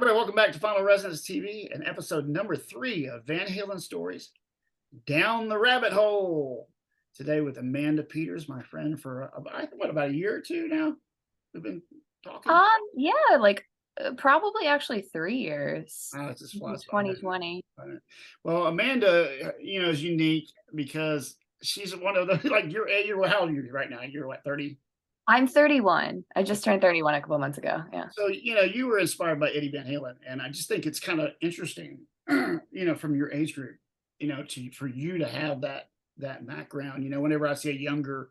Everybody, welcome back to Final Resonance TV and episode number 3 of Van Halen Stories Down the Rabbit Hole. Today with Amanda Peters, my friend, for about a year or two now. We've been talking. Yeah, probably actually 3 years. Oh, it just Mhm, flies by, doesn't 2020. it? Well, Amanda, is unique because she's one of the like you're how old are you right now? You're what, 30? I'm 31. I just turned 31 a couple months ago, yeah. So, you were inspired by Eddie Van Halen, and I just think it's kind of interesting, from your age group, for you to have that background. Whenever I see a younger,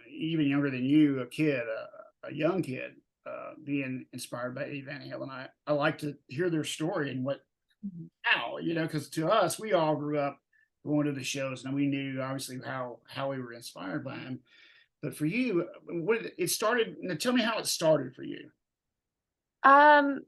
even younger than you, a kid, a young kid, being inspired by Eddie Van Halen, I like to hear their story and Mhm. how, because to us, we all grew up going to the shows, and we knew obviously how we were inspired by him. But for you, it started? Now tell me how it started for you. Um,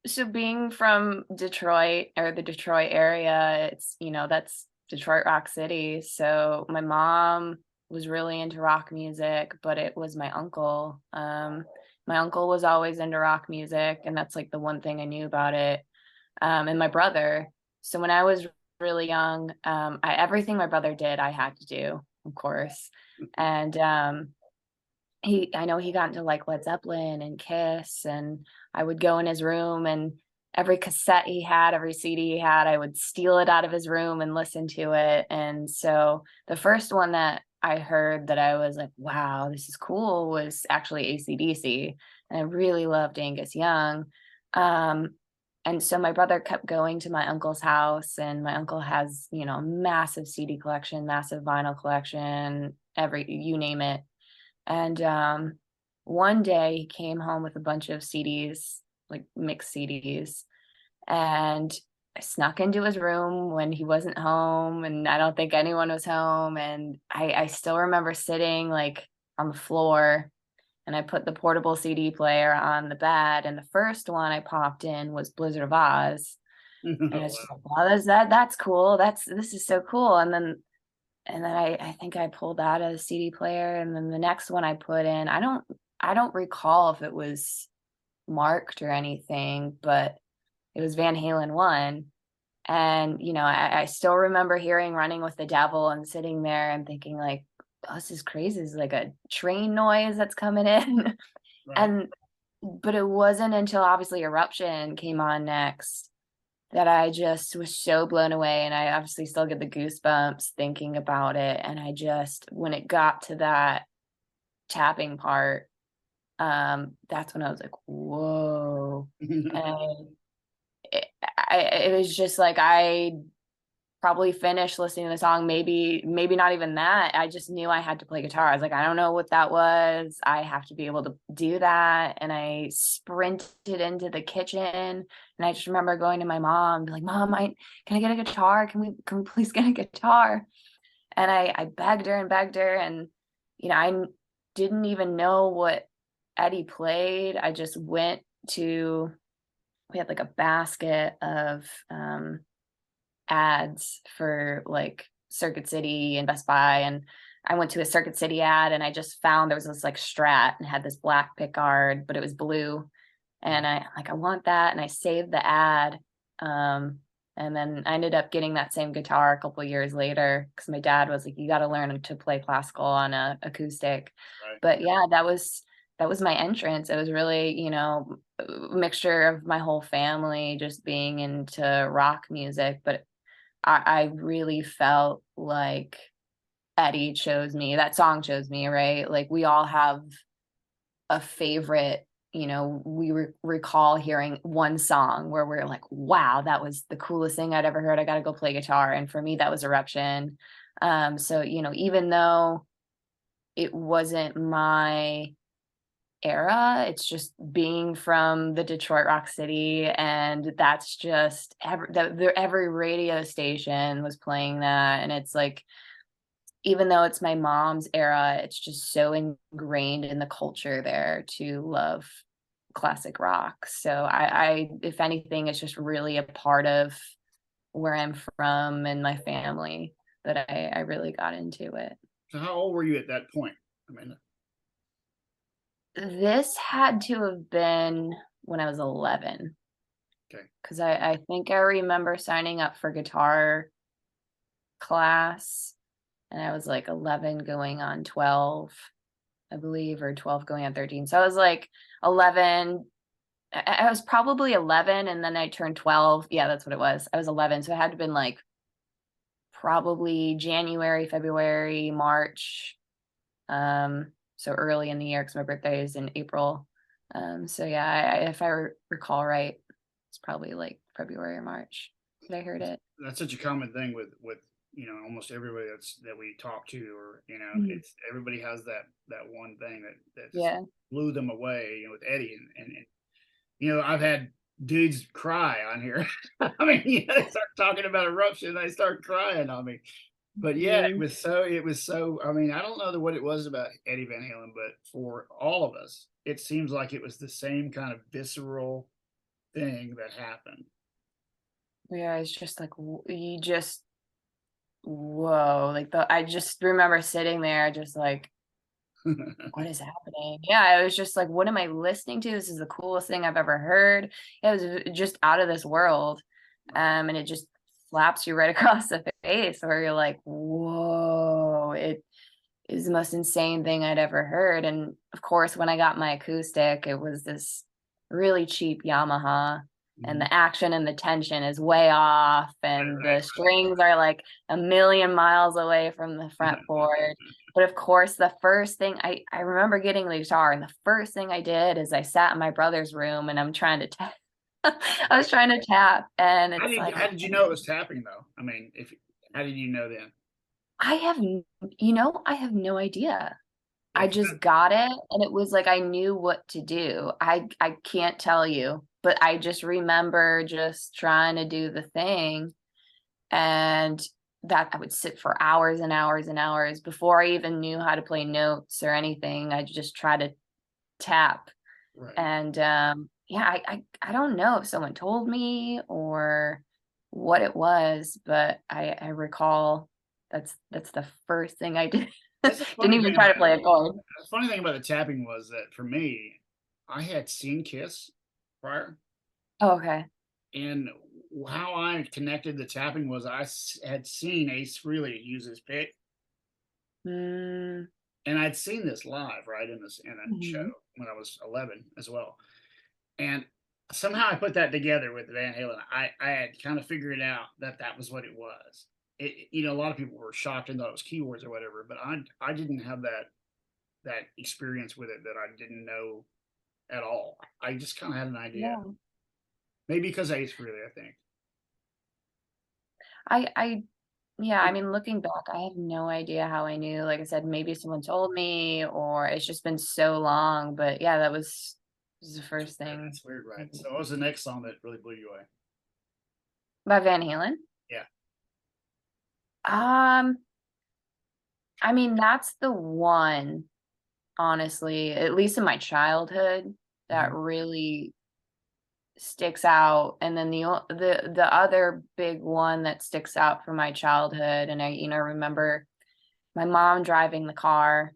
so being from Detroit or the Detroit area, that's Detroit Rock City. So my mom was really into rock music, but it was my uncle. My uncle was always into rock music, and that's like the one thing I knew about it. And my brother. So when I was really young, everything my brother did, I had to do, of course. And I know he got into like Led Zeppelin and Kiss, and I would go in his room and every cassette he had, every CD he had, I would steal it out of his room and listen to it. And so the first one that I heard that I was like, wow, this is cool was actually AC/DC. And I really loved Angus Young. Um, and so my brother kept going to my uncle's house, and my uncle has, a massive CD collection, massive vinyl collection, you name it. And one day he came home with a bunch of CDs, like mixed CDs, and I snuck into his room when he wasn't home, and I don't think anyone was home. And I still remember sitting like on the floor, and I put the portable CD player on the bed, and the first one I popped in was Blizzard of Oz. And Oh, it's just wow. like, wow, that's cool. This is so cool. And then I think I pulled out a CD player, and then the next one I put in, I don't recall if it was marked or anything, but it was Van Halen 1. And, I still remember hearing Running with the Devil and sitting there and thinking like, "Oh, this is crazy. This is like a train noise that's coming in." Right. And but it wasn't until obviously Eruption came on next that I just was so blown away, and I obviously still get the goosebumps thinking about it. And when it got to that tapping part, that's when I was like, "Whoa." And it was just like I probably finished listening to the song, maybe not even that. I just knew I had to play guitar. I was like, I don't know what that was. I have to be able to do that. And I sprinted into the kitchen, and I just remember going to my mom, be like, "Mom, can I get a guitar? Can we please get a guitar?" And I begged her and begged her, and I didn't even know what Eddie played. I just went to we had like a basket of ads for like Circuit City and Best Buy, and I went to a Circuit City ad, and I just found there was this like Strat and had this black pickguard, but it was blue. And I want that, and I saved the ad. Um and then I ended up getting that same guitar a couple years later because my dad was like, "You got to learn to play classical on a acoustic." Right. But yeah, that was my entrance. It was really, a mixture of my whole family just being into rock music, but I really felt like Eddie chose me. That song chose me, right? Like we all have a favorite, we recall hearing one song where we're like, wow, that was the coolest thing I'd ever heard. I got to go play guitar. And for me, that was Eruption. So, even though it wasn't my era. It's just being from the Detroit Rock City, and that's just every radio station was playing that, and it's like, even though it's my mom's era, it's just so ingrained in the culture there to love classic rock. So if anything, it's just really a part of where I'm from and my family that I really got into it. So how old were you at that point? I mean, This had to have been when I was 11. Okay. Because I think I remember signing up for guitar class, and I was like 11 going on 12, I believe, or 12 going on 13. So I was like 11. I was probably 11 and then I turned 12. Yeah, that's what it was. I was 11. So it had to been like probably January, February, March. So early in the year because my birthday is in April. So yeah, if I recall right, it's probably like February or March that I heard it. That's such a common thing with almost everybody that we talk to, or Mhm. it's everybody has that one thing that just Yeah. blew them away. With Eddie, and I've had dudes cry on here. I mean, they start talking about eruption, they start crying on me. But yeah, Really? it was so. I mean, I don't know what it was about Eddie Van Halen, but for all of us, it seems like it was the same kind of visceral thing that happened. Yeah, it's just like you just whoa, like I just remember sitting there just like what is happening? Yeah, I was just like, what am I listening to? This is the coolest thing I've ever heard. It was just out of this world. Right. And it just slaps you right across the face where you're like, whoa, it is the most insane thing I'd ever heard. And of course, when I got my acoustic, it was this really cheap Yamaha, and Mhm. the action and the tension is way off, Right, and right. the strings are like a million miles away from the fretboard. But of course, the first thing I remember getting the guitar, and the first thing I did is I sat in my brother's room and I'm trying to tap. I was trying to tap, and How it's did like, how did you know it was tapping though? I mean, if how did you know then? I have, I have no idea. Yeah, I 'cause just got it, and it was like I knew what to do. I can't tell you, but I just remember just trying to do the thing, and that I would sit for hours and hours and hours before I even knew how to play notes or anything. I just try to tap, right. and, yeah, I don't know if someone told me or what it was, but I recall that's the first thing I did. That's the Didn't funny even thing try about to play a chord. the funny thing about the tapping was that for me, I had seen Kiss prior, Oh, okay. and how I connected the tapping was had seen Ace Frehley use his pick, Mm, and I'd seen this live, right, in a show mhm. when I was 11 as well. And somehow I put that together with Van Halen. I had kind of figured out that that was what it was. A lot of people were shocked and thought it was keyboards or whatever, but I didn't have that experience with it, that I didn't know at all. I just kind of had an idea. Yeah. Maybe because Ace Frehley, I think. I yeah, I mean, looking back, I have no idea how I knew. Like I said, maybe someone told me or it's just been so long, but yeah, that was the first thing. That's weird, right? So what was the next song that really blew you away? By Van Halen? Yeah. Um, I mean, that's the one, honestly, at least in my childhood, that Mhm. really sticks out. And then the other big one that sticks out from my childhood, and I, remember my mom driving the car.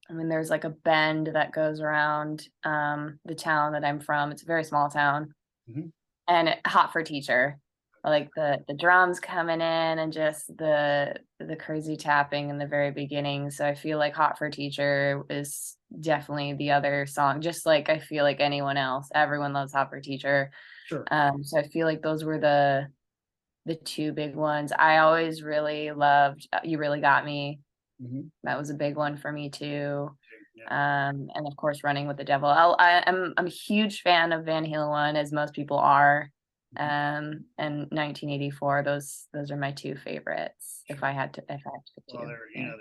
I mean, there's like a bend that goes around the town that I'm from. It's a very small town, Mhm. and hot for teacher. Like the drums coming in and just the crazy tapping in the very beginning. So I feel like Hot for Teacher is definitely the other song. Just like I feel like anyone else, everyone loves Hot for Teacher. Sure. So I feel like those were the two big ones. I always really loved You Really Got Me. Mhm. That was a big one for me too. Yeah. And of course, Running with the Devil. I'm a huge fan of Van Halen one, as most people are. Mhm. And 1984. Those are my two favorites. If Sure. I had to pick Well, two, yeah,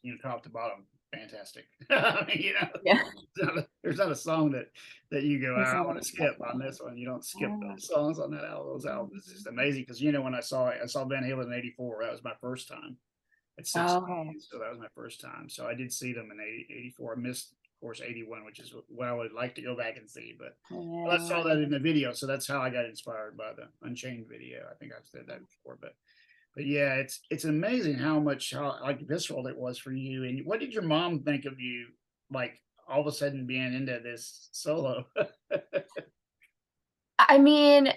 they're top to bottom fantastic. I mean, yeah. there's not a song that you go, It's I not want to skip on this one. You don't skip yeah. those songs on that album. Those albums, it's just amazing because when I saw Van Halen in '84. That was my first time at 16, Oh, so that was my first time. So I did see them in '84. I missed, of course, '81, which is what I would like to go back and see. But I saw yeah. that in the video, so that's how I got inspired by the Unchained video. I think I've said that before, but yeah, it's amazing how much how like visceral it was for you. And what did your mom think of you? Like all of a sudden being into this solo? I mean,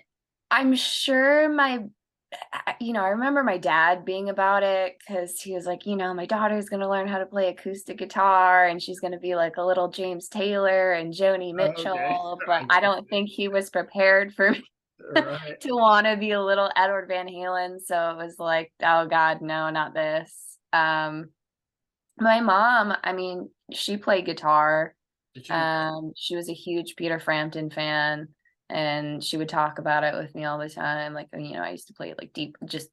I'm sure I remember my dad being about it because he was like, my daughter's gonna learn how to play acoustic guitar and she's gonna be like a little James Taylor and Joni Oh, okay. Mitchell, but I I got don't think he was prepared for me you. Right. to wanna be a little Edward Van Halen, so it was like, "Oh god, no, not this." My mom, I mean, she played guitar. Did she? She was a huge Peter Frampton fan, and she would talk about it with me all the time. Like, I used to play like deep, just,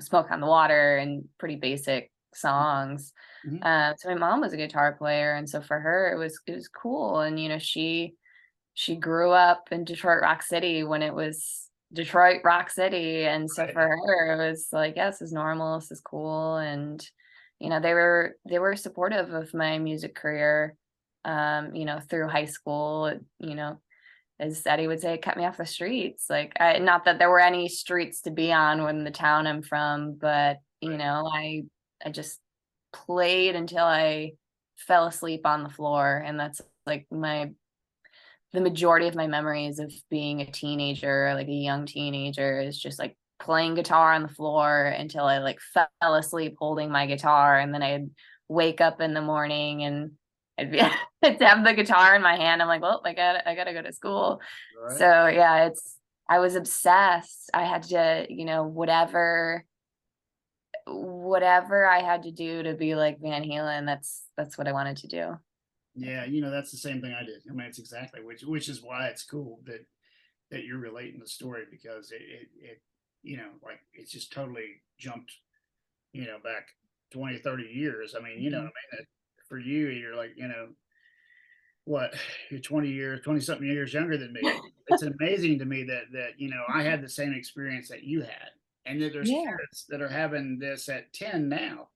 Smoke on the Water and pretty basic songs. Mhm. So my mom was a guitar player, and so for her, it was cool. And she grew up in Detroit Rock City when it was Detroit Rock City, and so for Right. her, it was like, "Yeah, this is normal, this is cool," and, they were supportive of my music career, through high school, as Eddie would say, "Cut me off the streets," like, not that there were any streets to be on when the town I'm from, but, Right. I just played until I fell asleep on the floor, and that's, like, the majority of my memories of being a teenager, like a young teenager, is just like playing guitar on the floor until I like fell asleep holding my guitar, and then I'd wake up in the morning and I'd be I'd have the guitar in my hand. I'm like, well, I gotta go to school. Right. So yeah, I was obsessed. I had to, whatever I had to do to be like Van Halen. That's what I wanted to do. Yeah, that's the same thing I did. I mean, it's exactly which is why it's cool that you're relating the story because it like it's just totally jumped, back 20, 30 years. I mean, you know what Mhm. I mean? For you, you're like, what, you're 20 years, 20 something years younger than me. It's amazing to me that I had the same experience that you had. And that there's Yeah. kids that are having this at 10 now.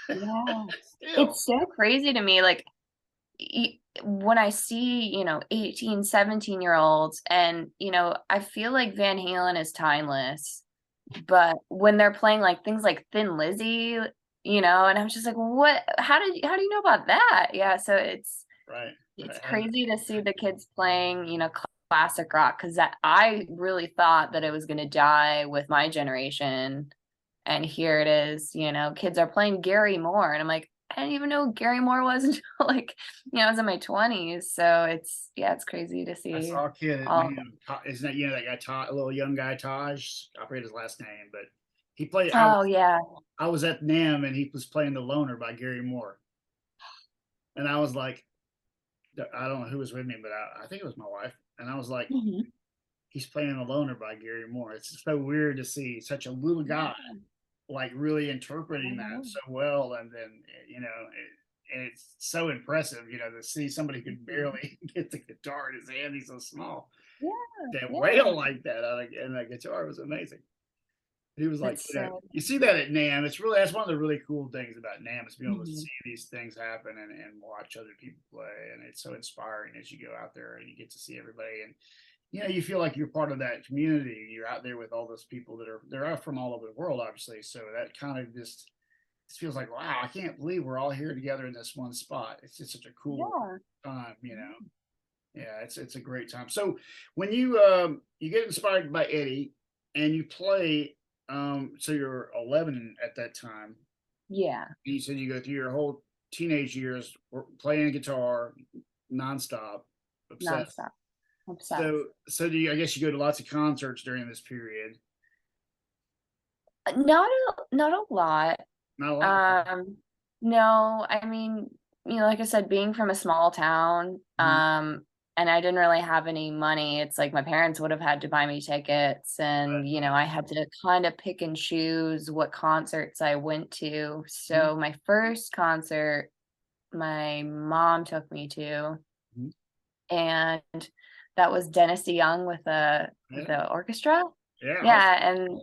Yeah. Still. It's so crazy to me, like, when I see, 18, 17-year-olds and, I feel like Van Halen is timeless, but when they're playing like things like Thin Lizzy, and I'm just like, what, how do you know about that? Yeah. So Right. it's Right. How did crazy to see the kids playing, classic rock because that I really thought that it was going to die with my generation, and here it is, kids are playing Gary Moore, and I'm like, I didn't even know who Gary Moore was until like, I was in my 20s. So yeah, it's crazy to I see saw a kid at all. NAMM. Isn't that that guy Todd, a little young guy Taj? I forget his last name, but he played. Oh yeah. I was at NAMM and he was playing "The Loner" by Gary Moore, and I was like, I don't know who was with me, but I think it was my wife, and I was like, Mhm. he's playing "The Loner" by Gary Moore. It's so weird to see such a little guy Yeah. like really interpreting that Oh, so well, and then and it's so impressive, to see somebody who could mhm. barely get the guitar in his hand. He's so small. Yeah, That yeah. wail like that on and that guitar was amazing. He was like, That's so. you see that at NAMM. That's one of the really cool things about NAMM is being able to Mhm. see these things happen and watch other people play. And it's so inspiring as you go out there and you get to see everybody. And you feel like you're part of that community. You're out there with all those people they're from all over the world, obviously. So that kind of just feels like, wow, I can't believe we're all here together in this one spot. It's just such a cool Yeah. time. Yeah, it's a great time. So when you get inspired by Eddie and you play, so you're 11 at that time. Yeah. You said you go through your whole teenage years playing guitar nonstop, obsessed. Nonstop. So Obsessed. so do you? I guess you go to lots of concerts during this period. Not a lot. Not a lot. Um, no, I mean, like I said, being from a small town, Mhm. and I didn't really have any money. It's like my parents would have had to buy me tickets, and I had to kind of pick and choose what concerts I went to. Mhm. So my first concert, my mom took me to, Mhm. and that was Dennis DeYoung with Yeah. the orchestra. Yeah. Awesome. Yeah, and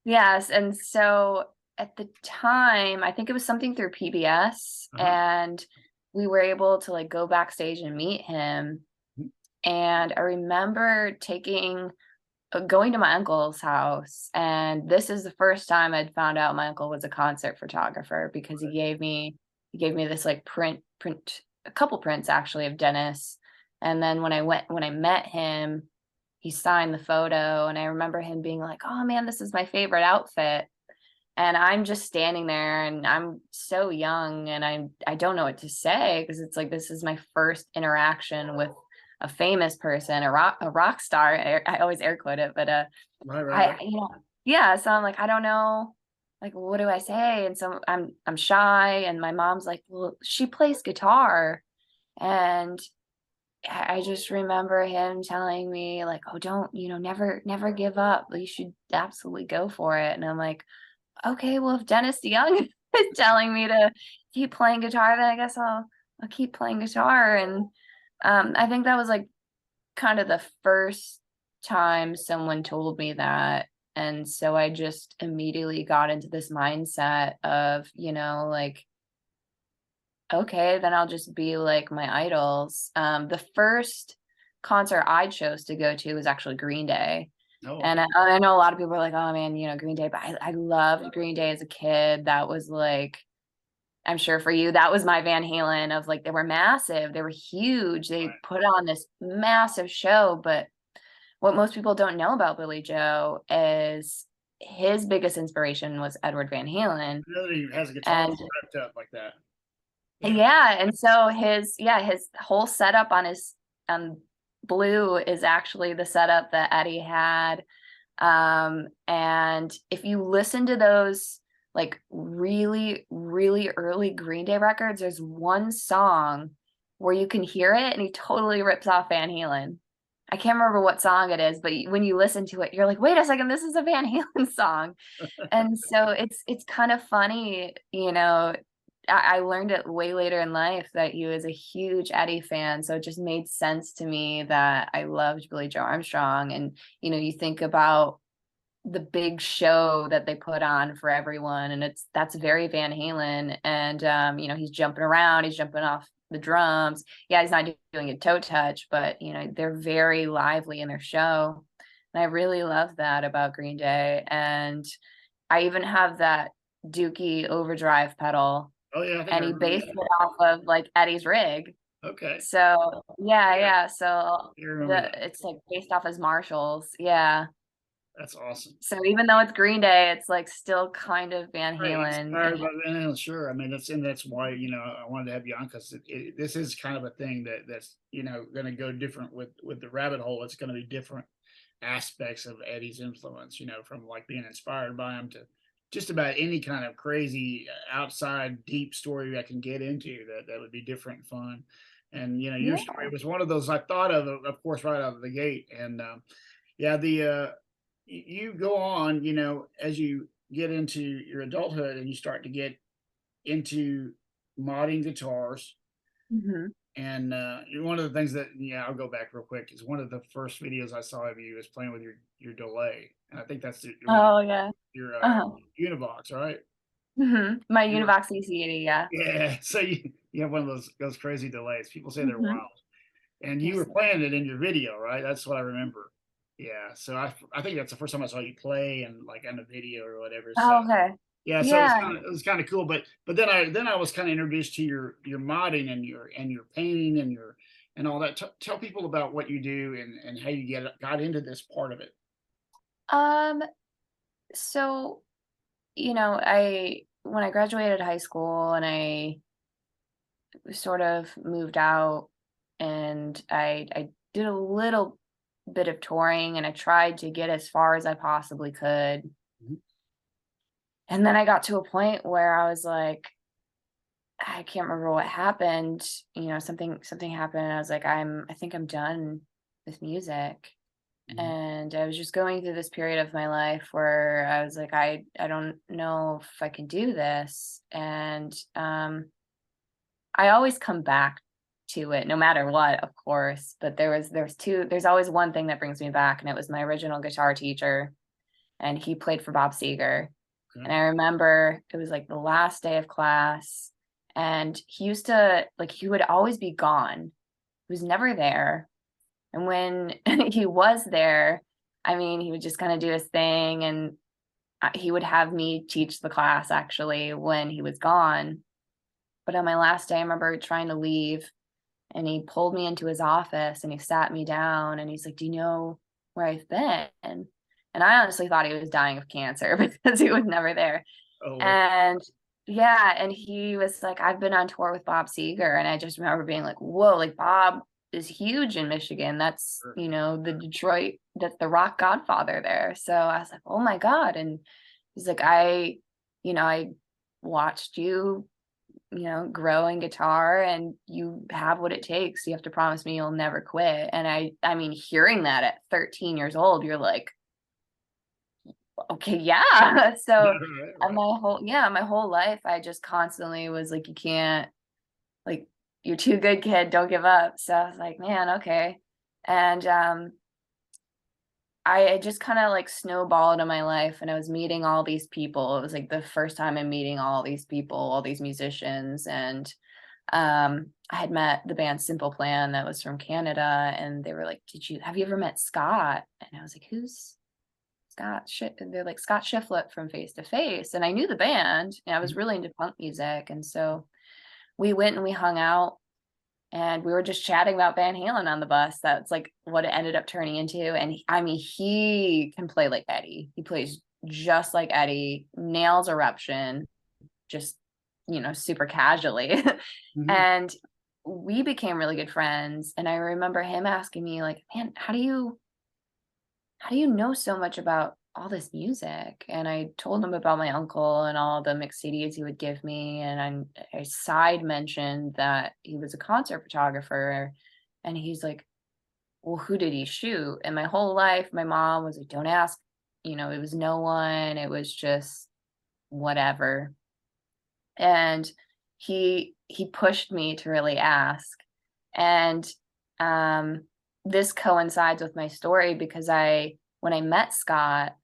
yes, and so at the time, I think it was something through PBS, Uh-huh. and we were able to, like, go backstage and meet him, Mhm. and I remember going to my uncle's house, and this is the first time I'd found out my uncle was a concert photographer because he gave me this, like, print a couple prints actually of Dennis. And then when I met him, he signed the photo, and I remember him being like, "Oh man, this is my favorite outfit." And I'm just standing there, and I'm so young, and I don't know what to say, because it's like this is my first interaction with a famous person, a rock star. I always air quote it, but Right, right, I right. you know yeah, so I'm like, I don't know, like, what do I say? And so I'm shy, and my mom's like, "Well, she plays guitar." And I just remember him telling me like, "Oh, don't, never give up. You should absolutely go for it." And I'm like, "Okay, well, if Dennis DeYoung is telling me to keep playing guitar, then I guess I'll keep playing guitar." And I think that was like kind of the first time someone told me that. And so I just immediately got into this mindset of, like, okay, then I'll just be like my idols. The first concert I chose to go to was actually Green Day. Oh, And okay. I know a lot of people are like, "Oh man, Green Day," but I loved Green Day as a kid. That was like, I'm sure for you, that was my Van Halen of like, they were massive, they were huge, they Right. put on this massive show. But what most people don't know about Billy Joe is his biggest inspiration was Edward Van Halen. I know that he has a guitar And strapped up like that. Yeah. yeah, and so his whole setup on his Blue is actually the setup that Eddie had. And if you listen to those like really, really early Green Day records, there's one song where you can hear it and he totally rips off Van Halen. I can't remember what song it is, but when you listen to it, you're like, wait a second, this is a Van Halen song. And so it's kind of funny, I learned it way later in life that he was a huge Eddie fan. So it just made sense to me that I loved Billy Joe Armstrong. And, you think about the big show that they put on for everyone, and that's very Van Halen. And he's jumping around, he's jumping off the drums. Yeah, he's not doing a toe touch, but they're very lively in their show. And I really love that about Green Day. And I even have that Dookie overdrive pedal, Oh, yeah, I think I and he remember based that. it off of like Eddie's rig. Okay. So yeah, Yeah, yeah. So you remember that. it's like based off his Marshalls. Yeah. That's awesome. So even though it's Green Day, it's like still kind of Van Right, Halen. inspired by Van Halen, sure. I mean, that's why, I wanted to have you on, 'cause this is kind of a thing that's, gonna go different with the rabbit hole. It's gonna be different aspects of Eddie's influence, from like being inspired by him to just about any kind of crazy outside deep story I can get into that would be different and fun. And your story Yeah. was one of those I thought of course, right out of the gate. And yeah, you go on, as you get into your adulthood and you start to get into modding guitars. Mhm. And one of the things that, yeah, I'll go back real quick, is one of the first videos I saw of you is playing with your delay, and I think that's with Oh yeah. your Uh-huh. Univox, right? My You were, Univox EC80, yeah. yeah. So you have one of those crazy delays. People say they're Mhm. wild, and you were Yes. playing it in your video, right? That's what I remember. Yeah. So I think that's the first time I saw you play and like on the video or whatever. So Oh, okay. yeah, so Yeah. it was kinda cool. But then I was kinda introduced to your modding and your painting and all that. Tell people about what you do and how you got into this part of it. Um, so, I when I graduated high school and I sort of moved out, and I did a little bit of touring, and I tried to get as far as I possibly could. Mhm. And then I got to a point where I was like, I can't remember what happened. Something happened, and I was like, I think I'm done with music. Mhm. And I was just going through this period of my life where I was like, I don't know if I can do this. And I always come back to it no matter what, of course. But there's always one thing that brings me back, and it was my original guitar teacher, and he played for Bob Seger. Okay. And I remember it was like the last day of class, and he used to like he would always be gone. He was never there. And when he was there, I mean, he would just kind of do his thing, and he would have me teach the class actually when he was gone. But on my last day, I remember trying to leave, and he pulled me into his office and he sat me down and he's like, "Do you know where I've been?" And I honestly thought he was dying of cancer because he was never there. Oh, And yeah, and he was like, "I've been on tour with Bob Seger." And I just remember being like, whoa, like Bob is huge in Michigan. That's, sure. the Detroit, that's the rock godfather there. So I was like, oh my God. And he's like, I watched you, grow in guitar and you have what it takes. You have to promise me you'll never quit. And I mean, hearing that at 13 years old, you're like, okay, yeah. So Right, right. my whole life, I just constantly was like, you can't, like, you're too good, kid, don't give up. So I was like, man, okay. And I just kind of like snowballed in my life and I was meeting all these people. It was like the first time I'm meeting all these people, all these musicians. And I had met the band Simple Plan that was from Canada, and they were like, have you ever met Scott? And I was like, who's Scott? And they're like, Scott Shiflett from Face to Face. And I knew the band and I was Mhm. really into punk music. And so we went and we hung out and we were just chatting about Van Halen on the bus. That's like what it ended up turning into. And I mean, he can play like Eddie. He plays just like Eddie, nails Eruption, just, super casually. Mhm. And we became really good friends. And I remember him asking me, like, man, how do you know so much about all this music? And I told him about my uncle and all the mixed CDs he would give me. And I side mentioned that he was a concert photographer. And he's like, well, who did he shoot? And my whole life, my mom was like, don't ask. It was no one. It was just whatever. And he pushed me to really ask. And um this coincides with my story because when I met Scott,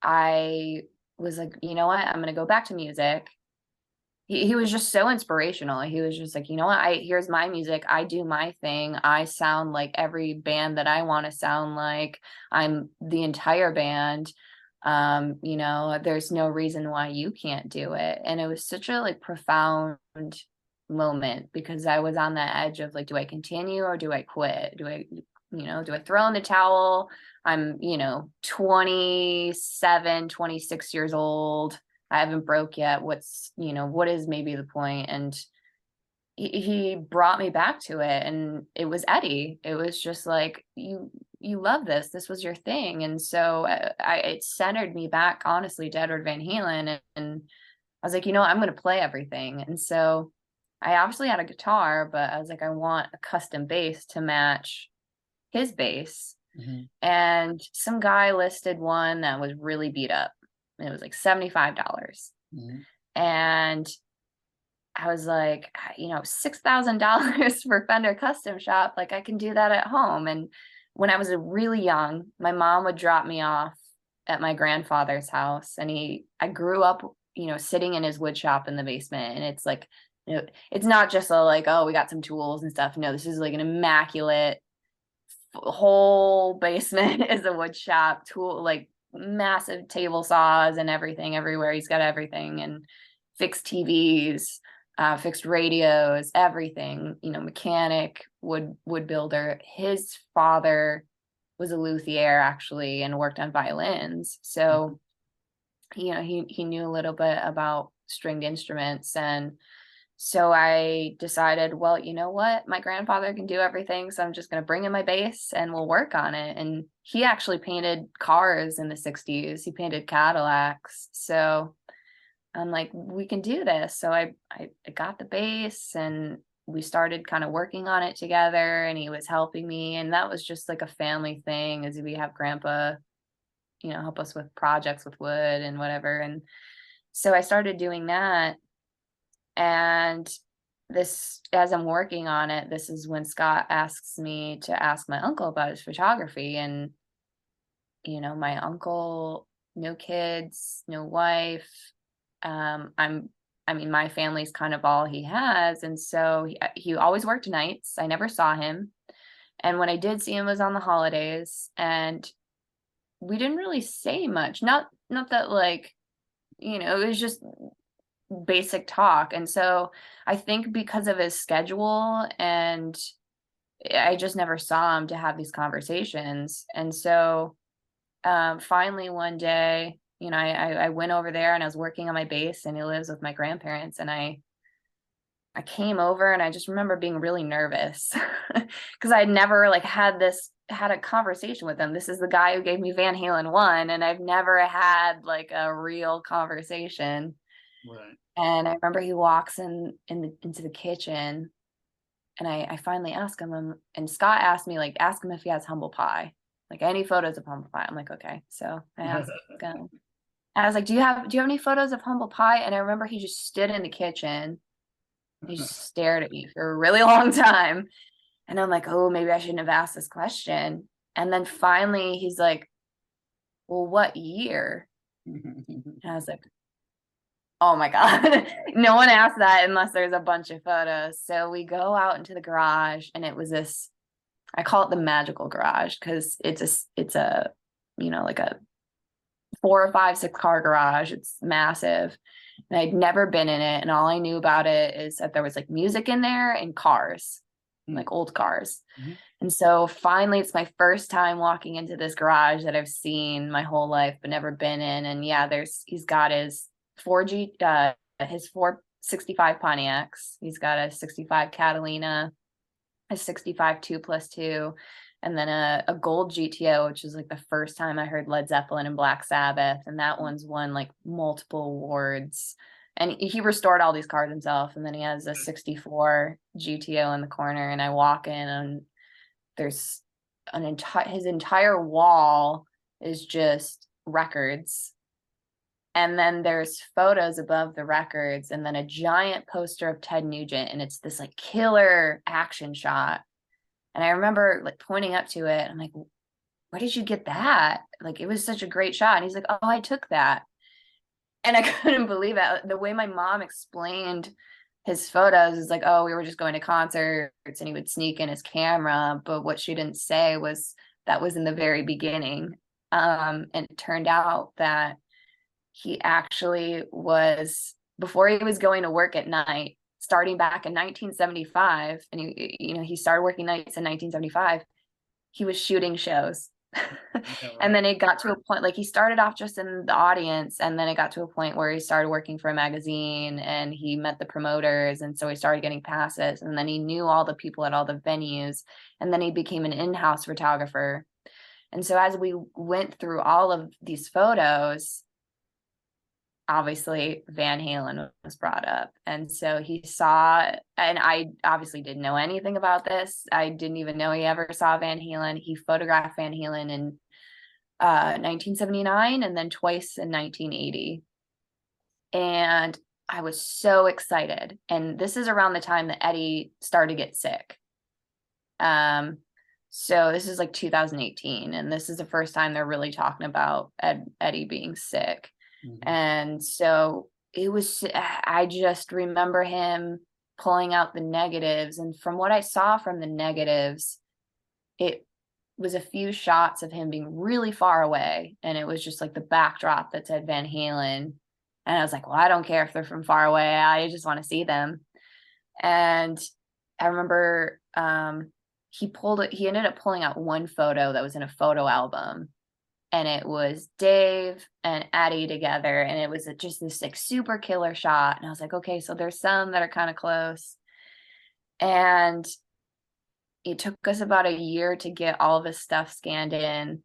I was like, you know what, I'm going to go back to music. He was just so inspirational. He was just like, you know what, here's my music, I do my thing, I sound like every band that I want to sound like. I'm the entire band. There's no reason why you can't do it. And it was such a like profound moment because I was on that edge of like, do I continue or do I quit? Do I throw in the towel? I'm, 27, 26 years old. I haven't broke yet. What is maybe the point? And he brought me back to it, and it was Eddie. It was just like, you love this. This was your thing. And so it centered me back, honestly, to Edward Van Halen. And I was like, I'm going to play everything. And so I obviously had a guitar, but I was like, I want a custom bass to match his bass. Mhm. And some guy listed one that was really beat up. And it was like $75. Mhm. And I was like, $6,000 for Fender Custom Shop. Like, I can do that at home. And when I was really young, my mom would drop me off at my grandfather's house. And I grew up, sitting in his wood shop in the basement. And it's like, it's not just like, oh, we got some tools and stuff. No, this is like an immaculate whole basement is a wood shop, tool, like massive table saws and everything everywhere. He's got everything, and fixed TVs, fixed radios, everything, mechanic, wood builder. His father was a luthier actually and worked on violins. Mhm. So, he knew a little bit about stringed instruments. And so I decided, well, you know what? My grandfather can do everything. So I'm just going to bring in my bass and we'll work on it. And he actually painted cars in the 60s. He painted Cadillacs. So I'm like, we can do this. So I got the bass and we started kind of working on it together, and he was helping me. And that was just like a family thing, as we have grandpa, help us with projects with wood and whatever. And so I started doing that. And as I'm working on it, this is when Scott asks me to ask my uncle about his photography. And, my uncle, no kids, no wife. I mean, my family's kind of all he has. And so he always worked nights. I never saw him. And when I did see him was on the holidays. And we didn't really say much. Not that like, it was just basic talk. And so I think because of his schedule, and I just never saw him to have these conversations. And so finally one day, I went over there and I was working on my bass, and he lives with my grandparents, and I came over and I just remember being really nervous because I'd never like had a conversation with him. This is the guy who gave me Van Halen 1, and I've never had like a real conversation. Right. And I remember he walks into the kitchen, and I finally ask him, and Scott asked me, like, ask him if he has humble pie, like any photos of humble pie. I'm like, okay. So I asked him. I was like, do you have any photos of humble pie? And I remember he just stood in the kitchen. He just stared at me for a really long time. And I'm like, oh, maybe I shouldn't have asked this question. And then finally he's like, well, what year? And I was like, oh my God, no one asked that unless there's a bunch of photos. So we go out into the garage, and it was this, I call it the magical garage, because it's a, like a 4 or 5, 6 car garage. It's massive. And I'd never been in it. And all I knew about it is that there was like music in there and cars, like old cars. Mm-hmm. And so finally, it's my first time walking into this garage that I've seen my whole life, but never been in. And yeah, he's got his 4G, his 465 Pontiacs. He's got a 65 Catalina, a 65 2+2, and then a gold GTO, which is like the first time I heard Led Zeppelin and Black Sabbath. And that one's won like multiple awards. And he restored all these cars himself. And then he has a 64 GTO in the corner. And I walk in, and there's his entire wall is just records. And then there's photos above the records, and then a giant poster of Ted Nugent. And it's this like killer action shot. And I remember like pointing up to it. I'm like, where did you get that? Like, it was such a great shot. And he's like, oh, I took that. And I couldn't believe it. The way my mom explained his photos is like, oh, we were just going to concerts, and he would sneak in his camera. But what she didn't say was that was in the very beginning. And it turned out that he actually was, before he was going to work at night, starting back in 1975, and he started working nights in 1975, he was shooting shows. And then it got to a point, like he started off just in the audience, and then it got to a point where he started working for a magazine, and he met the promoters, and so he started getting passes, and then he knew all the people at all the venues, and then he became an in-house photographer. And so as we went through all of these photos, obviously Van Halen was brought up. And so he saw, and I obviously didn't know anything about this. I didn't even know he ever saw Van Halen. He photographed Van Halen in 1979, and then twice in 1980. And I was so excited. And this is around the time that Eddie started to get sick. So this is like 2018, and this is the first time they're really talking about Eddie being sick. Mm-hmm. And so I just remember him pulling out the negatives. And from what I saw from the negatives, it was a few shots of him being really far away. And it was just like the backdrop that said Van Halen. And I was like, well, I don't care if they're from far away. I just want to see them. And I remember he ended up pulling out one photo that was in a photo album. And it was Dave and Eddie together. And it was just this like super killer shot. And I was like, okay, so there's some that are kind of close. And it took us about a year to get all of his stuff scanned in.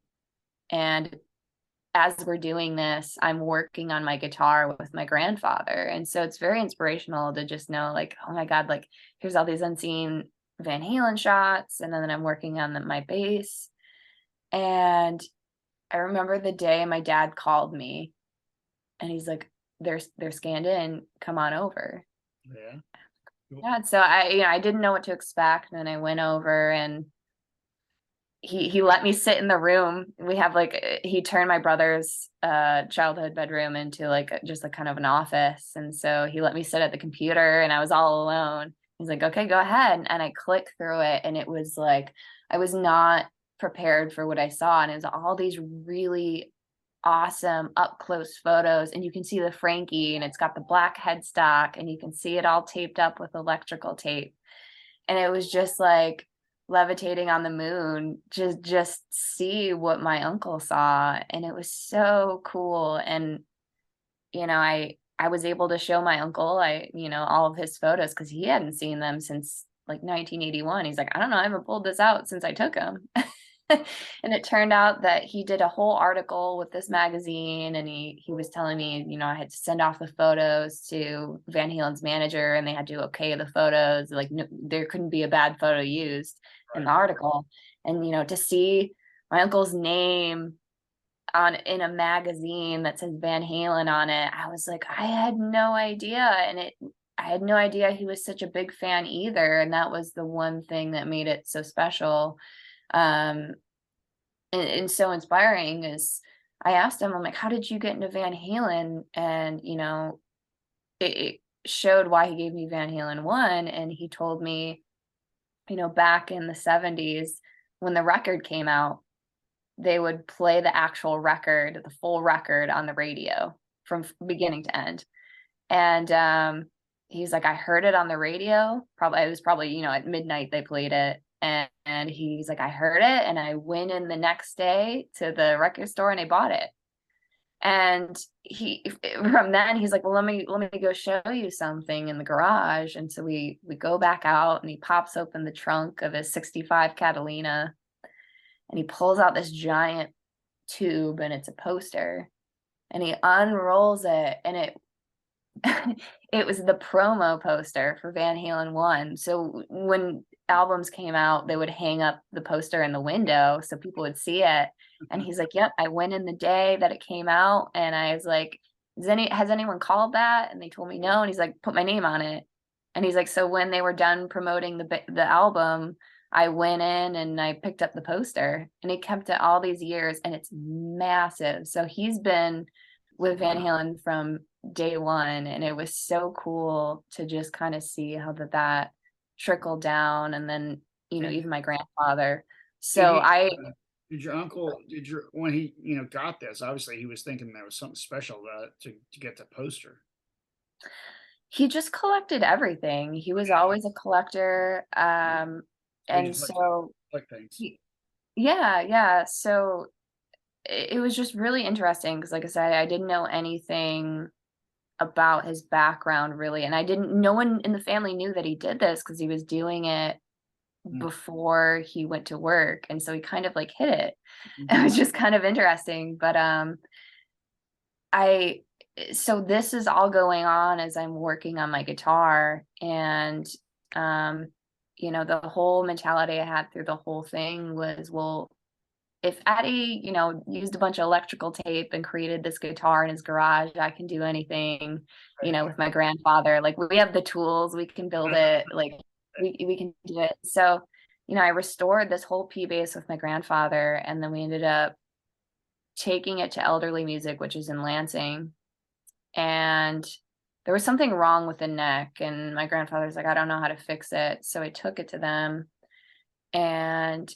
And as we're doing this, I'm working on my guitar with my grandfather. And so it's very inspirational to just know, like, oh my God, like here's all these unseen Van Halen shots. And then I'm working on my bass. And I remember the day my dad called me, and he's like, they're scanned in, come on over. Yeah. Cool. Yeah. So I didn't know what to expect. And I went over, and he let me sit in the room. We have he turned my brother's childhood bedroom into just like kind of an office. And so he let me sit at the computer, and I was all alone. He's like, okay, go ahead. And I clicked through it, and it was like, I was not prepared for what I saw. And it was all these really awesome up close photos, and you can see the Frankie, and it's got the black headstock, and you can see it all taped up with electrical tape. And it was just like levitating on the moon, just see what my uncle saw, and it was so cool. And I was able to show my uncle, all of his photos, because he hadn't seen them since like 1981. He's like, I don't know, I haven't pulled this out since I took him. And it turned out that he did a whole article with this magazine, and he was telling me, I had to send off the photos to Van Halen's manager, and they had to okay the photos. Like, no, there couldn't be a bad photo used in the Right. article. And to see my uncle's name in a magazine that says Van Halen on it, I was like, I had no idea. I had no idea he was such a big fan either. And that was the one thing that made it so special. Um, and so inspiring is, I asked him, I'm like, how did you get into Van Halen? And, it showed why he gave me Van Halen 1. And he told me, back in the 70s, when the record came out, they would play the actual record, the full record on the radio from beginning to end. And he's like, I heard it on the radio. Probably it was probably, at midnight they played it. And he's like, I heard it, and I went in the next day to the record store and I bought it. And he from then he's like, well, let me go show you something in the garage. And so we go back out, and he pops open the trunk of his 65 Catalina, and he pulls out this giant tube, and it's a poster, and he unrolls it, and it was the promo poster for Van Halen 1. So when albums came out, they would hang up the poster in the window so people would see it. And he's like, yep, I went in the day that it came out. And I was like, has anyone called that? And they told me no. And he's like, put my name on it. And he's like, so when they were done promoting the album, I went in and I picked up the poster, and he kept it all these years, and it's massive. So he's been with Van Halen from day one, and it was so cool to just kind of see how that trickled down. And then And even my grandfather. did So he, I did your uncle, when he, got this, obviously he was thinking there was something special about it to get the poster. He just collected everything. He was always a collector. So he And just liked to so collect things. yeah, so it was just really interesting, because like I said, I didn't know anything about his background really, and no one in the family knew that he did this, because he was doing it Mm. before he went to work, and so he kind of like hid it. It Mhm. was just kind of interesting. But I so this is all going on as I'm working on my guitar. And um the whole mentality I had through the whole thing was, well, if Eddie, used a bunch of electrical tape and created this guitar in his garage, I can do anything, with my grandfather. Like, we have the tools, we can build it, like we can do it. So, I restored this whole P bass with my grandfather, and then we ended up taking it to Elderly Music, which is in Lansing. And there was something wrong with the neck, and my grandfather's like, I don't know how to fix it. So I took it to them, and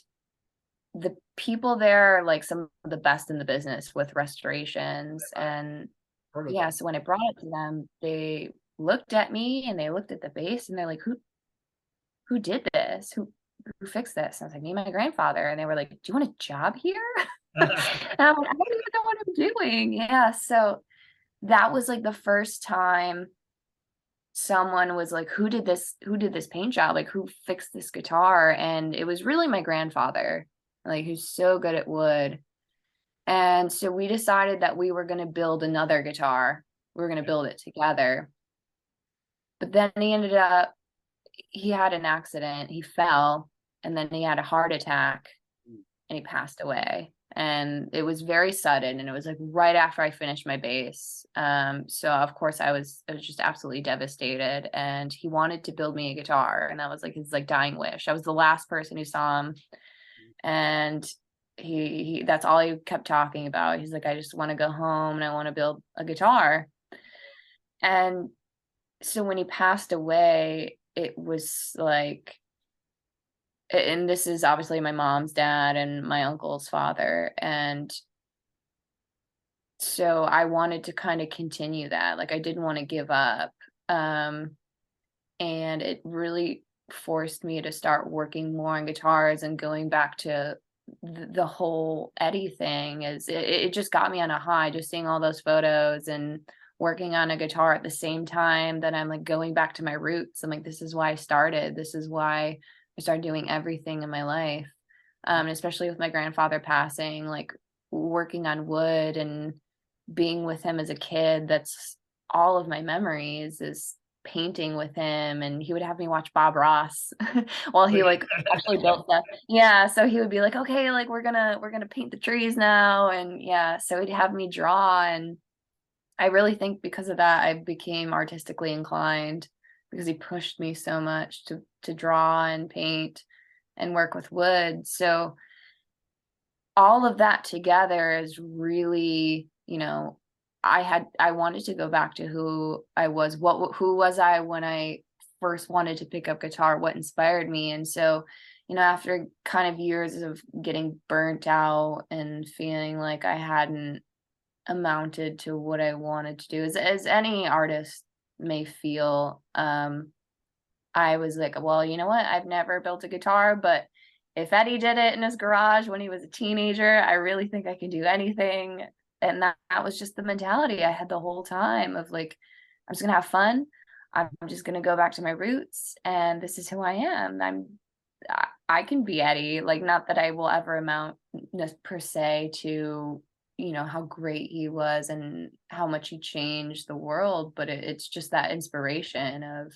the people there are like some of the best in the business with restorations. And Heard of yeah, them. so when I brought it to them, they looked at me and they looked at the bass, and they're like, who did this? Who fixed this? And I was like, me and my grandfather. And they were like, do you want a job here? And I'm like, I don't even know what I'm doing. Yeah. So that was like the first time someone was like, who did this paint job, like who fixed this guitar? And it was really my grandfather, like, who's so good at wood. And so we decided that we were going to build another guitar. We were going to build it together. But then he had an accident, he fell, and then he had a heart attack, and he passed away. And it was very sudden, and it was like right after I finished my bass. So of course I was just absolutely devastated. And he wanted to build me a guitar, and that was like his like dying wish. I was the last person who saw him, and he that's all he kept talking about. He's like, I just want to go home and I want to build a guitar. And so when he passed away, it was like, and this is obviously my mom's dad and my uncle's father. And so I wanted to kind of continue that. Like I didn't want to give up. Um, and it really forced me to start working more on guitars and going back to the whole Eddie thing. Is it just got me on a high, just seeing all those photos and working on a guitar at the same time that I'm like going back to my roots. I'm like, this is why I started. This is why I started doing everything in my life. And especially with my grandfather passing, like working on wood and being with him as a kid, that's all of my memories is painting with him, and he would have me watch Bob Ross while he like actually built stuff. Yeah, so he would be like, "Okay, like we're gonna paint the trees now." And yeah, so he'd have me draw, and I really think because of that I became artistically inclined because he pushed me so much to draw and paint and work with wood. So all of that together is really, I wanted to go back to who I was, who was I when I first wanted to pick up guitar, what inspired me. And so, after kind of years of getting burnt out and feeling like I hadn't amounted to what I wanted to do, as any artist may feel, I was like, well, you know what? I've never built a guitar, but if Eddie did it in his garage when he was a teenager, I really think I can do anything. And that was just the mentality I had the whole time of like, I'm just gonna have fun. I'm just gonna go back to my roots, and this is who I am. I can be Eddie. Like, not that I will ever amount per se to, how great he was and how much he changed the world, but it's just that inspiration of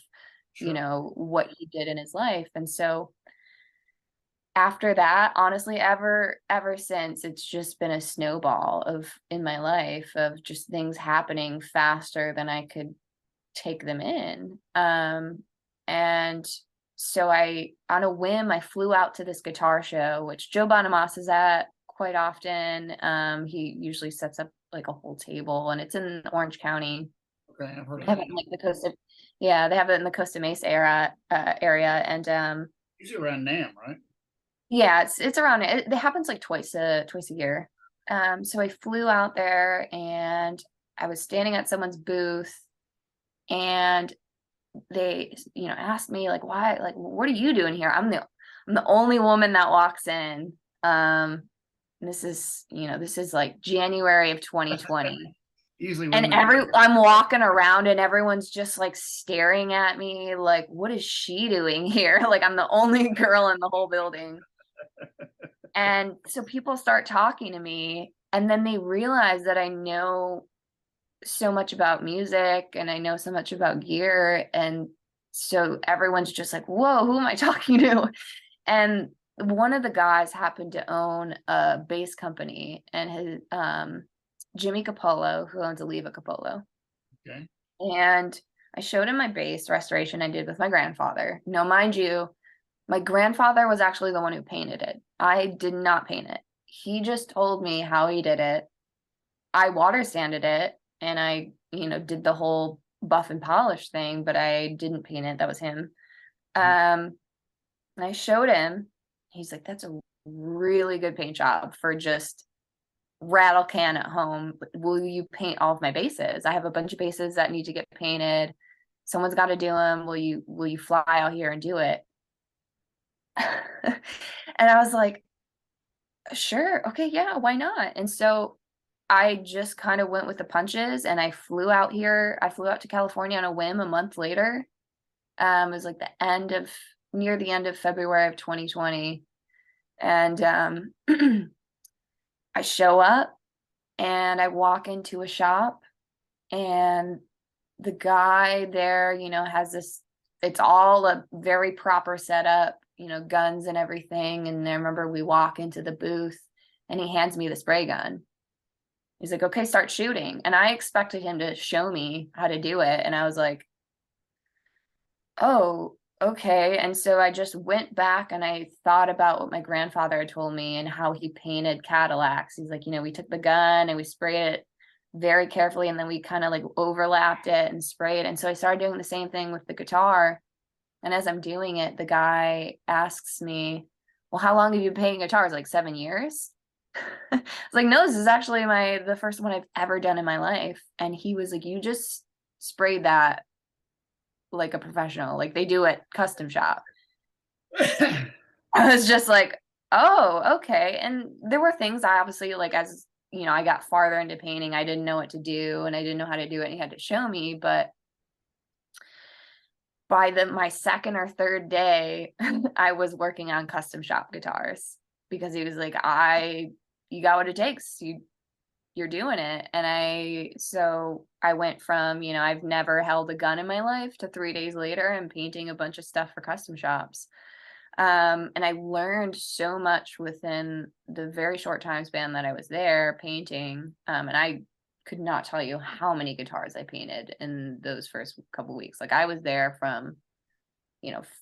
Sure. what he did in his life. And so after that, honestly, ever since, it's just been a snowball of in my life of just things happening faster than I could take them in. And so on a whim, I flew out to this guitar show, which Joe Bonamassa is at quite often. He usually sets up like a whole table, and it's in Orange County. Okay, I've heard They of have that. it in like the coast of, yeah, they have it in the Costa Mesa area, and Usually around Nam, right? yeah, it's around it happens like twice a year. So I flew out there, and I was standing at someone's booth, and they, asked me like, why, like, what are you doing here? I'm the only woman that walks in. This is like January of 2020. Usually And women. I'm walking around, and everyone's just like staring at me like, what is she doing here? Like I'm the only girl in the whole building. And so people start talking to me, and then they realize that I know so much about music and I know so much about gear. And so everyone's just like, whoa, who am I talking to? And one of the guys happened to own a bass company, and his Jimmy Capolo, who owns Oliva Capolo. Okay. And I showed him my bass restoration I did with my grandfather. No, mind you, my grandfather was actually the one who painted it. I did not paint it. He just told me how he did it. I water sanded it, and I, did the whole buff and polish thing, but I didn't paint it. That was him. Mhm. And I showed him. He's like, that's a really good paint job for just rattle can at home. Will you paint all of my bases? I have a bunch of bases that need to get painted. Someone's got to do them. Will you fly out here and do it? And I was like, sure, okay, yeah, why not? And so I just kind of went with the punches, and I flew out here. I flew out to California on a whim a month later. It was like near the end of February of 2020. And I show up, and I walk into a shop, and the guy there, has this, it's all a very proper setup, guns and everything. And I remember we walk into the booth, and he hands me the spray gun. He's like, okay, start shooting. And I expected him to show me how to do it. And I was like, oh, okay. And so I just went back, and I thought about what my grandfather had told me and how he painted Cadillacs. He's like, we took the gun and we sprayed it very carefully, and then we kind of like overlapped it and sprayed. And so I started doing the same thing with the guitar. And as I'm doing it, the guy asks me, well, how long have you been painting guitars? Like 7 years? It's like, no, this is actually the first one I've ever done in my life. And he was like, you just sprayed that like a professional, like they do at custom shop. I was just like, oh, okay. And there were things I obviously, like, as you know, I got farther into painting, I didn't know what to do and I didn't know how to do it. And he had to show me. But by my second or third day, I was working on custom shop guitars because he was like, you got what it takes. You're doing it. And so I went from, I've never held a gun in my life to 3 days later and painting a bunch of stuff for custom shops. And I learned so much within the very short time span that I was there painting. And I could not tell you how many guitars I painted in those first couple weeks. Like I was there from,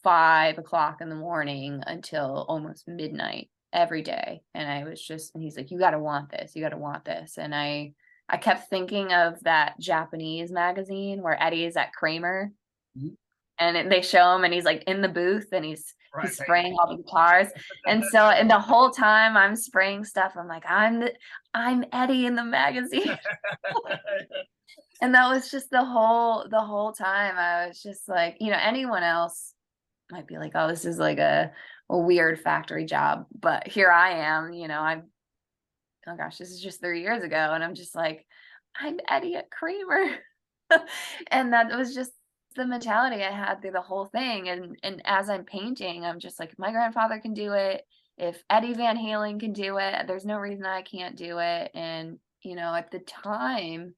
5 o'clock in the morning until almost midnight every day. And and he's like, you got to want this. You got to want this. And I kept thinking of that Japanese magazine where Eddie is at Kramer Mhm. and they show him and he's like in the booth and he's Right. spraying all the guitars. And the whole time I'm spraying stuff, I'm like, I'm Eddie in the magazine. And that was just the whole time. I was just like, anyone else might be like, oh, this is like a weird factory job. But here I am, oh gosh, this is just 3 years ago. And I'm just like, I'm Eddie at Kramer. And that was just the mentality I had through the whole thing. And as I'm painting, I'm just like, if my grandfather can do it, if Eddie Van Halen can do it, there's no reason I can't do it. And, at the time,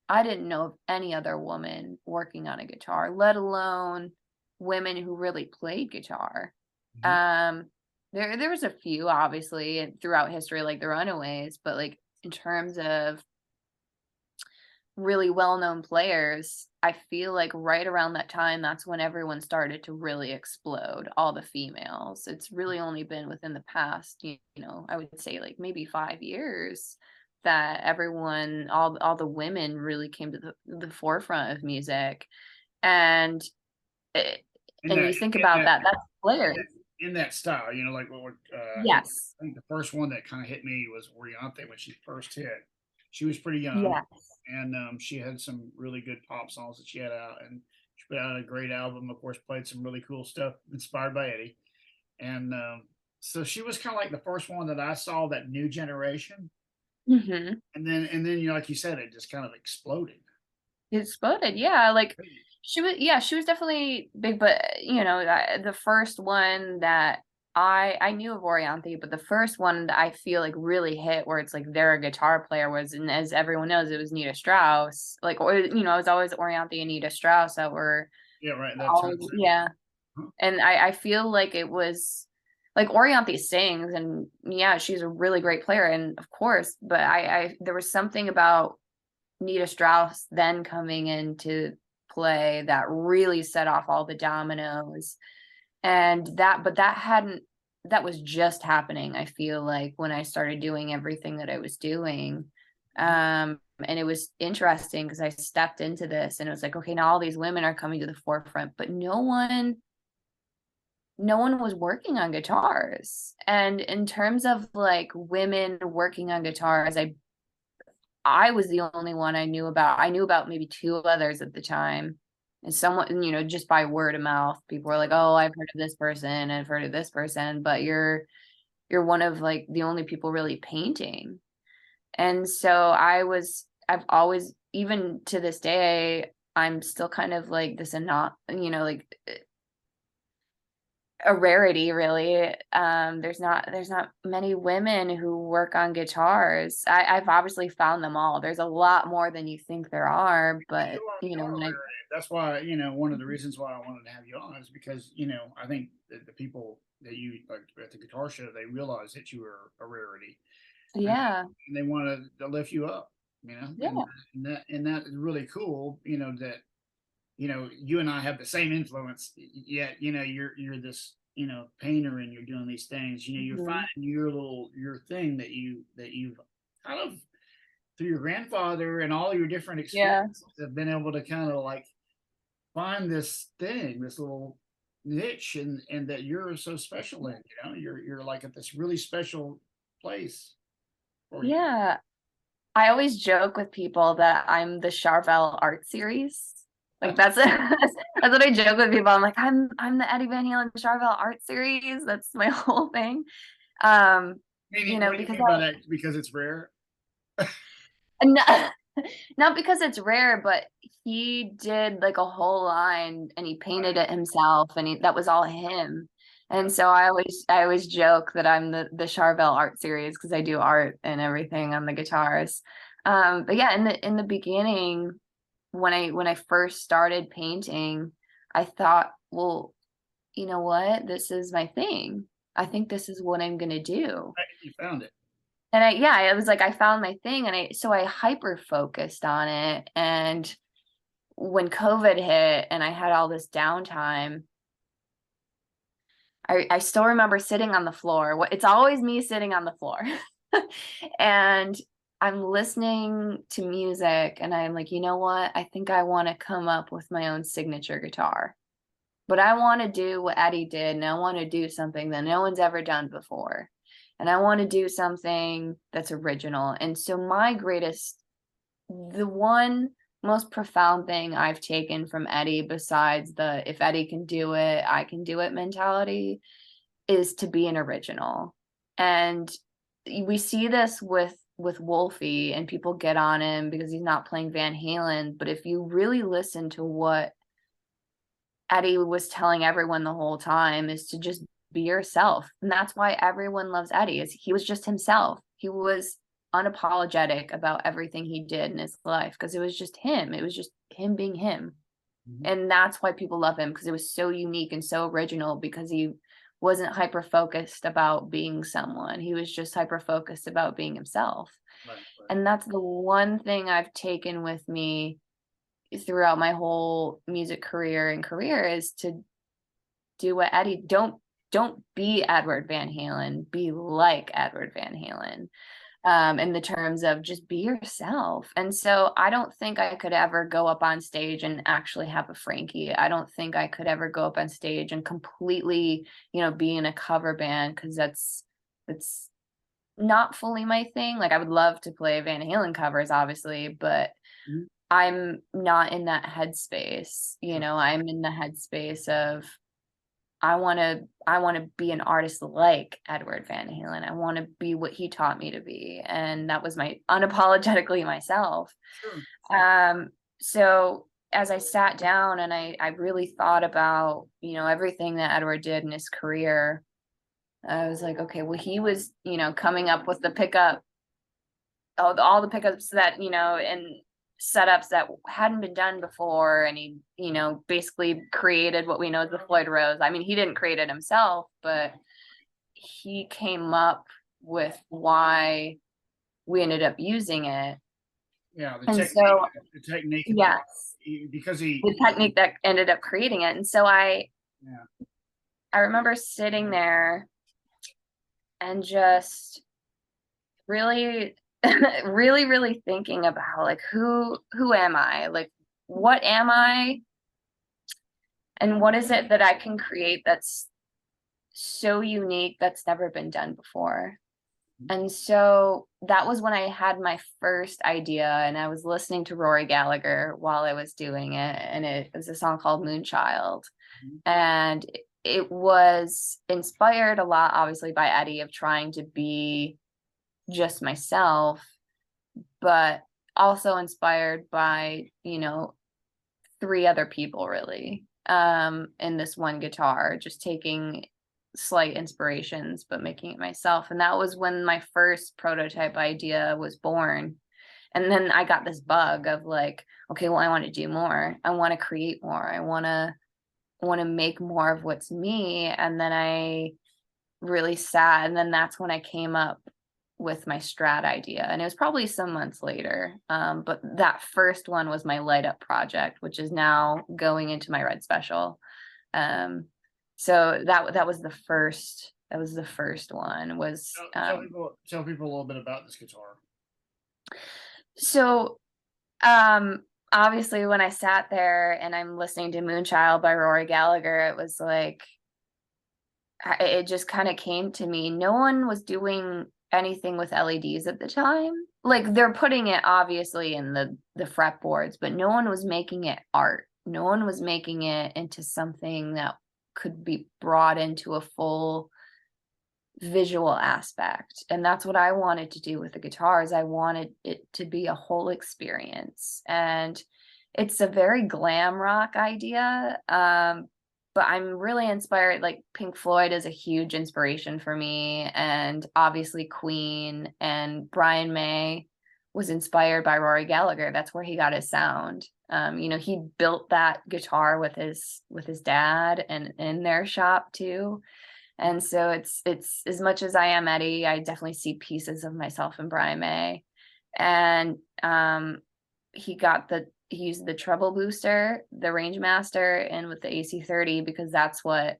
I didn't know of any other woman working on a guitar, let alone women who really played guitar. Mhm. Um, there was a few obviously throughout history, like the Runaways, but like in terms of really well-known players, I feel like right around that time, that's when everyone started to really explode, all the females. It's really only been within the past, I would say like maybe 5 years that all the women really came to the forefront of music. And it, In and that you think in about that that, that's in players. that in that style, like what Yes. I think the first one that kind of hit me was Oriante when she first hit. She was pretty young, Yes. and she had some really good pop songs that she had out, and she put out a great album. Of course, played some really cool stuff inspired by Eddie, and so she was kind of like the first one that I saw that new generation, Mhm. and then like you said, it just kind of exploded. It exploded, yeah, like, she was definitely big, but, the first one that I knew of Orianthi, but the first one that I feel like really hit where it's like they're a guitar player was and as everyone knows, it was Nita Strauss, like, or, it was always Orianthi and Nita Strauss that were Yeah, right. That time. always yeah, Huh. and I feel like it was like, Orianthi sings, and, yeah, she's a really great player, and of course, but I there was something about Nita Strauss then coming into play that really set off all the dominoes. And that was just happening, I feel like, when I started doing everything that I was doing. And it was interesting because I stepped into this and it was like, okay, now all these women are coming to the forefront, but no one was working on guitars. And in terms of like women working on guitars, I was the only one I knew about. I knew about maybe two others at the time. And someone, just by word of mouth, people were like, "Oh, I've heard of this person, I've heard of this person, but you're one of like the only people really painting." And so I've always, even to this day, I'm still kind of like this and not, like a rarity really. There's not many women who work on guitars. I've obviously found them all. There's a lot more than you think there are, but You are when I rare. That's why, one of the reasons why I wanted to have you on is because, I think that the people that you like at the guitar show, they realize that you are a rarity, and, yeah, and they want to lift you up, and yeah, that is really cool, that, you and I have the same influence, yet, you're this, painter and you're doing these things, you're mhm, finding your thing that you've kind of through your grandfather and all your different yeah, experiences have been able to kind of like find this thing, this little niche, and that you're so special in. You're like at this really special place. Or you? Yeah. I always joke with people that I'm the Charvel art series. Like that's that's what I joke with people. I'm like, I'm the Eddie Van Halen Charvel art series. That's my whole thing. Um, Meaning, what do you because mean by that? Because it's rare. not, not because it's rare, but he did like a whole line and he painted it himself and that was all him. Yeah. And so I always joke that I'm the Charvel art series because I do art and everything on the guitars. But yeah, in the beginning, when I first started painting, I thought, well, you know what? This is my thing. I think this is what I'm gonna do. You found it. And I was like, I found my thing, and I hyper focused on it. And when COVID hit and I had all this downtime, I still remember sitting on the floor. It's always me sitting on the floor. And I'm listening to music and I'm like, you know what? I think I want to come up with my own signature guitar. But I want to do what Eddie did, and I want to do something that no one's ever done before. And I want to do something that's original. And so the one most profound thing I've taken from Eddie, besides the if Eddie can do it, I can do it mentality, is to be an original. And we see this with Wolfie, and people get on him because he's not playing Van Halen. But if you really listen to what Eddie was telling everyone the whole time, is to just be yourself. And that's why everyone loves Eddie, is he was just himself. He was unapologetic about everything he did in his life because it was just him. It was just him being him. Mhm. And that's why people love him, because it was so unique and so original, because he wasn't hyper focused about being someone. He was just hyper focused about being himself. Right, right. And that's the one thing I've taken with me throughout my whole music career is to do what Eddie don't be Edward Van Halen, be like Edward Van Halen. In the terms of just be yourself. And so I don't think I could ever go up on stage and actually have a Frankie. I don't think I could ever go up on stage and completely, be in a cover band, because that's not fully my thing. Like I would love to play Van Halen covers, obviously, but Mhm. I'm not in that headspace. Sure. I'm in the headspace of I want to be an artist like Edward Van Halen. I want to be what he taught me to be, and that was my unapologetically myself. Sure. Sure. Um, so as I sat down and I really thought about, everything that Edward did in his career, I was like, okay, well, he was, coming up with the pickup, all the pickups that, and setups that hadn't been done before. And he, basically created what we know as the Floyd Rose. I mean, he didn't create it himself, but he came up with why we ended up using it. Yeah, And so, the technique of yes, because he, the technique that ended up creating it. And so yeah, I remember sitting there and just really really thinking about, like, who am I? Like, what am I? And what is it that I can create that's so unique, that's never been done before? And so that was when I had my first idea, and I was listening to Rory Gallagher while I was doing it, and it was a song called Moonchild. Mhm. And it was inspired a lot, obviously, by Eddie, of trying to be just myself, but also inspired by, three other people, really, in this one guitar, just taking slight inspirations but making it myself. And that was when my first prototype idea was born. And then I got this bug of like, okay, well, I want to do more. I want to create more. I want to make more of what's me. And then I really sat, and then that's when I came up with my Strat idea, and it was probably some months later. But that first one was my Light Up project, which is now going into my Red Special. So that was the first. That was the first one. Was tell people a little bit about this guitar. so obviously when I sat there and I'm listening to Moonchild by Rory Gallagher, it was like it just kind of came to me. No one was doing anything with LEDs at the time. Like they're putting it obviously in the fretboards, but no one was making it art. No one was making it into something that could be brought into a full visual aspect. And that's what I wanted to do with the guitars. I wanted it to be a whole experience. And it's a very glam rock idea. But I'm really inspired, like Pink Floyd is a huge inspiration for me, and obviously Queen, and Brian May was inspired by Rory Gallagher. That's where he got his sound. He built that guitar with his dad and in their shop too. And so it's as much as I am Eddie, I definitely see pieces of myself in Brian May. And he used the treble booster, the Range Master, and with the AC30 because that's what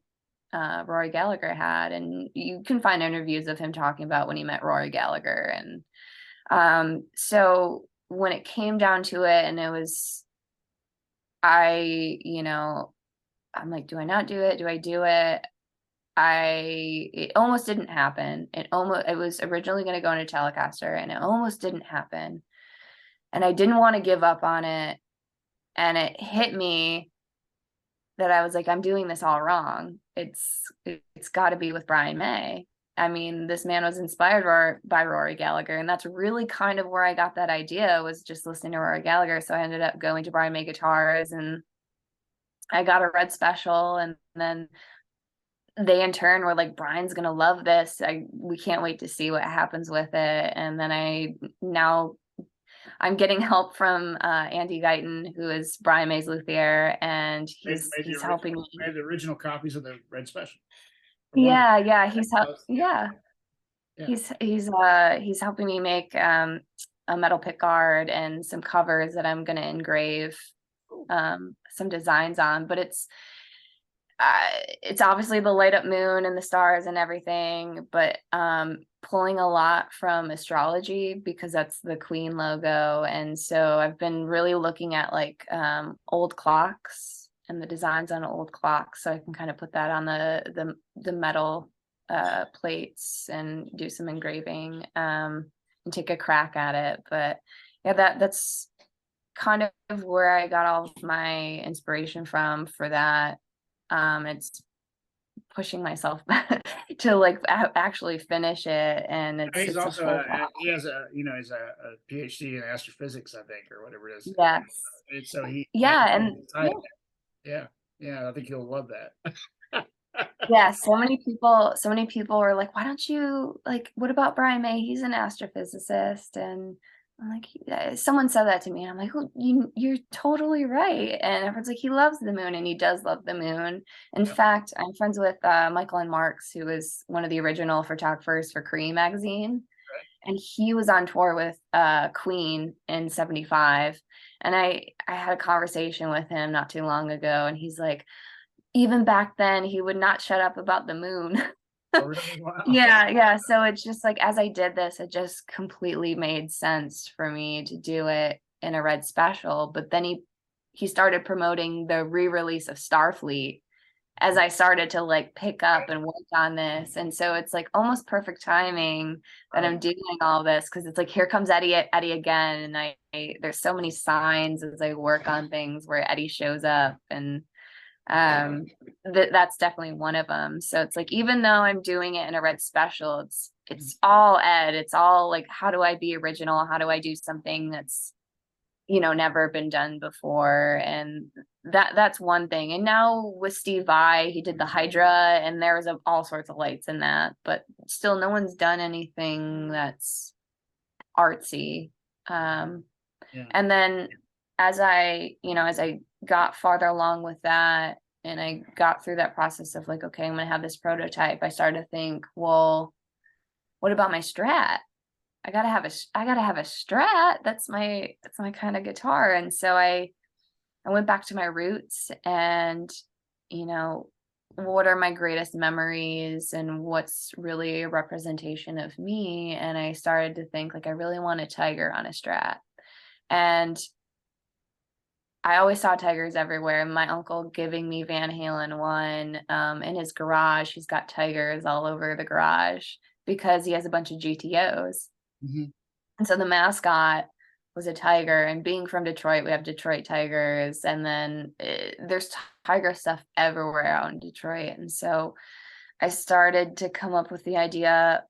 Rory Gallagher had. And you can find interviews of him talking about when he met Rory Gallagher. And so when it came down to it, and it was, I'm like, do I not do it? Do I do it? It almost didn't happen. It was originally going to go into Telecaster, and it almost didn't happen. And I didn't want to give up on it. And it hit me that I was like, I'm doing this all wrong. It's got to be with Brian May. I mean, this man was inspired by Rory Gallagher, and that's really kind of where I got that idea, was just listening to Rory Gallagher. So I ended up going to Brian May Guitars, and I got a red special, and then they in turn were like, Brian's gonna love this. We can't wait to see what happens with it. And then I'm getting help from Andy Guyton, who is Brian May's luthier, and he's helping me. I have the original copies of the red special. Yeah, he's helping me make a metal pick guard and some covers that I'm gonna engrave some designs on. But it's obviously the light up moon and the stars and everything, but pulling a lot from astrology because that's the Queen logo. And so I've been really looking at like old clocks and the designs on old clocks, so I can kind of put that on the metal plates and do some engraving and take a crack at it. But yeah, that's kind of where I got all of my inspiration from for that. It's pushing myself to like actually finish it, and he's also he has a PhD in astrophysics, I think, or whatever it is. Yes. And so yeah, I think you'll love that. Yeah, so many people are like, why don't you, like, what about Brian May? He's an astrophysicist. And I'm like, someone said that to me, and I'm like, oh, you're totally right. And everyone's like, he loves the moon, and he does love the moon. In fact, I'm friends with Michael and Marks, who was one of the original photographers for Cream magazine. And he was on tour with Queen in '75. And I had a conversation with him not too long ago, and he's like, even back then, he would not shut up about the moon. Oh, really? Wow. Yeah. So it's just like, as I did this, it just completely made sense for me to do it in a red special. But then he started promoting the re-release of Starfleet as I started to like pick up and work on this. And so it's like almost perfect timing that I'm doing all this, because it's like, here comes Eddie again. And there's so many signs as I work on things where Eddie shows up, and that's definitely one of them. So it's like, even though I'm doing it in a red special, it's all Ed. It's all like, how do I be original? How do I do something that's never been done before? And that's one thing. And now with Steve Vai, he did the Hydra, and there was all sorts of lights in that, but still no one's done anything that's artsy. And then as I got farther along with that, and I got through that process of like, okay, I'm going to have this prototype, I started to think, well, what about my Strat? I gotta have a Strat. That's my kind of guitar. And so I went back to my roots, and what are my greatest memories and what's really a representation of me? And I started to think, like, I really want a tiger on a Strat. And I always saw tigers everywhere. My uncle giving me Van Halen one in his garage. He's got tigers all over the garage. because he has a bunch of GTOs. Mhm. And so the mascot was a tiger. And being from Detroit, we have Detroit Tigers. And then there's tiger stuff everywhere out in Detroit. And so I started to come up with the idea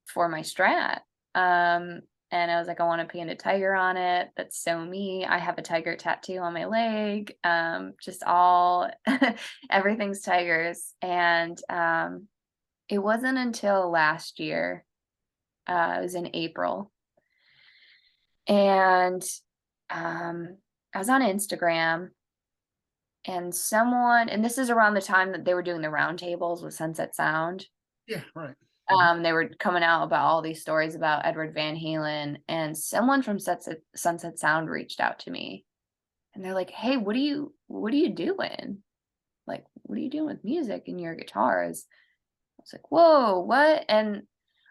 for my strat. And I was like, I want to paint a tiger on it. That's so me. I have a tiger tattoo on my leg. Just all everything's tigers. And it wasn't until last year, it was in April, and I was on Instagram, and someone, and this is around the time that they were doing the roundtables with Sunset Sound. Yeah, right. Mhm. They were coming out about all these stories about Edward Van Halen, and someone from Sunset Sound reached out to me, and they're like, "Hey, what are you doing? Like, what are you doing with music and your guitars?" I was like, "Whoa, what?" And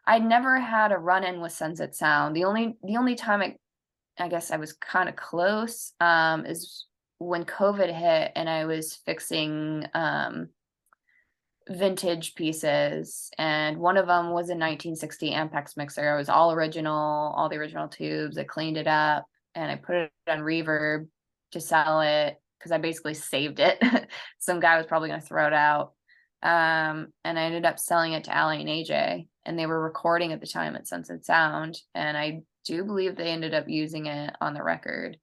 I never had a run-in with Sunset Sound. The only time I guess I was kind of close is when COVID hit and I was fixing vintage pieces, and one of them was a 1960 Ampex mixer. It was all original, all the original tubes. I cleaned it up and I put it on reverb to sell it because I basically saved it. Some guy was probably going to throw it out. And I ended up selling it to Ali and AJ, and they were recording at the time at Sunset Sound, and I do believe they ended up using it on the record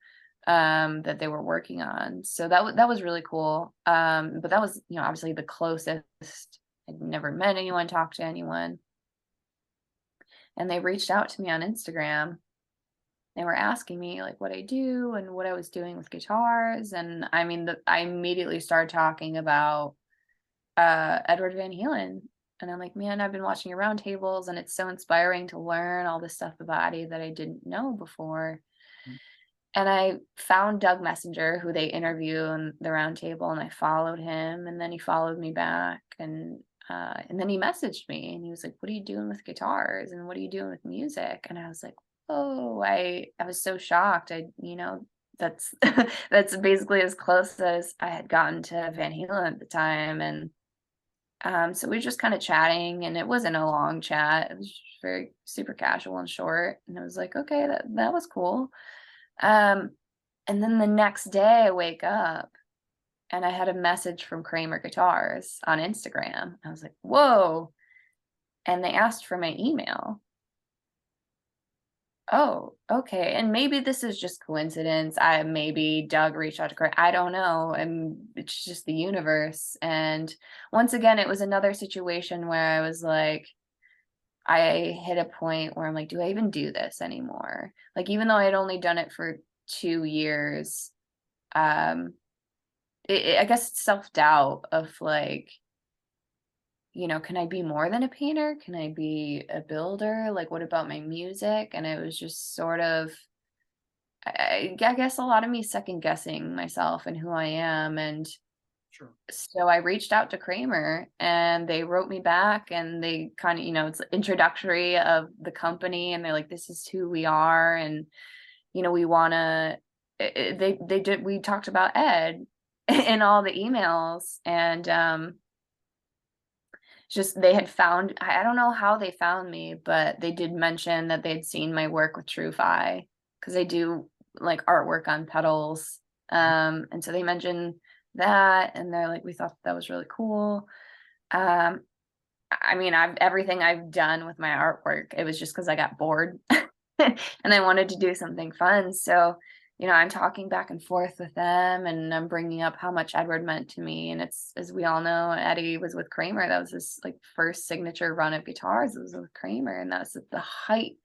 that they were working on. So that was really cool. But that was, obviously the closest. I'd never met anyone, talked to anyone. And they reached out to me on Instagram. They were asking me like what I do and what I was doing with guitars. And I mean, I immediately started talking about Edward Van Halen. And I'm like, man, I've been watching your roundtables, and it's so inspiring to learn all this stuff about Eddie that I didn't know before. Mhm. And I found Doug Messenger, who they interview on the roundtable, and I followed him, and then he followed me back, and then he messaged me, and he was like, "What are you doing with guitars? And what are you doing with music?" And I was like, "Oh, I was so shocked. That's that's basically as close as I had gotten to Van Halen at the time." And so we were just kind of chatting, and it wasn't a long chat. It was just very super casual and short. And I was like, okay, that was cool. Um, and then the next day I wake up and I had a message from Kramer Guitars on Instagram. I was like, whoa. And they asked for my email. Oh, okay. And maybe this is just coincidence. Maybe Doug reached out to Kramer. I don't know. And it's just the universe. And once again, it was another situation where I was like, I hit a point where I'm like, do I even do this anymore? Like, even though I'd only done it for 2 years, um, I guess it's self-doubt of like, can I be more than a painter? Can I be a builder? Like, what about my music? And it was just sort of, I guess a lot of me second guessing myself and who I am. And Sure. so I reached out to Kramer, and they wrote me back, and they kind of, it's introductory of the company, and they're like, this is who we are. And, we want to, we talked about Ed in all the emails. And, just they had found, I don't know how they found me, but they did mention that they'd seen my work with Truefi, because they do like artwork on pedals. Mhm. And so they mentioned that, and they're like, we thought that was really cool. Um, I mean, everything I've done with my artwork, it was just because I got bored and I wanted to do something fun. So, I'm talking back and forth with them, and I'm bringing up how much Edward meant to me. And it's, as we all know, Eddie was with Kramer. That was his like first signature run of guitars. It was with Kramer, and that's at the height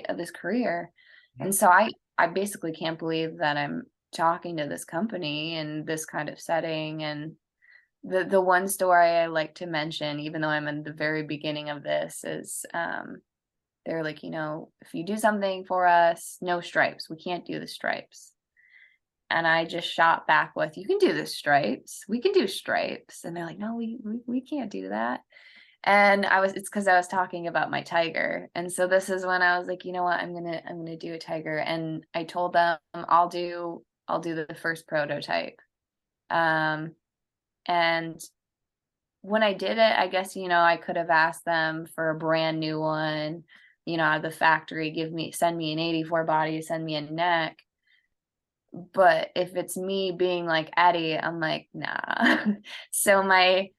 of his career. Yeah. And so I basically can't believe that I'm talking to this company in this kind of setting. And the one story I like to mention, even though I'm in the very beginning of this, is they're like, if you do something for us, no stripes. We can't do the stripes. And I just shot back with, you can do the stripes. We can do stripes. And they're like, no, we can't do that. And it's because I was talking about my tiger. And so this is when I was like, you know what, I'm gonna do a tiger. And I told them I'll do the first prototype. And when I did it, I guess, I could have asked them for a brand new one, out of the factory, send me an 84 body, send me a neck. But if it's me being like Eddie, I'm like, nah. So my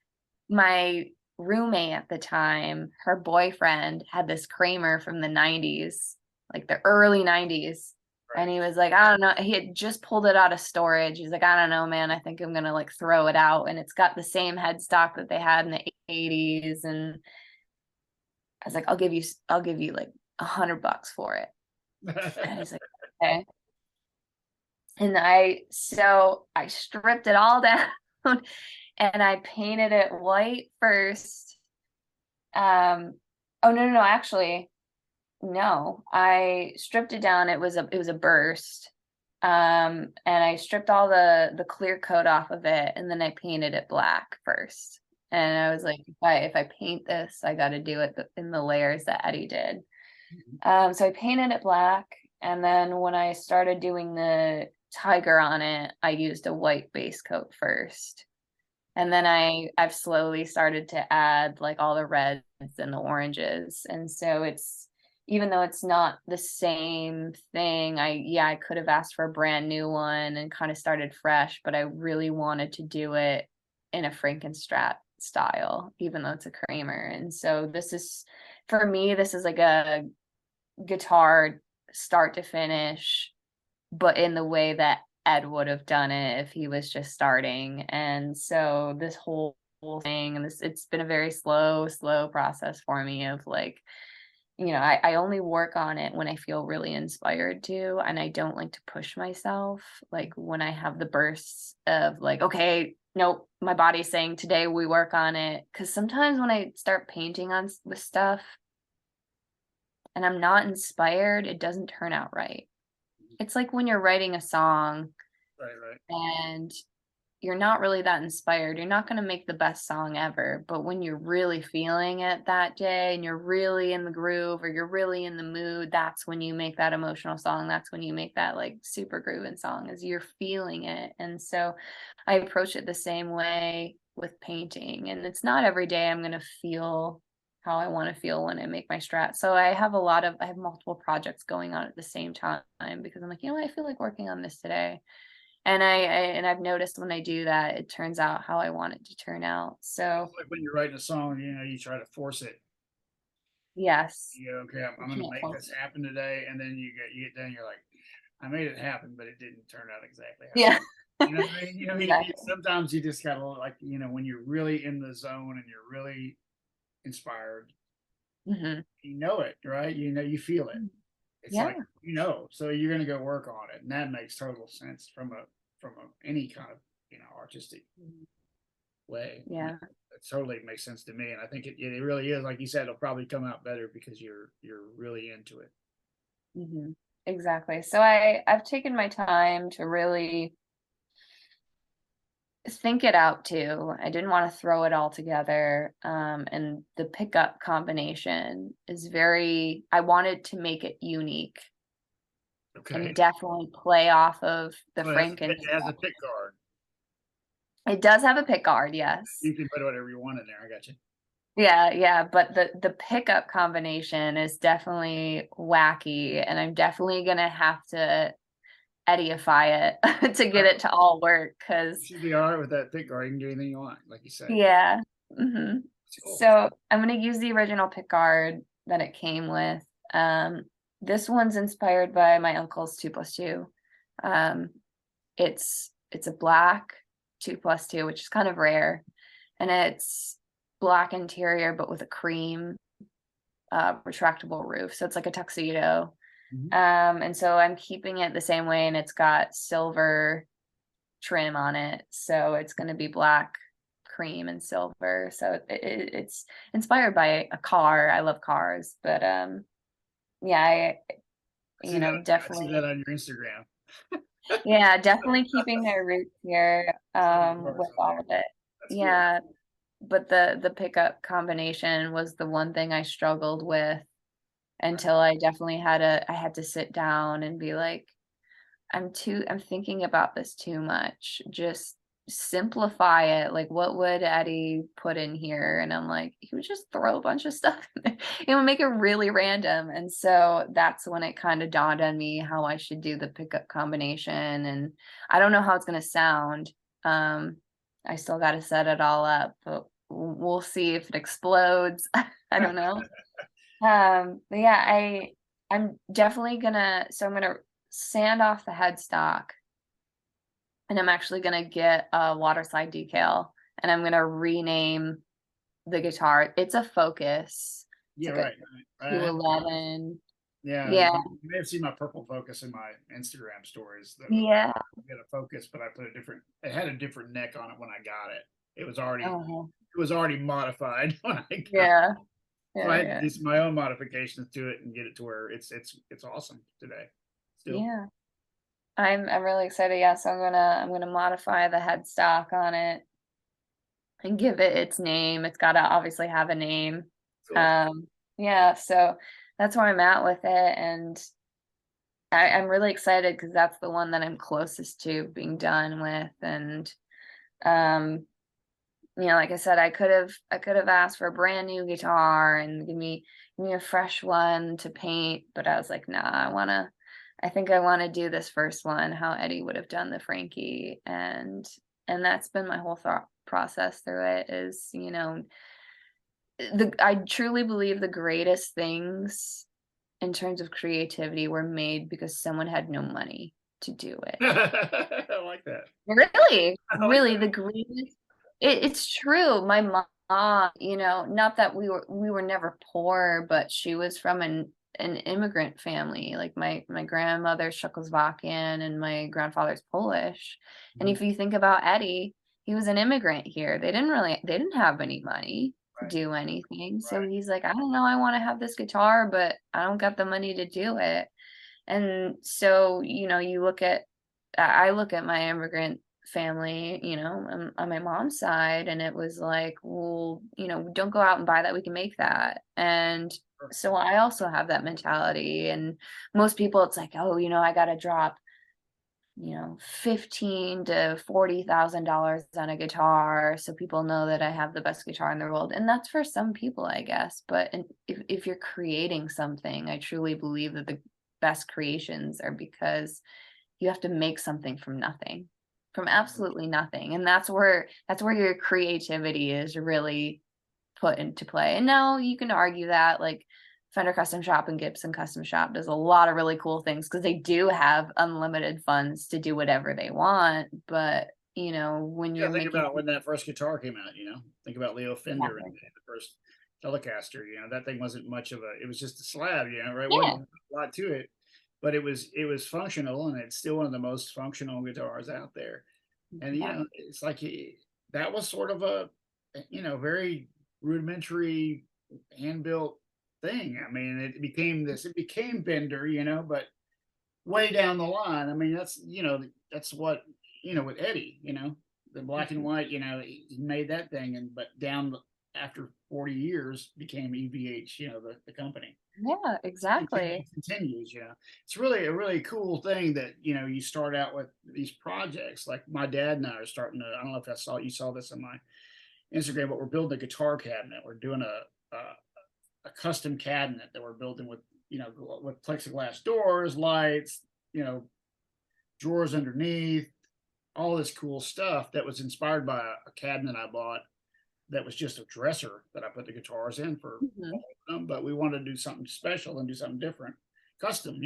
roommate at the time, her boyfriend had this Kramer from the 90s, like the early 90s. And Right. he was like, I don't know. He had just pulled it out of storage. He's like, I don't know, man. I think I'm gonna like throw it out. And it's got the same headstock that they had in the 80s. And I was like, I'll give you like $100 for it. And he's like, okay. And I stripped it all down and I painted it white first. Oh no, no, no, actually, no. I stripped it down. It was a burst. And I stripped all the clear coat off of it, and then I painted it black first. And I was like, if I paint this, I got to do it in the layers that Eddie did. So I painted it black, and then when I started doing the tiger on it, I used a white base coat first. And then I've slowly started to add like all the reds and the oranges. And so it's, even though it's not the same thing, I could have asked for a brand new one and kind of started fresh, but I really wanted to do it in a Frankenstrat style, even though it's a Kramer. And so for me, this is like a guitar start to finish, but in the way that Ed would have done it if he was just starting. And so this whole thing, and it's been a very slow process for me of like, I only work on it when I feel really inspired to, and I don't like to push myself. Like when I have the bursts of like, okay, nope, my body's saying today we work on it. Cause sometimes when I start painting with stuff and I'm not inspired, it doesn't turn out right. It's like when you're writing a song Right. Right. and you're not really that inspired, you're not going to make the best song ever. But when you're really feeling it that day and you're really in the groove or you're really in the mood, that's when you make that emotional song. That's when you make that like super grooving song, is you're feeling it. And so I approach it the same way with painting. And it's not every day I'm going to feel how I want to feel when I make my strat. So I have multiple projects going on at the same time because I'm like, I feel like working on this today. And I've noticed when I do that, it turns out how I want it to turn out. So It's like when you're writing a song, you try to force it. yes, You go, okay, I'm you going to can't make force this it. happen today, and then you get done, you're like, I made it happen, but it didn't turn out exactly how. Yeah, You know what I mean? exactly. Sometimes you just gotta like, when you're really in the zone and you're really inspired, Hmm. you know it, right? You feel it. It's Yeah, like, so you're gonna go work on it, and that makes total sense any kind of artistic way. yeah. It totally makes sense to me, and I think it really is. Like you said, it'll probably come out better because you're really into it. Hmm. Exactly. So I've taken my time to really think it out too. I didn't want to throw it all together. And the pickup combination is I wanted to make it unique Okay. and definitely play off of the Well, it has a Frankenstein. pick guard. It does have a pick guard, yes. You can put whatever you want in there. I got you. Yeah, yeah, but the pickup combination is definitely wacky, and I'm definitely gonna have to Eddieify it to get it to all work. You Cause should be all right with that pick guard. You can do anything you want, like you say. yeah, mhm. It's cool. So, I'm gonna use the original pick guard that it came with. Um, this one's inspired by my uncle's 2+2. Um, it's a black 2+2, which is kind of rare, and it's black interior, but with a cream retractable roof. So it's like a tuxedo. Mhm. And so I'm keeping it the same way, and it's got silver trim on it. So it's going to be black, cream, and silver. So it's inspired by a car. I love cars, but yeah, I see that. I see that definitely, on your Instagram. yeah, definitely keeping their roots here So many cars with on all there. of it. That's cool. Yeah, but the pickup combination was the one thing I struggled with Right. until I had to sit down and be like, I'm thinking about this too much. Just simplify it. Like, what would Eddie put in here? And I'm like, he would just throw a bunch of stuff in there. It would make it really random. And so that's when it kind of dawned on me how I should do the pickup combination. And I don't know how it's going to sound. Um, I still got to set it all up, but we'll see if it explodes. I don't know. But yeah, I'm definitely gonna, so I'm gonna sand off the headstock, and I'm actually gonna get a water slide decal, and I'm gonna rename the guitar. It's a Focus. It's Yeah, like a right. I have a Focus. 211. Yeah, Yeah, you may have seen my purple Focus in my Instagram stories. That was yeah. I got a Focus, but I put a different. It had a different neck on it when I got it. It was already Uh-huh. it was already modified when I got it. Yeah, So I yeah, had to yeah. do my own modifications to it and get it to where it's awesome today. Still, Yeah. I'm really excited. Yeah, so I'm gonna modify the headstock on it and give it its name. It's gotta obviously have a name. cool. Um, yeah, so that's where I'm at with it, and I'm really excited because that's the one that I'm closest to being done with, and um, like I said, I could have asked for a brand new guitar and give me a fresh one to paint, but I was like, nah, I think I want to do this first one, how Eddie would have done the Frankie, and that's been my whole thought process through it is, I truly believe the greatest things in terms of creativity were made because someone had no money to do it. I like that. Really, I like really, the greatest, it's true. My mom, not that we were never poor, but she was from an immigrant family. Like my grandmother's Czechoslovakian and my grandfather's Polish. And that. if you think about Eddie, he was an immigrant here. They didn't have any money to Right, do anything. So right. he's like, I don't know, I want to have this guitar, but I don't got the money to do it. And so, I look at my immigrant family, on my mom's side, and it was like, well, don't go out and buy that. We can make that. And Sure. so I also have that mentality. And most people, it's like, oh, I got to drop, 15 to $40,000 on a guitar so people know that I have the best guitar in the world. And that's for some people, I guess. But if you're creating something, I truly believe that the best creations are because you have to make something from nothing, from absolutely nothing. And that's where your creativity is really put into play. And now you can argue that, like, Fender Custom Shop and Gibson Custom Shop does a lot of really cool things because they do have unlimited funds to do whatever they want. But, when Yeah, you're think making about when that first guitar came out, think about Leo Fender and exactly. the first Telecaster, that thing wasn't much of it was just a slab, right? It Yeah, wasn't a lot to it, but it was functional and it's still one of the most functional guitars out there. And yeah, it's like that was sort of a very rudimentary hand built thing. I mean, it became Bender, but way down the line. I mean, that's what, with Eddie, the black and mhm, white, he made that thing but after 40 years became EVH, the company. yeah, exactly. Continues, It's really a really cool thing that, you start out with these projects. Like my dad and I are starting to, I don't know if you saw this on my Instagram, but we're building a guitar cabinet. We're doing a custom cabinet that we're building with, with plexiglass doors, lights, you know, drawers underneath, all this cool stuff that was inspired by a cabinet I bought that was just a dresser that I put the guitars in for Mhm. them, but we wanted to do something special and do something different, custom,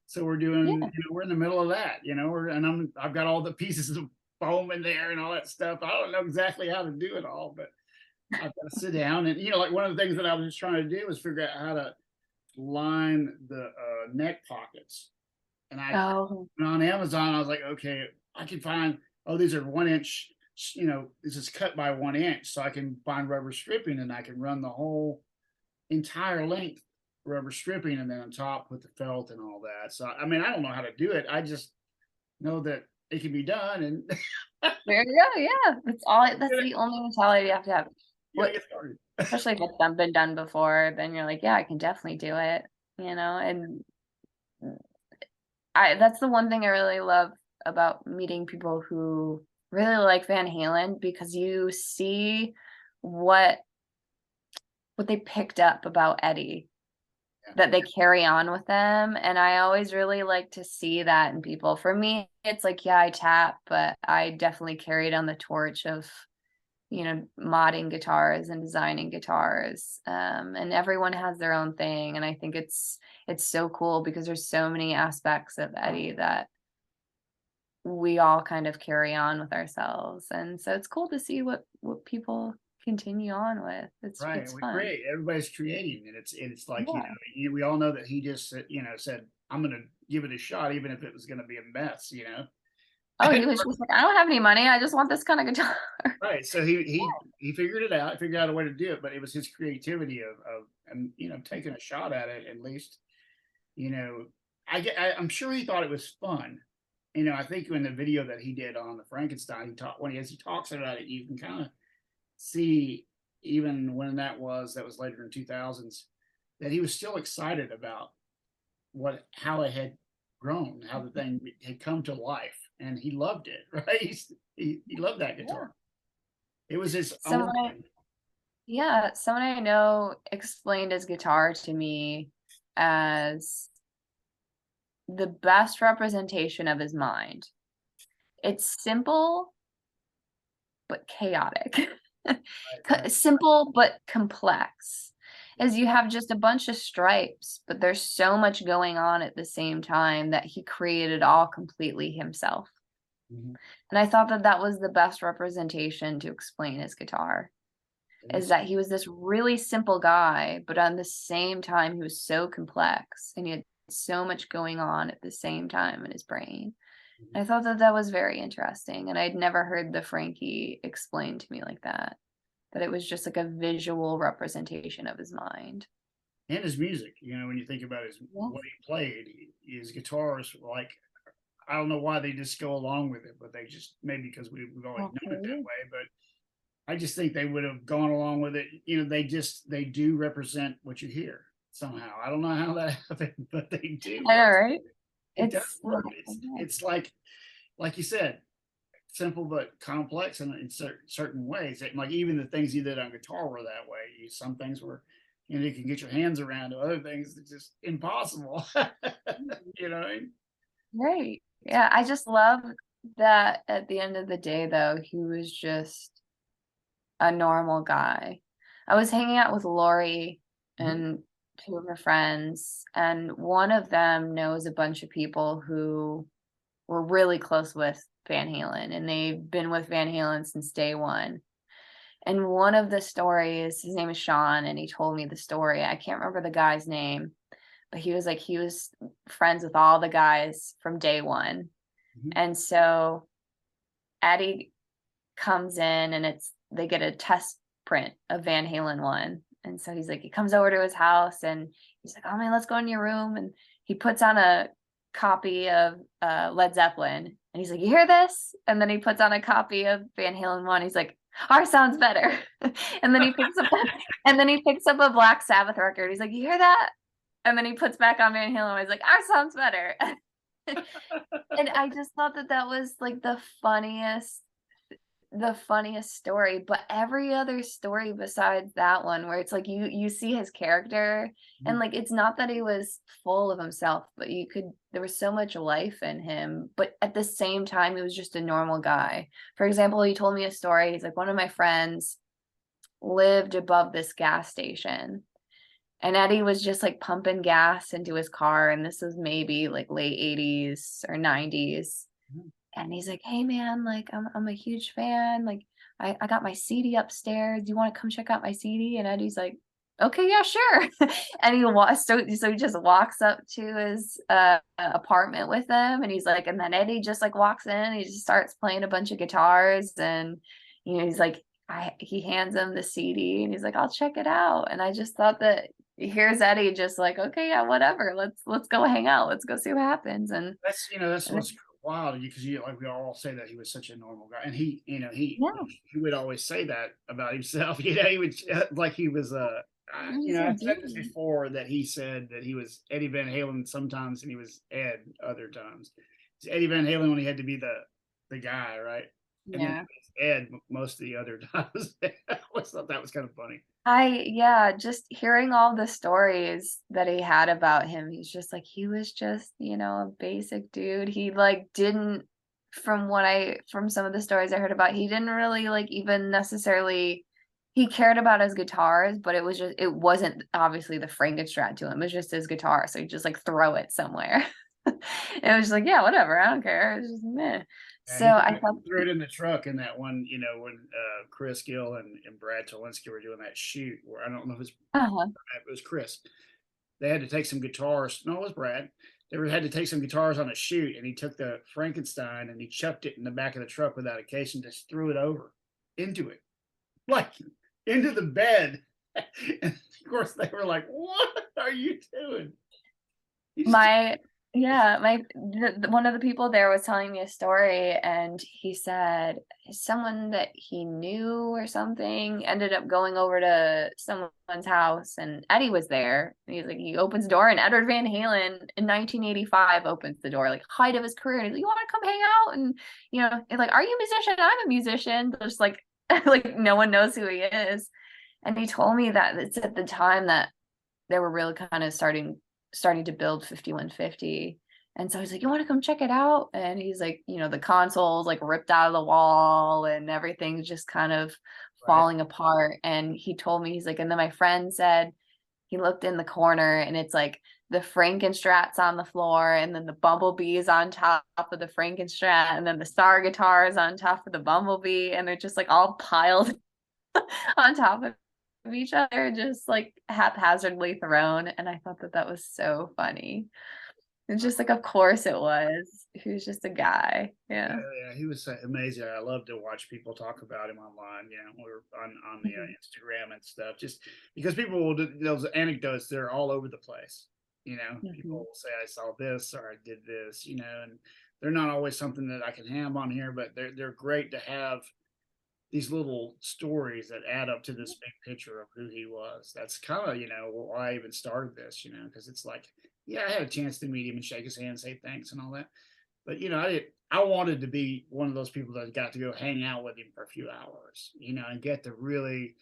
So we're doing, Yeah, we're in the middle of that, and I've got all the pieces of foam in there and all that stuff. I don't know exactly how to do it all, but I've got to sit down and, like one of the things that I was just trying to do was figure out how to line the neck pockets. And I oh, went on Amazon. I was like, okay, I can find, oh, these are 1 inch, this is cut by 1 inch. So I can find rubber stripping and I can run the whole entire length rubber stripping and then on top with the felt and all that. So, I mean, I don't know how to do it. I just know that it can be done and there you go. Yeah, that's the only mentality you have to have. you gotta What get started. Especially if it's been done before, then you're like, "Yeah, I can definitely do it," and I that's the one thing I really love about meeting people who really like Van Halen because you see what they picked up about Eddie Yeah. that they carry on with them, and I always really like to see that in people. For me, it's like, yeah, I tap, but I definitely carried on the torch of, modding guitars and designing guitars. And everyone has their own thing, and I think it's so cool because there's so many aspects of Eddie that we all kind of carry on with ourselves, and so it's cool to see what people continue on with. Right, It's we fun. create. Everybody's creating, and it's like, Yeah. we all know that he just said, said, "I'm gonna give it a shot, even if it was gonna be a mess," Oh, he was just like, "I don't have any money, I just want this kinda guitar." Right. So he figured it out, figured out a way to do it, but it was his creativity of and taking a shot at it at least. You know, I'm sure he thought it was fun. I think in the video that he did on the Frankenstein, he talked when as he talks about it, you can kind of see even when that was later in 2000s, that he was still excited about how it had grown, how the thing had come to life, and he loved it, right? He loved that Yeah. guitar. It was his own Someone I thing. Yeah, someone I know explained his guitar to me as the best representation of his mind. It's simple, but chaotic. Right, right. Simple, but complex. As you have just a bunch of stripes, but there's so much going on at the same time that he created all completely himself. Mhm. And I thought that that was the best representation to explain his guitar, It is is. that he was this really simple guy, but on the same time, he was so complex and he had so much going on at the same time in his brain. Mhm. I thought that that was very interesting, and I'd never heard the Frankie explained to me like that it was just like a visual representation of his mind. And his music, when you think about Yeah. what he played, his guitars were like, I don't know why they just go along with it, but they just maybe because we've always known it that Absolutely. way. But I just think they would have gone along with it. They do represent what you hear somehow. I don't know how that happened, but they do I know, work. right? It does It's work. It's like you said, simple but complex in certain ways. Like even the things you did on guitar were that way. Some things were, you can get your hands around. Other things it's just impossible. you know, what I mean? right. Yeah, I just love that at the end of the day, though, he was just a normal guy. I was hanging out with Lori Mhm. and two of her friends, and one of them knows a bunch of people who were really close with Van Halen, and they've been with Van Halen since day one. And one of the stories, his name is Sean, and he told me the story. I can't remember the guy's name, but he was like, he was friends with all the guys from day one. Mhm. And so Addie comes in and they get a test print of Van Halen one. And so he's like, he comes over to his house and he's like, oh man, let's go in your room. And he puts on a copy of Led Zeppelin. And he's like, you hear this? And then he puts on a copy of Van Halen one. He's like, ours sounds better. and then he picks up and then he picks up a Black Sabbath record. He's like, you hear that? And then he puts back on Van Halen. He's like, ours sounds better. and I just thought that that was like the funniest story, but every other story besides that one where it's like you see his character and Mhm. like it's not that he was full of himself, but there was so much life in him, but at the same time he was just a normal guy. For example, he told me a story. He's like, one of my friends lived above this gas station and Eddie was just like pumping gas into his car, and this was maybe like late 80s or 90s, Mhm. and he's like, "Hey man, like I'm a huge fan. Like I got my CD upstairs. Do you want to come check out my CD?" And Eddie's like, "Okay, yeah, sure." and he walks so he just walks up to his apartment with them, and he's like, and then Eddie just like walks in, and he just starts playing a bunch of guitars, and he's like, he hands him the CD, and he's like, "I'll check it out." And I just thought that here's Eddie just like, "Okay, yeah, whatever. Let's go hang out. Let's go see what happens." That's And what's wild because like we all say that he was such a normal guy, and yeah, he would always say that about himself. He would like he was I'm just a I've said this dude. before that he said that he was Eddie Van Halen sometimes and he was Ed other times. It's Eddie Van Halen when he had to be the guy, right? and then Yeah. Ed most of the other times. I always thought that was kind of funny. Yeah, just hearing all the stories that he had about him, he's just like, he was just, a basic dude. He like didn't, from some of the stories I heard about, he didn't really like even necessarily, he cared about his guitars, but it wasn't obviously the Frankenstrat to him. It was just his guitar. So he just like throw it somewhere. It was just like, yeah, whatever. I don't care. It's just meh. Yeah, So I thought, threw it in the truck in that one, when Chris Gill and Brad Tolinski were doing that shoot where I don't know if uh-huh. it was Chris. They had to take some guitars. No, it was Brad. Had to take some guitars on a shoot, and he took the Frankenstein and he chucked it in the back of the truck without a case and just threw it over into it, like into the bed. And of course, they were like, "What are you doing?" He's My yeah, one of the people there was telling me a story, and he said someone that he knew or something ended up going over to someone's house, and Eddie was there. And he's like, he opens the door, and Edward Van Halen in 1985 opens the door, like height of his career, and he's like, "You want to come hang out?" And and like, "Are you a musician?" "I'm a musician." Just like like no one knows who he is. And he told me that it's at the time that they were really kind of starting to build 5150. And so he's like, "You want to come check it out?" And he's like, the console's like ripped out of the wall and everything's just kind of right. falling apart. And he told me, he's like, and then my friend said he looked in the corner and it's like the Frankenstrat's on the floor, and then the Bumblebee's on top of the Frankenstrat, and then the Star guitar is on top of the Bumblebee, and they're just like all piled on top of each other, just like haphazardly thrown. And I thought that that was so funny. It's just like, of course it was. He was just a guy. Yeah, Yeah. yeah, he was amazing. I love to watch people talk about him online, or on the Mhm. Instagram and stuff. Just because people will do those anecdotes, they're all over the place. People Mhm. will say, "I saw this" or "I did this," and they're not always something that I can have on here, but they're great to have these little stories that add up to this big picture of who he was. That's kind of, why I even started this, because it's like, yeah, I had a chance to meet him and shake his hand, say thanks and all that. But I wanted to be one of those people that got to go hang out with him for a few hours, and get to really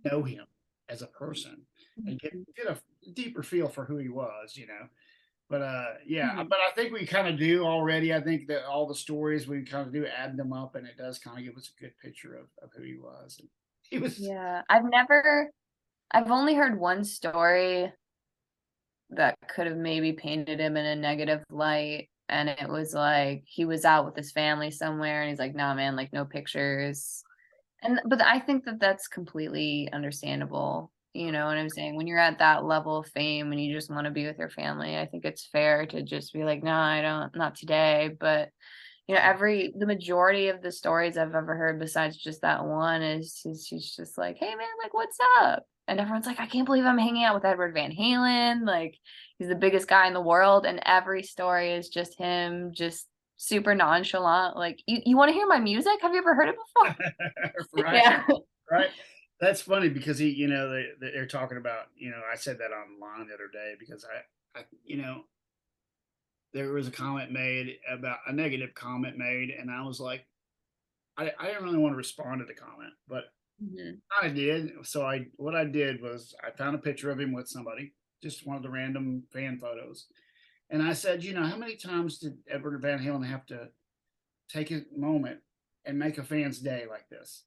know him as a person and get a deeper feel for who he was. But yeah, Mhm. but I think we kind of do already. I think that all the stories we kind of do add them up, and it does kind of give us a good picture of who he was. And he was Yeah. I've only heard one story that could have maybe painted him in a negative light. And it was like he was out with his family somewhere and he's like, "Nah, man, like no pictures." But I think that that's completely understandable. You know what I'm saying? When you're at that level of fame and you just want to be with your family, I think it's fair to just be like, "No, I don't, not today." But the majority of the stories I've ever heard, besides just that one, is she's just like, "Hey man, like what's up?" And everyone's like, "I can't believe I'm hanging out with Edward Van Halen. Like he's the biggest guy in the world." And every story is just him, just super nonchalant. Like, you want to hear my music? Have you ever heard it before? right, Yeah. right. That's funny because they're talking about, I said that online the other day because there was a comment made about a negative comment made, and I was like, I didn't really want to respond to the comment, but Mhm. I did. So what I did was I found a picture of him with somebody, just one of the random fan photos, and I said, how many times did Edward Van Halen have to take a moment and make a fan's day like this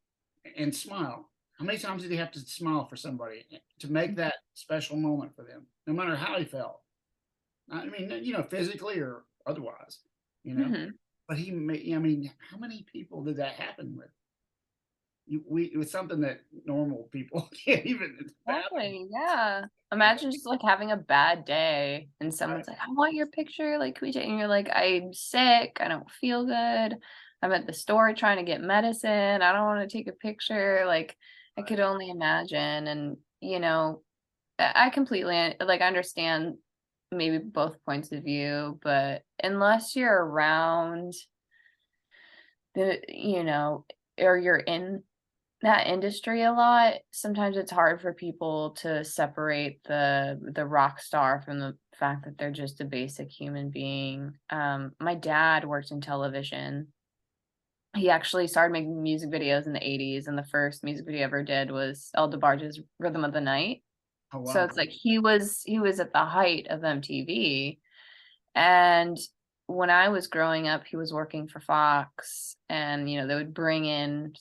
and smile? How many times did he have to smile for somebody to make that special moment for them, no matter how he felt? I mean, physically or otherwise, you know. Mhm. But he made. I mean, how many people did that happen with? It was something that normal people can't even fathom. Exactly, yeah. And Imagine just, like, having a bad day and right, someone's like, "I want your picture, like, can we take," and you're like, "I'm sick, I don't feel good, I'm at the store trying to get medicine, I don't wanna take a picture," like, I right, could only imagine. And, I completely, like, understand maybe both points of view, but unless you're around or you're in that industry a lot, sometimes it's hard for people to separate the rock star from the fact that they're just a basic human being. My dad worked in television he actually started making music videos in the '80s, and the first music video he ever did was El DeBarge's "Rhythm of the Night." Oh, So wow. it's like he was at the height of MTV, and when I was growing up, he was working for Fox, and, they would bring in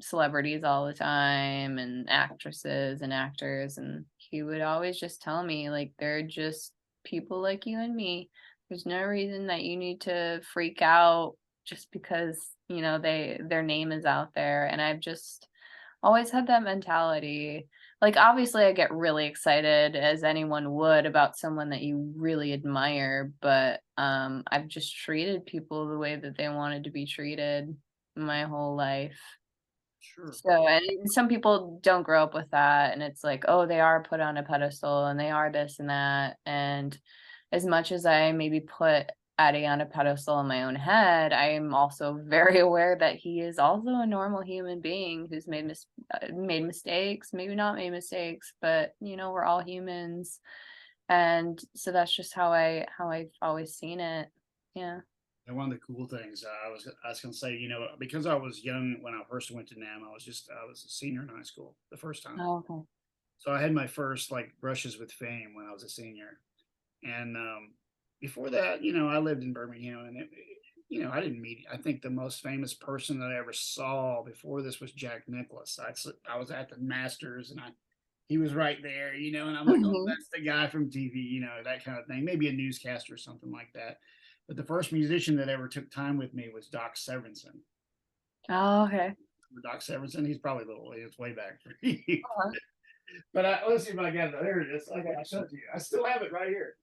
celebrities all the time and actresses and actors, and he would always just tell me, like, "They're just people like you and me. There's no reason that you need to freak out just because, their name is out there." And I've just always had that mentality. Like, obviously, I get really excited, as anyone would, about someone that you really admire, but, I've just treated people the way that they wanted to be treated my whole life. Sure. So, and some people don't grow up with that, and it's like, oh, they are put on a pedestal and they are this and that. And as much as I maybe put Addie on a pedestal in my own head, I am also very aware that he is also a normal human being who's made mistakes, maybe not made mistakes, but we're all humans. And so that's just how I've always seen it. Yeah. And one of the cool things I was going to say, because I was young when I first went to NAM, I was a senior in high school the first time. Oh, okay. So I had my first like brushes with fame when I was a senior. And before that, I lived in Birmingham, and I didn't meet. I think the most famous person that I ever saw before this was Jack Nicklaus. I was at the Masters, and he was right there, and I'm like, oh, Mhm. that's the guy from TV, that kind of thing. Maybe a newscaster or something like that. But the first musician that ever took time with me was Doc Severinsen. Oh, okay. Doc Severinsen, he's probably a little, it's way back for you. Uh-huh. But let's see if I got it. There it is. Okay, I showed it to you. I still have it right here.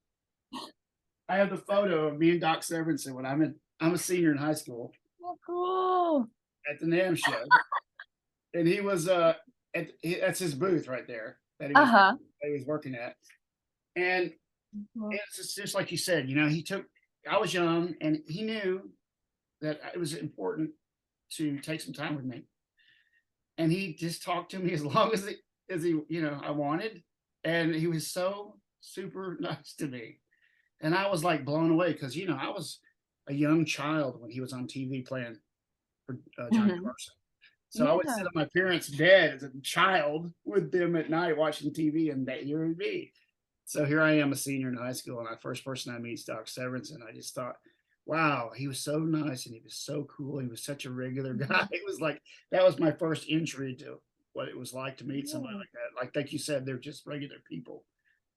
I have the photo of me and Doc Severinsen when I'm a senior in high school Oh, cool. at the NAM show, and he was that's his booth right there Uh-huh. that he was working at, and Mhm. it's just like you said, he took. I was young, and he knew that it was important to take some time with me, and he just talked to me as long as he I wanted, and he was so super nice to me. And I was like blown away because I was a young child when he was on TV playing for Johnny Mhm. Carson. So I would sit Yeah. on my parents' bed as a child with them at night watching TV, and that here would be. So here I am, a senior in high school, and the first person I meet is Doc Severinsen. I just thought, wow, he was so nice and he was so cool. He was such a regular guy. Mhm. It was like that was my first entry to what it was like to meet somebody Yeah. like that. Like you said, they're just regular people.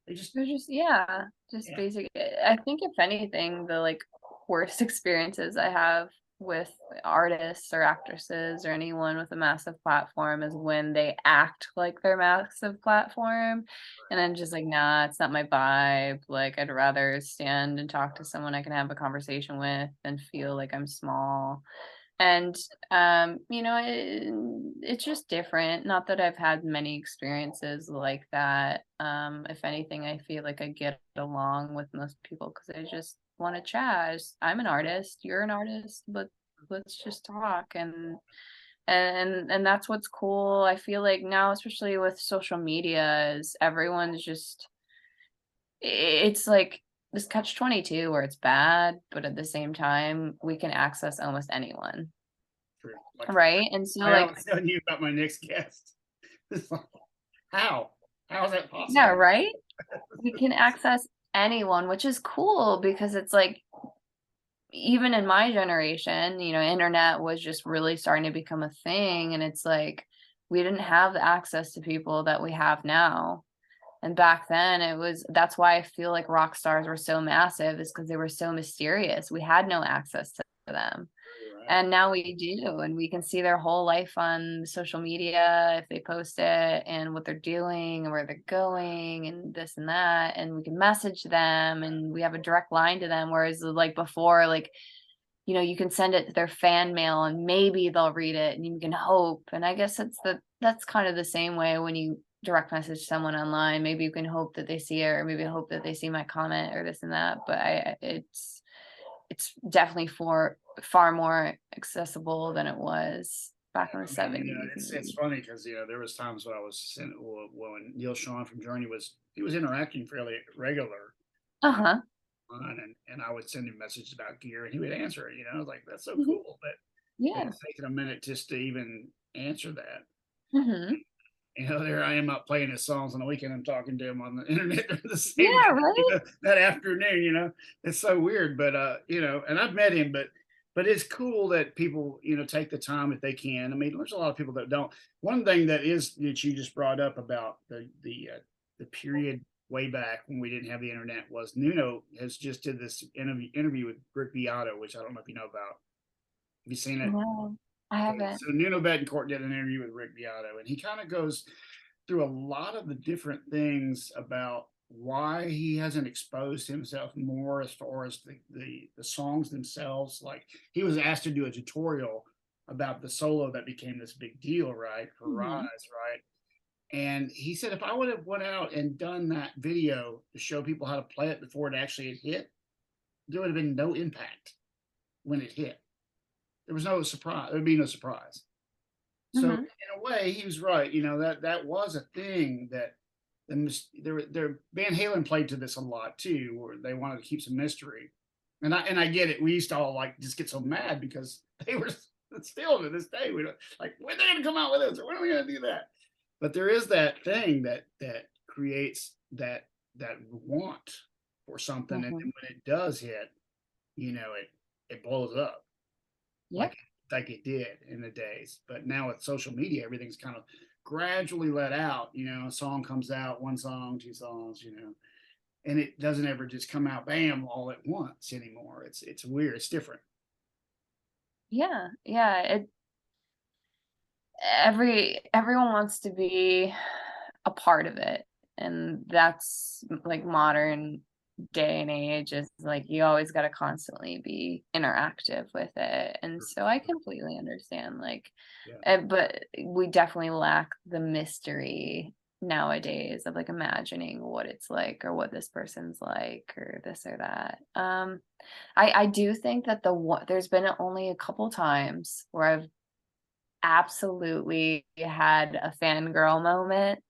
They just They're just, yeah, just yeah. basic. I think if anything, the like worst experiences I have with artists or actresses or anyone with a massive platform is when they act like their massive platform. And I'm just like, nah, it's not my vibe. Like, I'd rather stand and talk to someone I can have a conversation with than feel like I'm small. And, it's just different. Not that I've had many experiences like that. If anything, I feel like I get along with most people because I just want to chat. I'm an artist, you're an artist, but let's just talk. And that's what's cool. I feel like now, especially with social media, is everyone's just it's like this catch 22 where it's bad, but at the same time, we can access almost anyone. True. Right? And so, Like I like, was telling you about my next guest. It's like, how? How is that yeah, possible? right? We can access anyone, which is cool because it's like, even in my generation, internet was just really starting to become a thing, and it's like, we didn't have the access to people that we have now. And back then, that's why I feel like rock stars were so massive, is because they were so mysterious. We had no access to them. You're right. And now we do, and we can see their whole life on social media if they post it, and what they're doing and where they're going and this and that, and we can message them and we have a direct line to them. Whereas like before, like, you can send it to their fan mail and maybe they'll read it and you can hope. And I guess that's kind of the same way when you direct message someone online. Maybe you can hope that they see it, or maybe hope that they see my comment or this and that. But it's definitely far more accessible than it was back in the I mean, 70s and it's 80s. funny because there was times when when Neil Sean from Journey he was interacting fairly regular uh, Uh-huh. and I would send him messages about gear and he would answer it. I was like, that's so Mhm. cool. But Yeah. it's taken a minute just to even answer that. Hmm. There I am out playing his songs on the weekend. I'm talking to him on the internet the same Yeah, day, right? that afternoon. It's so weird, but and I've met him, but it's cool that people take the time if they can. I mean, there's a lot of people that don't. One thing that you just brought up about the period way back when we didn't have the internet was Nuno has just did this interview with Rick Beato, which I don't know if you know about. Have you seen it? No, I Okay, haven't. so Nuno Betancourt did an interview with Rick Beato, and he kind of goes through a lot of the different things about why he hasn't exposed himself more as far as the songs themselves. Like he was asked to do a tutorial about the solo that became this big deal, right, for Rise, Hmm. right? And he said if I would have went out and done that video to show people how to play it before it actually had hit, there would have been no impact when it hit. There was no surprise. There would be no surprise. So Hmm. in a way, he was right. That was a thing that their Van Halen played to this a lot too, where they wanted to keep some mystery. And I get it. We used to all like just get so mad because they were still to this day. We don't like when they're gonna come out with this or when are we gonna do that? But there is that thing that creates that want for something, and then Hmm. when it does hit, it blows up Yep. like it did in the days. But now with social media, everything's kind of gradually let out. A song comes out, one song, two songs, and it doesn't ever just come out bam all at once anymore. It's weird. It's different. Yeah. Yeah. Everyone wants to be a part of it, and that's like modern day and age is like you always got to constantly be interactive with it, and so I completely understand like Yeah. but we definitely lack the mystery nowadays of like imagining what it's like or what this person's like or this or that. I do think that there's been only a couple times where I've absolutely had a fangirl moment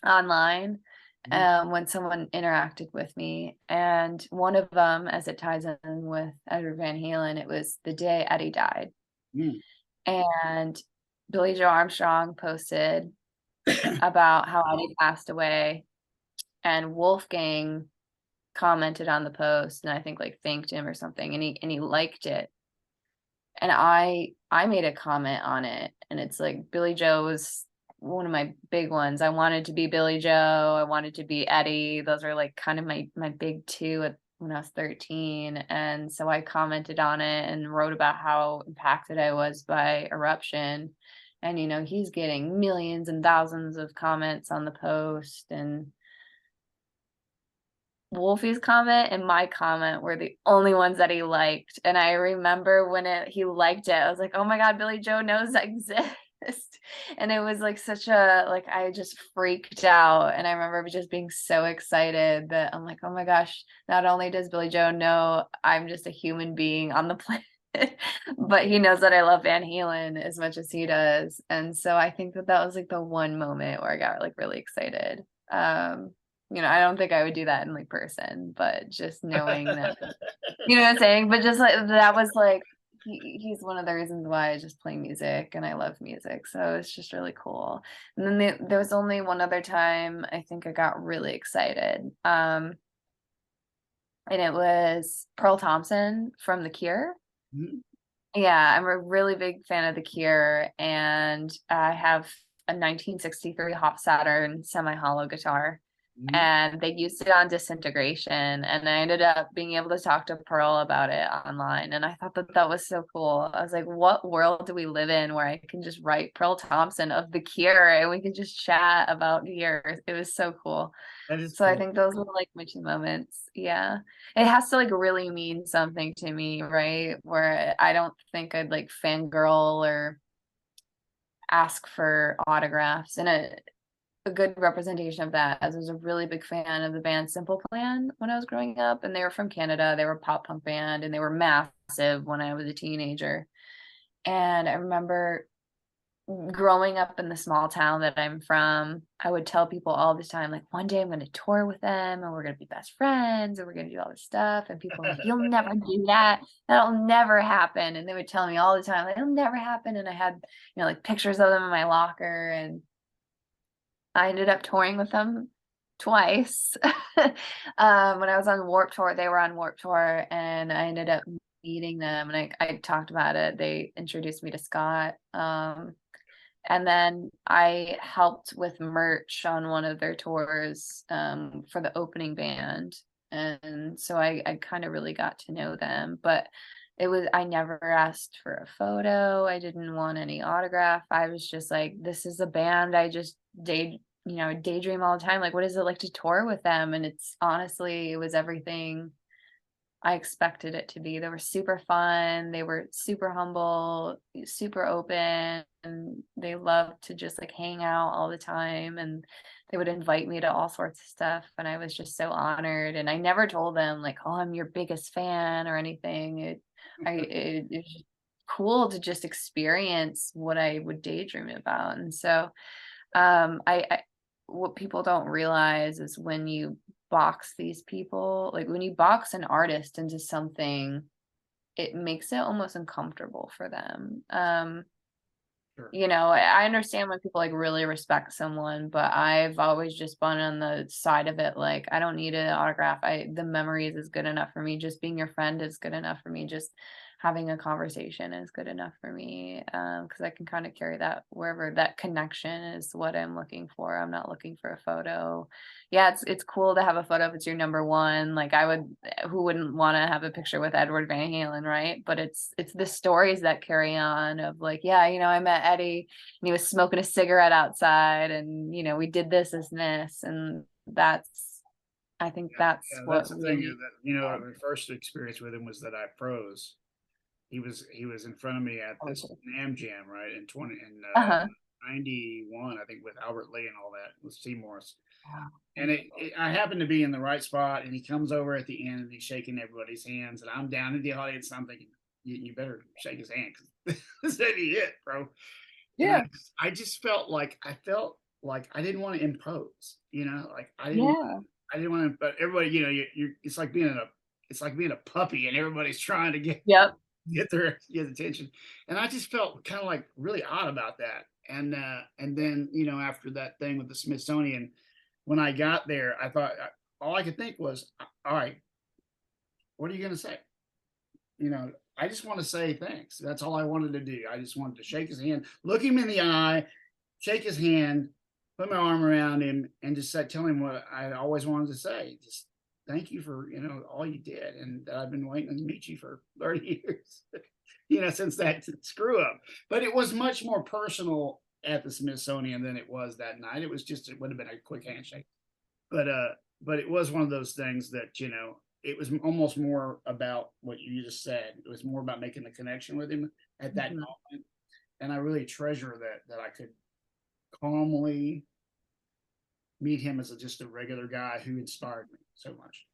online, Mhm. when someone interacted with me, and one of them, as it ties in with Edward Van Halen, it was the day Eddie died, Mm. and Billie Joe Armstrong posted about how Eddie passed away, and Wolfgang commented on the post, and I think, like, thanked him or something, and he liked it. And I made a comment on it, and it's like Billy Joe was one of my big ones. I wanted to be Billy Joe, I wanted to be Eddie. Those are like kind of my big two when I was 13. And so I commented on it and wrote about how impacted I was by Eruption. And he's getting millions and thousands of comments on the post, and Wolfie's comment and my comment were the only ones that he liked, and I remember when he liked it, I was like, "Oh my god, Billy Joe knows I exist." And it was like such a like I just freaked out, and I remember just being so excited that I'm like, "Oh my gosh, not only does Billy Joe know I'm just a human being on the planet, but he knows that I love Van Halen as much as he does." And so I think that was like the one moment where I got like really excited. Um I don't think I would do that in like person, but just knowing that, you know what I'm saying? But just like that was like he's one of the reasons why I just play music and I love music. So it's just really cool. And then there was only one other time I think I got really excited. And it was Pearl Thompson from The Cure. Mhm. Yeah, I'm a really big fan of The Cure, and I have a 1963 Hot Saturn semi-hollow guitar, Mhm. and they used it on Disintegration, and I ended up being able to talk to Pearl about it online, and I thought that that was so cool. I was like, what world do we live in where I can just write Pearl Thompson of The Cure and we can just chat about Cure? It was so cool. That is So I cool. think those were like my two moments. Yeah. It has to like really mean something to me, right? Where I don't think I'd like fangirl or ask for autographs. And a good representation of that as I was a really big fan of the band Simple Plan when I was growing up. And they were from Canada. They were a pop punk band and they were massive when I was a teenager. And I remember growing up in the small town that I'm from, I would tell people all the time, like, one day I'm going to tour with them and we're going to be best friends and we're going to do all this stuff. And people are like, you'll never do that. That'll never happen. And they would tell me all the time, like, it'll never happen. And I had, like pictures of them in my locker, and I ended up touring with them twice. When I was on Warp Tour, they were on Warp Tour, and I ended up meeting them, and I talked about it. They introduced me to Scott. And then I helped with merch on one of their tours, for the opening band. And so I kind of really got to know them. But I never asked for a photo. I didn't want any autograph. I was just like, this is a band I just daydream all the time. Like, what is it like to tour with them? And it's honestly, it was everything I expected it to be. They were super fun. They were super humble, super open, and they loved to just like hang out all the time. And they would invite me to all sorts of stuff. And I was just so honored. And I never told them like, "Oh, I'm your biggest fan" or anything. It's just cool to just experience what I would daydream about. And so, I what people don't realize is when you box these people, like when you box an artist into something, it makes it almost uncomfortable for them. Sure. I understand when people like really respect someone, but I've always just been on the side of it. Like, I don't need an autograph. The memories is good enough for me. Just being your friend is good enough for me. Just having a conversation is good enough for me. Because I can kind of carry that wherever. That connection is what I'm looking for. I'm not looking for a photo. Yeah, it's cool to have a photo if it's your number one. Like, who wouldn't want to have a picture with Edward Van Halen, right? But it's the stories that carry on of like, yeah, I met Eddie and he was smoking a cigarette outside, and we did this, and I think Yeah, that's yeah, that's what the thing really. that Yeah, my first experience with him was that I froze. He was in front of me at I this wish Nam Jam, right, in 20 in uh-huh. 91, I think, with Albert Lee and all that with Seymour's. And Wow. I happened to be in the right spot, and he comes over at the end and he's shaking everybody's hands, and I'm down in the audience. And I'm thinking, you better shake his hand because this ain't it, bro. And Yeah. I just felt like I didn't want to impose, like Yeah. I didn't want to, but everybody, you're it's like being a puppy, and everybody's trying to Yep. get attention, and I just felt kind of like really odd about that. And then after that thing with the Smithsonian, when I got there, I thought all I could think was, all right, what are you gonna say? I just want to say thanks. That's all I wanted to do. I just wanted to shake his hand, look him in the eye, shake his hand, put my arm around him, and just tell him what I always wanted to say. Just thank you for all you did, and that I've been waiting to meet you for 30 years. Since that screw up. But it was much more personal at the Smithsonian than it was that night. It would have been a quick handshake, but it was one of those things that it was almost more about what you just said. It was more about making the connection with him at that Mhm. moment, and I really treasure that I could calmly meet him as just a regular guy who inspired me so much.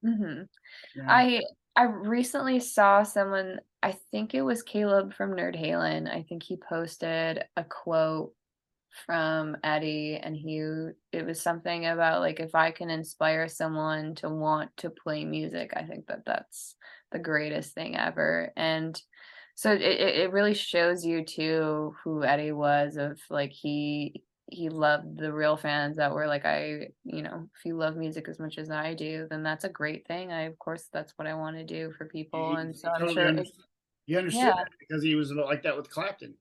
Mhm. Yeah. I recently saw someone, I think it was Caleb from Nerd Halen. I think he posted a quote from Eddie, and it was something about like, if I can inspire someone to want to play music, I think that that's the greatest thing ever. And so it really shows you too who Eddie was, of like he loved the real fans that were like, if you love music as much as I do, then that's a great thing. Of course, that's what I want to do for people. And so He I'm totally sure understood. He understood yeah. that because he was like that with Clapton.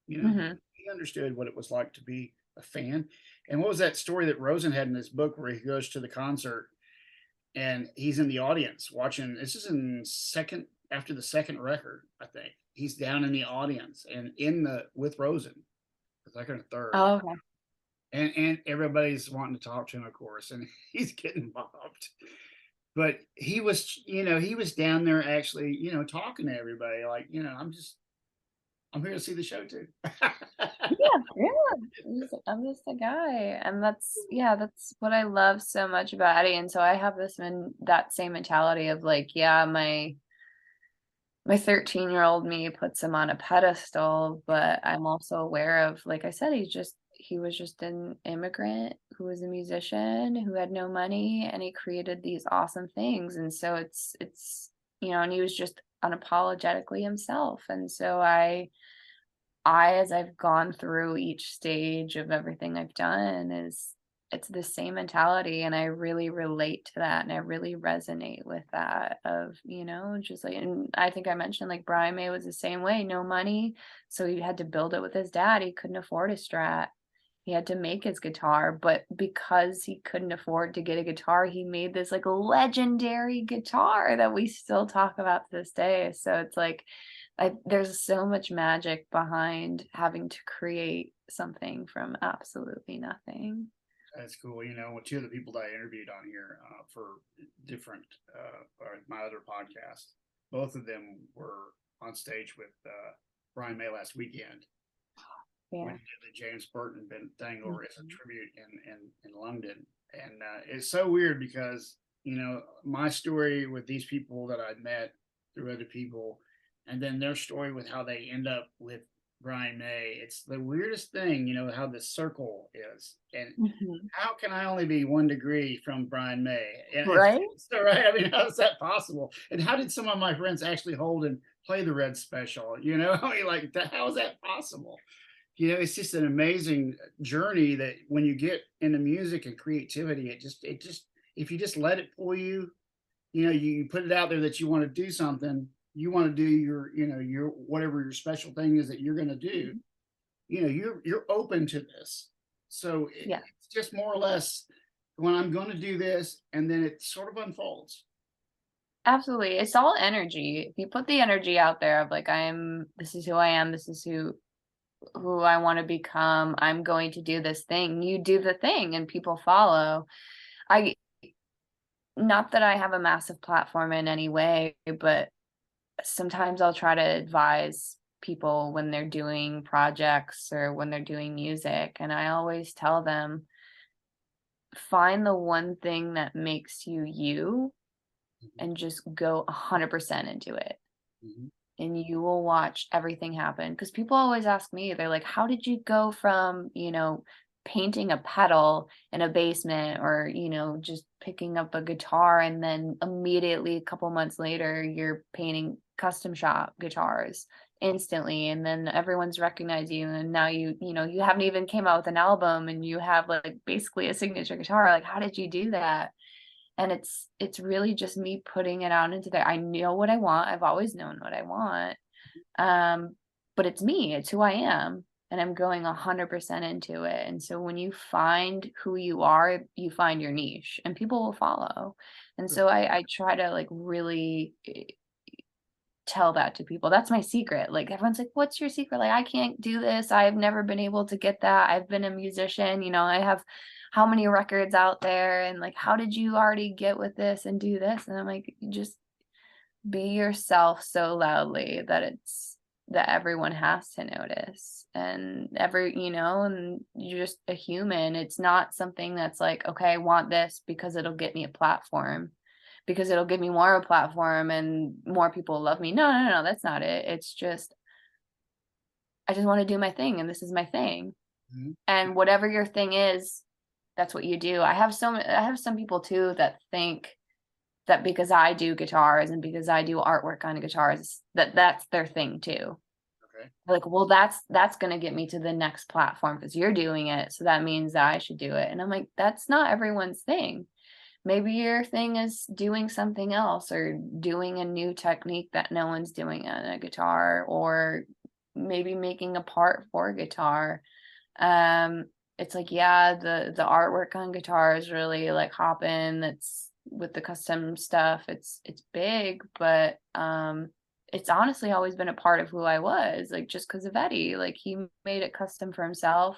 Hmm. He understood what it was like to be a fan. And what was that story that Rosen had in his book where he goes to the concert and he's in the audience watching? This is in second after the second record, I think. He's down in the audience and in the with Rosen, the second or third, Oh, okay. and everybody's wanting to talk to him, of course, and he's getting mobbed. But he was down there actually, talking to everybody, like, I'm here to see the show too. Yeah, yeah. I'm just a guy. And that's what I love so much about Eddie. And so I have that same mentality of like, yeah, my 13-year-old me puts him on a pedestal, but I'm also aware of, like I said, he was just an immigrant who was a musician who had no money, and he created these awesome things. And so and he was just unapologetically himself. And so as I've gone through each stage of everything I've done, it's the same mentality, and I really relate to that, and I really resonate with that of, just like, and I think I mentioned, like, Brian May was the same way, no money, so he had to build it with his dad. He couldn't afford a Strat. He had to make his guitar, but because he couldn't afford to get a guitar, he made this, like, legendary guitar that we still talk about to this day. So it's like, there's so much magic behind having to create something from absolutely nothing. That's cool. Two of the people that I interviewed on here for different or my other podcast, both of them were on stage with Brian May last weekend when Yeah. he did the James Burton thing over as a Mhm. tribute in London. And it's so weird because, my story with these people that I met through other people, and then their story with how they end up with Brian May. It's the weirdest thing, how the circle is. And Mhm. how can I only be 1 degree from Brian May? And it's Right? so right. I mean, how is that possible? And how did some of my friends actually hold and play the Red Special? I mean, like, how is that possible? It's just an amazing journey that when you get into music and creativity, it just, if you just let it pull you, you put it out there that you want to do something, you want to do your whatever your special thing is that you're going to do, Mhm. you're open to this. So Yeah, it's just more or less when I'm going to do this, and then it sort of unfolds. absolutely. It's all energy. If you put the energy out there of, like, this is who I am, this is who I want to become, I'm going to do this thing. You do the thing and people follow. I Not that I have a massive platform in any way, but sometimes I'll try to advise people when they're doing projects or when they're doing music, and I always tell them, find the one thing that makes you you Mhm, and just go 100% into it. mhm, And you will watch everything happen. Because people always ask me, they're like, how did you go from, painting a pedal in a basement, or, just picking up a guitar, and then immediately a couple months later, you're painting custom shop guitars instantly, and then everyone's recognized you, and now you haven't even came out with an album, and you have, like, basically a signature guitar. Like, how did you do that? And it's really just me putting it out into there. I know what I want. I've always known what I want. Um, but it's me, it's who I am, and I'm going 100% into it. And so when you find who you are, you find your niche, and people will follow. And for so sure. I try to, like, really tell that to people. That's my secret. Like, everyone's like, "What's your secret?" Like, "I can't do this. I've never been able to get that. I've been a musician, I have how many records out there, and, like, how did you already get with this and do this?" And I'm like, "Just be yourself so loudly that everyone has to notice." And you're just a human. It's not something that's like, okay, I want this because it'll get me a platform, because it'll give me more of a platform and more people love me. No, no, no, that's not it. It's just, I just want to do my thing, and this is my thing. Mhm. And whatever your thing is, that's what you do. I have some people too that think that because I do guitars and because I do artwork on guitars, that's their thing too. Okay. Like, well, that's gonna get me to the next platform because you're doing it, so that means that I should do it. And I'm like, that's not everyone's thing. Maybe your thing is doing something else, or doing a new technique that no one's doing on a guitar, or maybe making a part for a guitar. Um, it's like, yeah, the artwork on guitar is really, like, hopping. That's with the custom stuff. It's big, but it's honestly always been a part of who I was, like, just because of Eddie. Like, he made it custom for himself,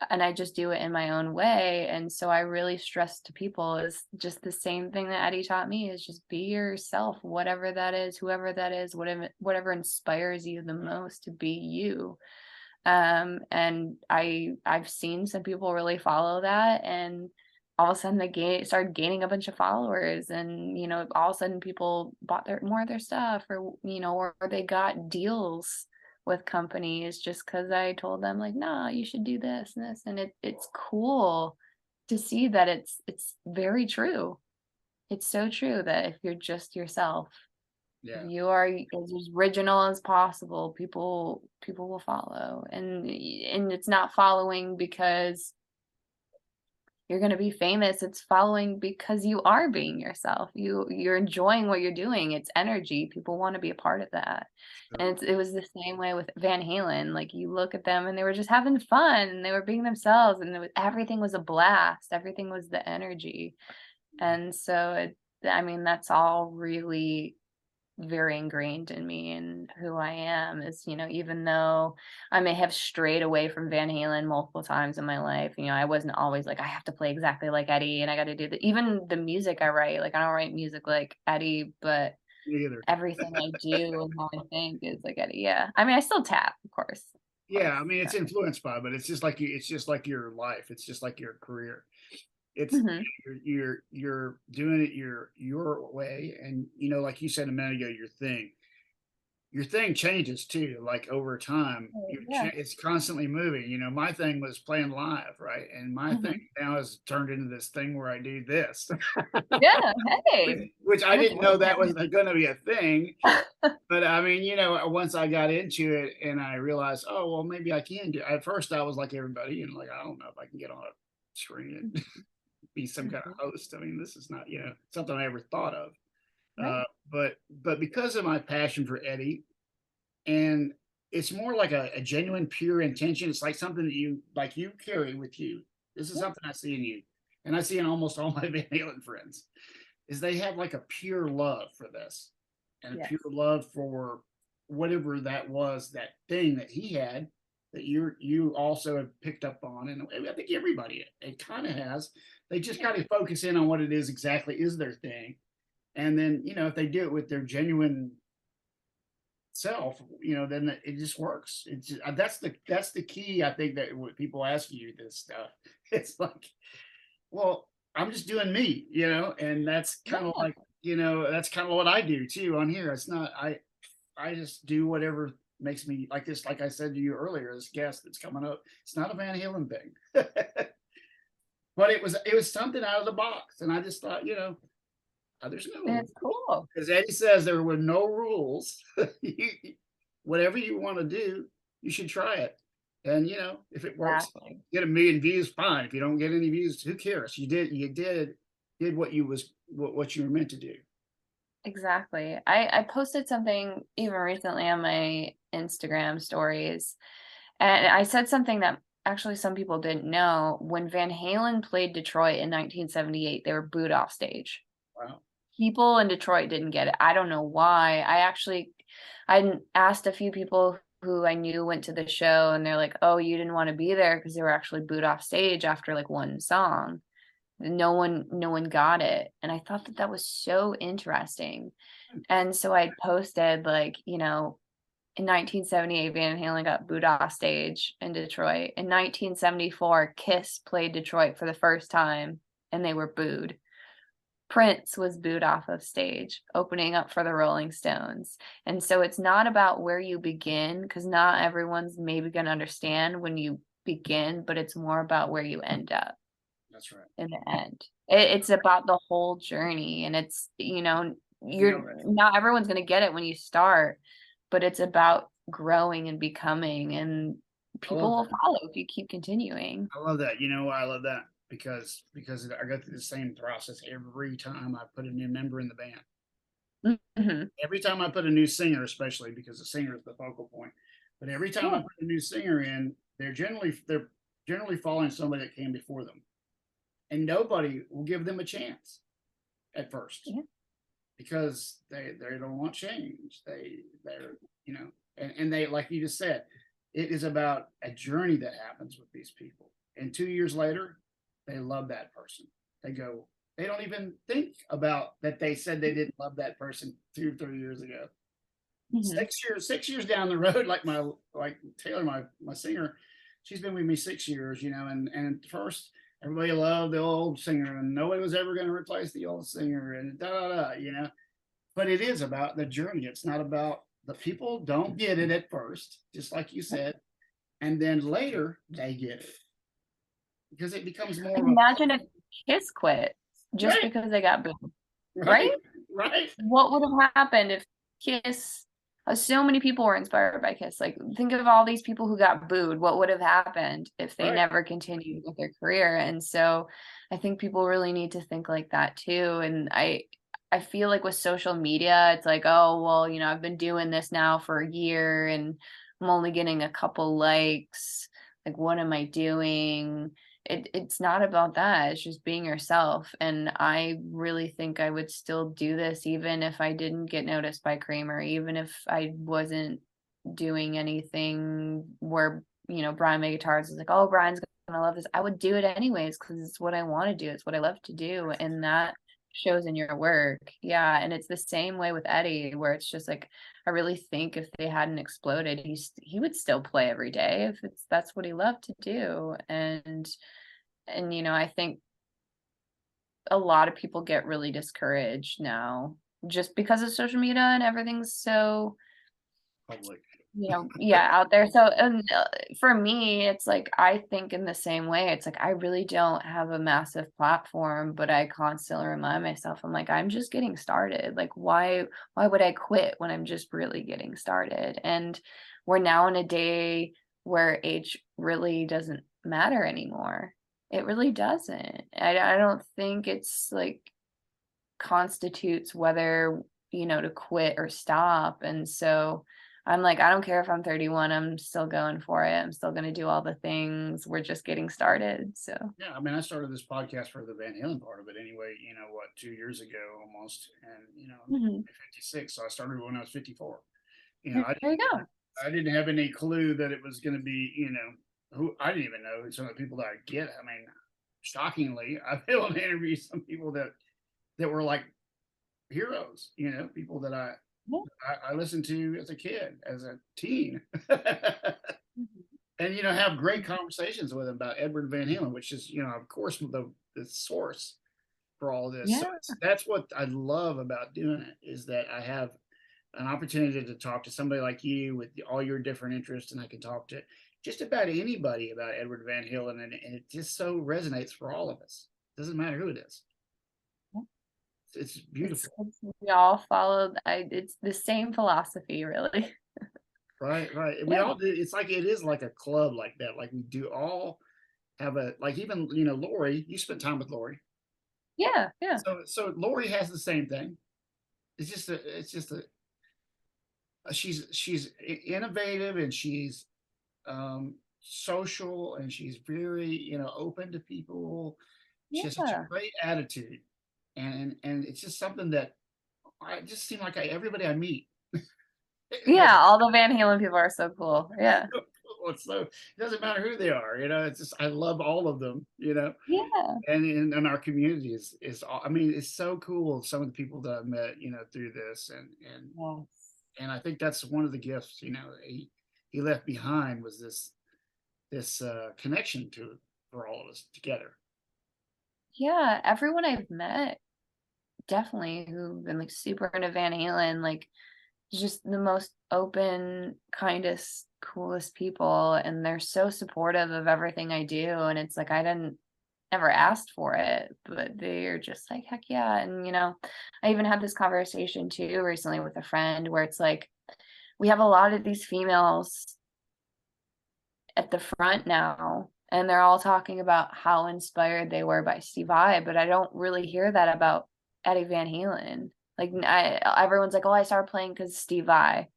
and I just do it in my own way. And so I really stress to people is just the same thing that Eddie taught me, is just be yourself, whatever that is, whoever that is, whatever inspires you the most to be you. And I've seen some people really follow that, and all of a sudden started gaining a bunch of followers, and all of a sudden people bought more of their stuff, or or they got deals with companies just because I told them like, nah, you should do this and this. And it's cool to see that it's very true. It's so true that if you're just yourself, if Yeah. you are as original as possible, people will follow. And it's not following because you're going to be famous. It's following because you are being yourself. You're enjoying what you're doing. It's energy. People want to be a part of that. And Sure. it was the same way with Van Halen. Like, you look at them and they were just having fun and they were being themselves, and everything was a blast. Everything was the energy. And so I mean, that's all really very ingrained in me, and who I am is, even though I may have strayed away from Van Halen multiple times in my life, I wasn't always like, I have to play exactly like Eddie and I got to do even the music I write, like I don't write music like Eddie, but Me either. everything I do and how I think is like Eddie. Yeah. I mean, I still tap, of course. Of Yeah, course. I mean, it's Yeah. influenced by, but it's just like your life. It's just like your career. It's Hmm. you're doing it your way, and like you said a minute ago, your thing changes too. Like over time, Yeah. it's constantly moving. My thing was playing live, right? And my thing Hmm. now has turned into this thing where I do this, Yeah. Hey, which I that's didn't know that working. was going to be a thing. But I mean, once I got into it and I realized, oh, well, maybe I can do. At first, I was like everybody, and like, I don't know if I can get on a screen and be some kind Mhm. of host. I mean, this is not, something I ever thought of. Right. But because of my passion for Eddie, and it's more like a genuine, pure intention. It's like something that you carry with you. This is Yeah. something I see in you, and I see in almost all my Van Halen friends, is they have like a pure love for this, and a pure Yes. love for whatever that was, that thing that he had, that you also have picked up on, and I think everybody it kind of has. They just Yeah. got to focus in on what it is exactly is their thing, and then if they do it with their genuine self, then it just works. It's just, that's the key. I think that when people ask you this stuff, it's like, well, I'm just doing me, and that's kind of Yeah. like, that's kind of what I do too on here. It's not, I just do whatever makes me like this. Like I said to you earlier, this guest that's coming up, it's not a Van Halen thing, but it was something out of the box, and I just thought, there's no, It's cool. because Eddie says there were no rules. Whatever you want to do, you should try it. And if it works, Exactly. get 1 million views, fine. If you don't get any views, who cares? You did what you were meant to do. Exactly. I posted something even recently on my Instagram stories, and I said something that actually some people didn't know. When Van Halen played Detroit in 1978, they were booed off stage. Wow. People in Detroit didn't get it. I don't know why. I asked a few people who I knew went to the show, and they're like, "Oh, you didn't want to be there because they were actually booed off stage after like one song." No one got it, and I thought that that was so interesting. And so I posted like, in 1978, Van Halen got booed off stage in Detroit. In 1974, Kiss played Detroit for the first time and they were booed. Prince was booed off of stage, opening up for the Rolling Stones. And so it's not about where you begin, because not everyone's maybe going to understand when you begin, but it's more about where you end up That's right. in the end. It's about the whole journey, and it's, Nailed you're it. not everyone's gonna get it when you start, but it's about growing and becoming, and I people love will that. follow if you keep continuing. I love that. You know why I love that? Because I go through the same process every time I put a new member in the band. Mhm. Every time I put a new singer, especially because the singer is the focal point. But every time I Yeah, put a new singer in, they're generally following somebody that came before them, and nobody will give them a chance at first yeah, because they don't want change. They're and they, like you just said, it is about a journey that happens with these people, and 2 years later, they love that person. They go. They don't even think about that. They said they didn't love that person 2 or 3 years ago. mhm. 6 years down the road, like Taylor, my singer, she's been with me 6 years, and at first everybody loved the old singer, and nobody was ever going to replace the old singer, and da da da, But it is about the journey. It's not about the people don't get it at first, just like you said, and then later they get it because it becomes more of a Imagine if Kiss quit just right, because they got booed, right? right, right, What would have happened if Kiss so many people were inspired by Kiss. Like, think of all these people who got booed. What would have happened if they right. never continued with their career? And so I think people really need to think like that too. And I feel like with social media, it's like, oh, well, I've been doing this now for a year and I'm only getting a couple likes. Like, what am I doing? It's not about that. It's just being yourself. And I really think I would still do this even if I didn't get noticed by Kramer, even if I wasn't doing anything where, Brian May Guitars is like, oh, Brian's gonna love this. I would do it anyways because it's what I want to do. It's what I love to do. And that shows in your work. Yeah. And it's the same way with Eddie, where it's just like, I really think if they hadn't exploded, he would still play every day if that's what he loved to do. And I think a lot of people get really discouraged now just because of social media and everything's so, Public. yeah, out there. So, and for me, it's like I think in the same way. It's like I really don't have a massive platform, but I constantly remind myself, I'm like, I'm just getting started. Like, why would I quit when I'm just really getting started? And we're now in a day where age really doesn't matter anymore. It really doesn't. I don't think it's like constitutes whether, to quit or stop. And so I'm like, I don't care if I'm 31, I'm still going for it. I'm still going to do all the things. We're just getting started. So, Yeah, I mean, I started this podcast for the Van Halen part of it anyway, 2 years ago almost. And, I'm mhm. 56, so I started when I was 54. There you go. I didn't have any clue that it was going to be, who I didn't even know some of the people that I get. I mean, shockingly, I've been able to interview some people that were like heroes, people that Yeah. I listened to as a kid, as a teen. Mhm. And have great conversations with him about Edward Van Halen, which is of course the source for all this. So Yeah. that's what I love about doing it is that I have an opportunity to talk to somebody like you with all your different interests, and I can talk to just about anybody about Edward Van Halen, and it just so resonates for all of us. Doesn't matter who it is. It's It's, beautiful. it's we all follow. It's the same philosophy, really. Right, right. We Yeah. all do. It's like it is like a club like that. Like we do all have a like even Lori. You spent time with Lori, Yeah. Yeah. so Lori has the same thing. It's just a she's innovative and she's social and she's very open to people. She has such a Yeah. great attitude, and it's just something that I just seem like everybody I meet. Yeah. All the Van Halen people are so cool. Yeah. So it doesn't matter who they are, it's just I love all of them, Yeah. and our community I mean it's so cool some of the people that I've met through this Yes. and I think that's one of the gifts he left behind was this connection to for all of us together. Yeah. Everyone I've met, definitely, who've been like super into Van Halen, like just the most open, kindest, coolest people. And they're so supportive of everything I do. And it's like I didn't ever asked for it, but they're just like, heck yeah. And I even had this conversation too recently with a friend where it's like we have a lot of these females at the front now, and they're all talking about how inspired they were by Steve Vai, but I don't really hear that about Eddie Van Halen. Like everyone's like, oh, I started playing because of Steve Vai,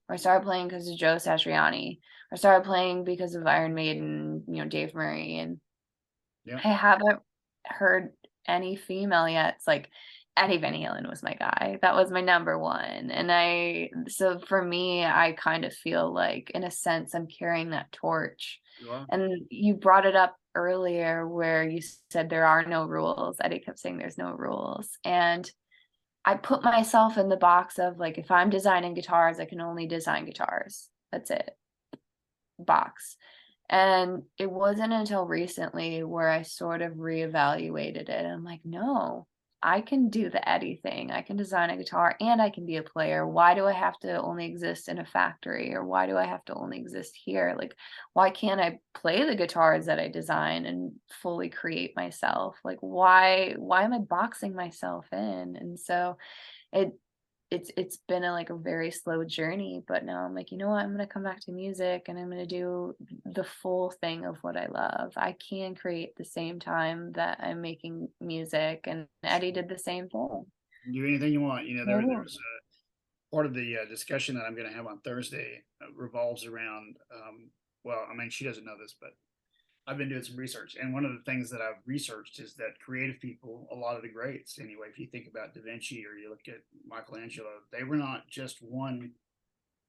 or I started playing because of Joe Satriani, or I started playing because of Iron Maiden, Dave Murray, and Yeah. I haven't heard any female yet. It's like Eddie Van Halen was my guy. That was my number one. So for me, I kind of feel like, in a sense, I'm carrying that torch. You are. And you brought it up earlier where you said there are no rules. Eddie kept saying there's no rules. And I put myself in the box of like, if I'm designing guitars, I can only design guitars. That's it. Box. And it wasn't until recently where I sort of reevaluated it. I'm like, no, I can do the Eddie thing. I can design a guitar and I can be a player. Why do I have to only exist in a factory, or why do I have to only exist here? Like, why can't I play the guitars that I design and fully create myself? Like, why am I boxing myself in? And so it it's been a, like, a very slow journey, but now I'm like, "You know what? I'm gonna come back to music, and I'm gonna do the full thing of what I love." I can create the same time that I'm making music, and Eddie did the same thing. Do anything you want. Oh. There's part of the discussion that I'm going to have on Thursday revolves around. Well, I mean, she doesn't know this, but I've been doing some research, and one of the things that I've researched is that creative people, a lot of the greats, anyway, if you think about Da Vinci or you look at Michelangelo, they were not just one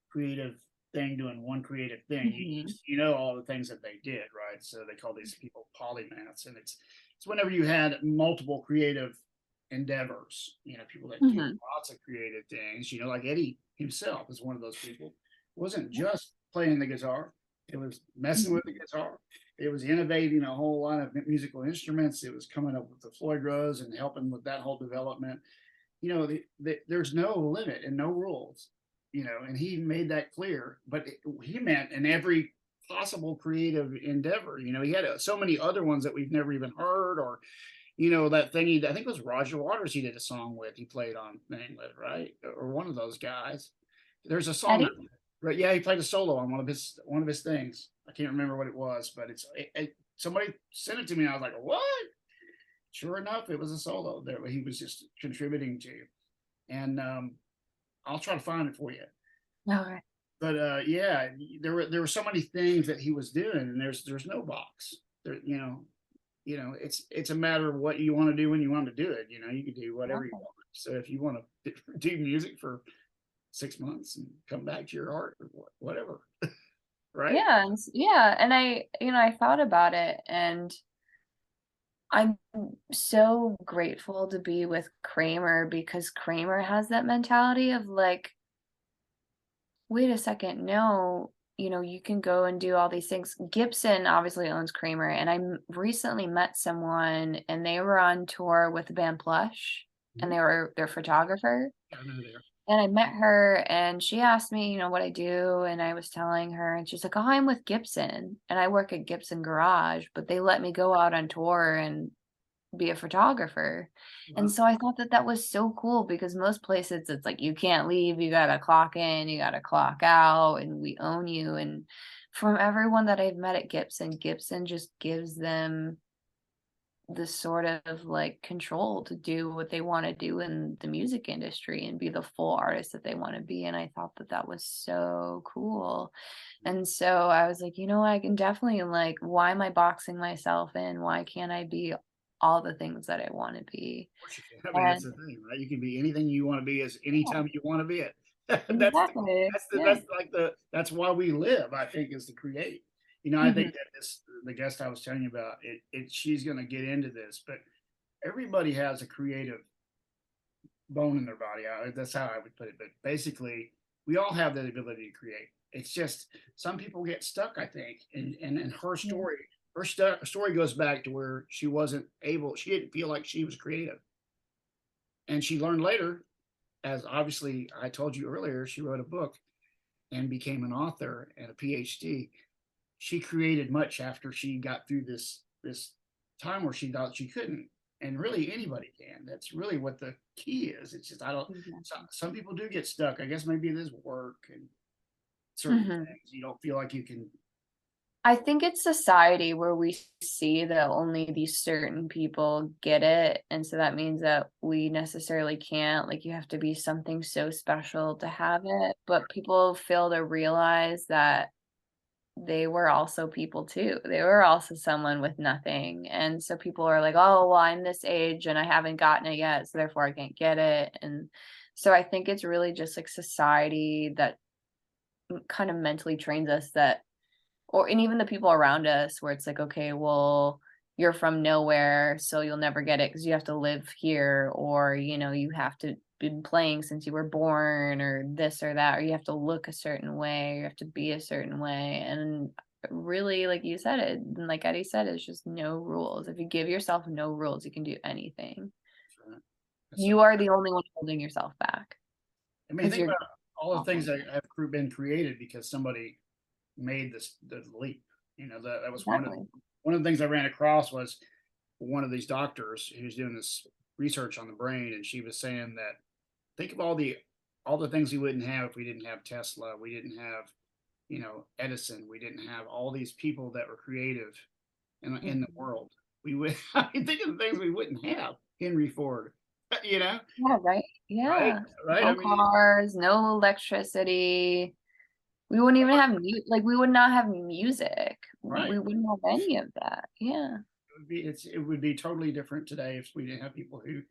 creative thing doing one creative thing. Mhm. You know all the things that they did, right? So they call these people polymaths, and it's whenever you had multiple creative endeavors, people that do Mhm. lots of creative things, like Eddie himself is one of those people. It wasn't just playing the guitar, it was messing with Mhm. the guitar. It was innovating a whole lot of musical instruments. It was coming up with the Floyd Rose and helping with that whole development. There's no limit and no rules, and he made that clear. But he meant in every possible creative endeavor. He had so many other ones that we've never even heard, or that thing I think it was Roger Waters he did a song with. He played on thing with, right, or one of those guys. There's a song that, Eddie? right? Yeah, he played a solo on one of his things. I can't remember what it was, but somebody sent it to me. And I was like, what? Sure enough, it was a solo that he was just contributing to, and I'll try to find it for you. Okay. But yeah, there were so many things that he was doing, and there's no box. There, it's a matter of what you want to do when you want to do it. You can do whatever you Okay. want. So if you want to do music for 6 months and come back to your art, or whatever, right? Yeah, yeah, and I thought about it, and I'm so grateful to be with Kramer because Kramer has that mentality of like, wait a second, no, you can go and do all these things. Gibson obviously owns Kramer, and recently met someone, and they were on tour with the band Plush, and Mhm. they were their photographer. Yeah, I know there. And I met her, and she asked me, what I do, and I was telling her, and she's like, "Oh, I'm with Gibson, and I work at Gibson Garage, but they let me go out on tour and be a photographer." And Wow. so I thought that that was so cool because most places it's like you can't leave, you gotta clock in, you gotta clock out, and we own you. And from everyone that I've met at Gibson, Gibson just gives them the sort of like control to do what they want to do in the music industry and be the full artist that they want to be. And I thought that that was so cool. And so I was like, I can definitely, like, why am I boxing myself in? Why can't I be all the things that I want to be? Of course you can. I mean, that's And the thing, right? You can be anything you want to be as yeah, anytime you want to be it. exactly. Yeah. That's why we live, I think, is to create. I think Hmm. that the guest I was telling you about, she's gonna get into this, but everybody has a creative bone in their body. That's how I would put it. But basically, we all have that ability to create. It's just some people get stuck, I think. And Yeah. her story goes back to where she didn't feel like she was creative. And she learned later, as obviously I told you earlier, she wrote a book and became an author and a PhD. She created much after she got through this time where she thought she couldn't. And really anybody can. That's really what the key is. It's just I don't some people do get stuck. I guess maybe it is work and certain Hmm. things. You don't feel like you can. I think it's society where we see that only these certain people get it. And so that means that we necessarily can't. Like, you have to be something so special to have it. But people fail to realize that they were also people too. They were also someone with nothing. And so people are like, oh, well, I'm this age and I haven't gotten it yet. So therefore I can't get it. And so I think it's really just like society that kind of mentally trains us that, and even the people around us where it's like, okay, well, you're from nowhere, so you'll never get it because you have to live here, or you have to been playing since you were born, or this or that, or you have to look a certain way, or you have to be a certain way. And really, like you said it, and like Eddie said, it's just no rules. If you give yourself no rules, you can do anything. That's right. That's so, You are the only one holding yourself back I mean, because think you're about all the things awful. that have been created because somebody made the leap. That was Exactly. one of the things I ran across was one of these doctors who's doing this research on the brain, and she was saying that think of all the things we wouldn't have if we didn't have Tesla, we didn't have Edison, we didn't have all these people that were creative in the Mhm. world. We would I mean, think of the things we wouldn't have. Henry Ford, you know, Yeah, right. right, Yeah. right. I No mean, cars, no electricity. We wouldn't even have we would not have music. right. We wouldn't have any of that. Yeah. It would be totally different today if we didn't have people who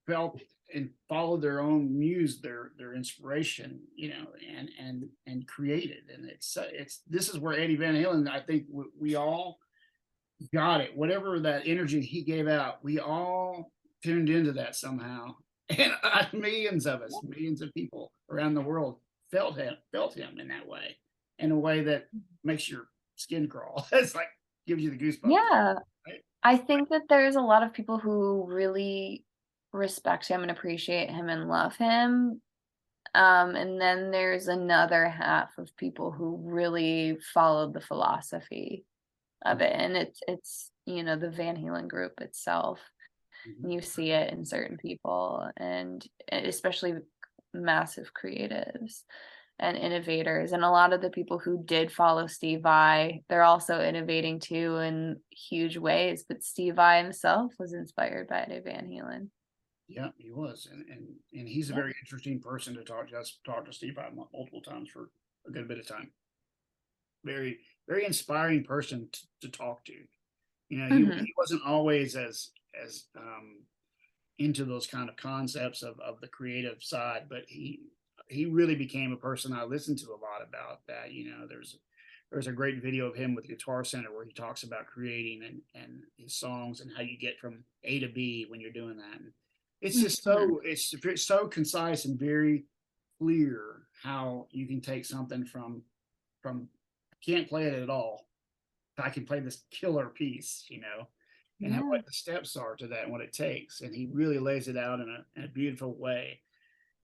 felt and followed their own muse, their inspiration, and created. And it's this is where Eddie Van Halen, I think we all got it. Whatever that energy he gave out, we all tuned into that somehow. And millions of us, millions of people around the world felt him in that way, in a way that makes your skin crawl. It's like gives you the goosebumps, Yeah. right? I think that there's a lot of people who really respect him and appreciate him and love him. And then there's another half of people who really followed the philosophy of it. And it's the Van Halen group itself. Mhm. And you see it in certain people and especially massive creatives and innovators. And a lot of the people who did follow Steve Vai, they're also innovating too in huge ways. But Steve Vai himself was inspired by Eddie Van Halen. Yeah, he was, and he's a Yeah. very interesting person to talk to. Us talked to Steve about multiple times for a good bit of time. Very, very inspiring person to talk to. Hmm. He wasn't always as into those kind of concepts of the creative side, but he really became a person I listened to a lot about that. There's a great video of him with Guitar Center where he talks about creating and his songs and how you get from A to B when you're doing that. And it's just Hmm. it's so concise and very clear how you can take something from I can't play it at all. I can play this killer piece, and how, Yeah. what the steps are to that and what it takes. And he really lays it out in a beautiful way.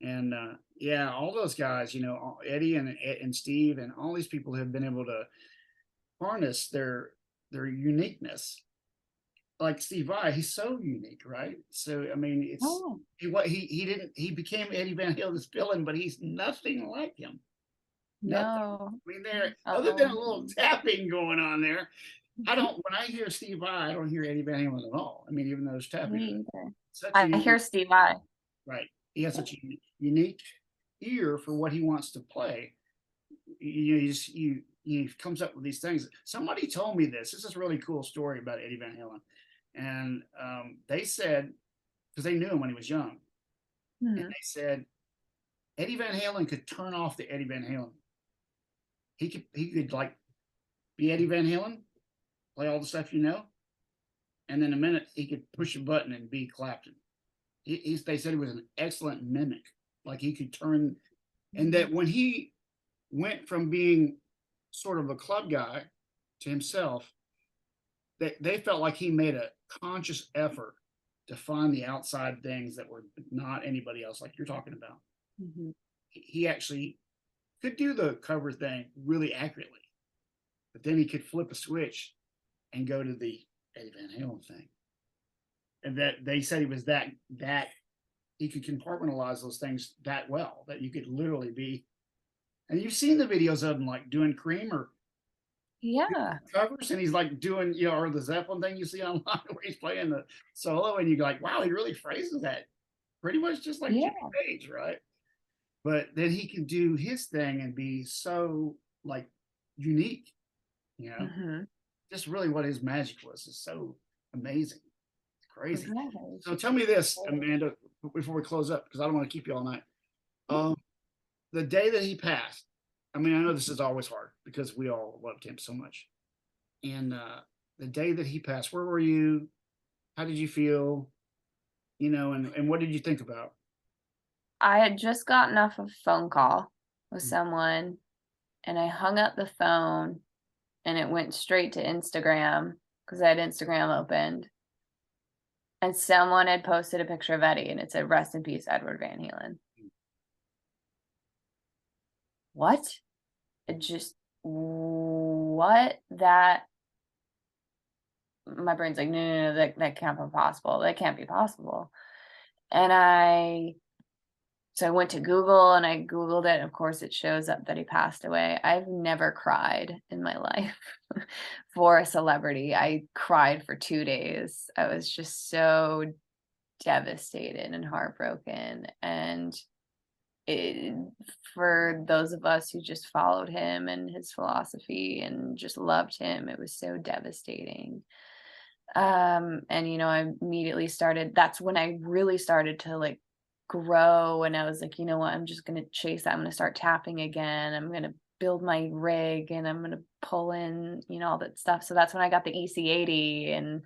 And yeah, all those guys, Eddie and Steve and all these people have been able to harness their uniqueness. Like Steve Vai, he's so unique, right? So I mean, it's Oh, he didn't he became Eddie Van Halen's villain, but he's nothing like him. Nothing. no. I mean, there other than a Oh, little tapping going on there, I don't. When I hear Steve Vai, I don't hear Eddie Van Halen at all. I mean, even though there's tapping, me either. such a I hear unique, Steve Vai. right? He has such a unique ear for what he wants to play. He comes up with these things. Somebody told me this. This is a really cool story about Eddie Van Halen, and they said because they knew him when he was young, and Mhm. they said Eddie Van Halen could turn off the Eddie Van Halen. He could like be Eddie Van Halen, play all the stuff and then a minute he could push a button and be Clapton. They said he was an excellent mimic, like he could turn, and that when he went from being sort of a club guy to himself, they felt like he made a conscious effort to find the outside things that were not anybody else, like you're talking about. Mhm. He actually could do the cover thing really accurately, but then he could flip a switch and go to the Eddie Van Halen thing. And that they said he was that he could compartmentalize those things that well that you could literally be. And you've seen the videos of him like doing Cream or Yeah. covers, and he's like doing or the Zeppelin thing you see online where he's playing the solo, and you're like, wow, he really phrases that pretty much just like Jimmy Yeah. Page, right? But then he can do his thing and be so like unique, you know, Mhm. just really what his magic was is so amazing. It's crazy. Right. So tell me this, Amanda, before we close up, because I don't want to keep you all night. Um, the day that he passed, I mean, I know this is always hard because we all loved him so much. And the day that he passed, where were you? How did you feel? And what did you think about? I had just gotten off a phone call with someone and I hung up the phone and it went straight to Instagram because I had Instagram opened, and someone had posted a picture of Eddie, and it said, "Rest in peace, Edward Van Halen." What? It just what? That my brain's like, "No, no, no, that can't be possible. That can't be possible." And I went to Google and I Googled it. And of course, it shows up that he passed away. I've never cried in my life for a celebrity. I cried for 2 days. I was just so devastated and heartbroken. And it, for those of us who just followed him and his philosophy and just loved him, it was so devastating. And I immediately started, that's when I really started to like grow, and I was like, you know what, I'm just going to chase that. I'm going to start tapping again. I'm going to build my rig, and I'm going to pull in, all that stuff. So that's when I got the EC80, and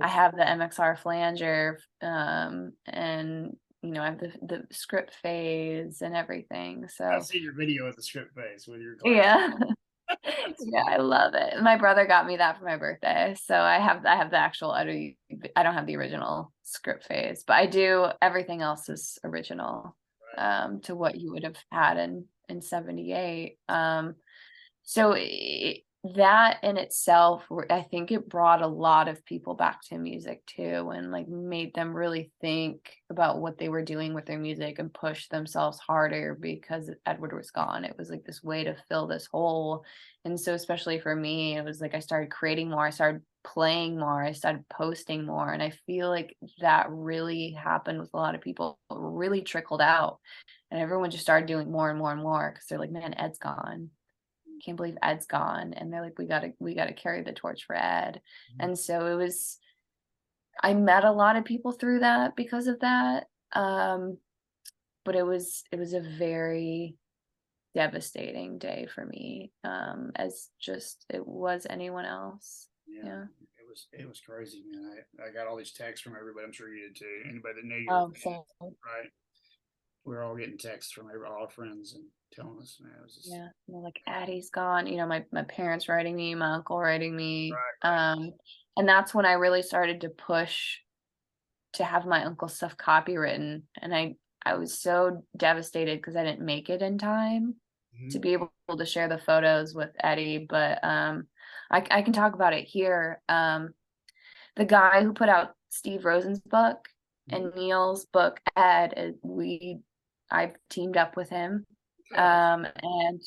I Cool. have the MXR flanger, and I have the script phase and everything. I've So seen your video with the script face with your glass. yeah. That's Yeah, cool. I love it. My brother got me that for my birthday. So I have the actual I don't have the original script phase, but I do everything else is original Right. to what you would have had in 78. So that in itself, I think it brought a lot of people back to music too, and like made them really think about what they were doing with their music and push themselves harder because Edward was gone. It was like this way to fill this hole. And so, especially for me, it was like I started creating more, I started playing more, I started posting more. And I feel like that really happened with a lot of people, it really trickled out. And everyone just started doing more and more and more because they're like, man, Ed's gone, can't believe Ed's gone. And they're like, we gotta carry the torch for Ed. Mhm. And so I met a lot of people through that because of that. But it was a very devastating day for me, as just it was anyone else. Yeah, Yeah. it was crazy, man. I got all these texts from everybody. I'm sure you did too. Anybody that knew you were Oh, fans, so right? We're all getting texts from all our friends and telling us, man, it was just yeah, like Addie's gone, my parents writing me, my uncle writing me. right, right. And that's when I really started to push to have my uncle's stuff copywritten, and I was so devastated because I didn't make it in time to Mhm. be able to share the photos with Eddie, but I can talk about it here. The guy who put out Steve Rosen's book Mhm. and Neil's book, Ed, I've teamed up with him, Okay, awesome. and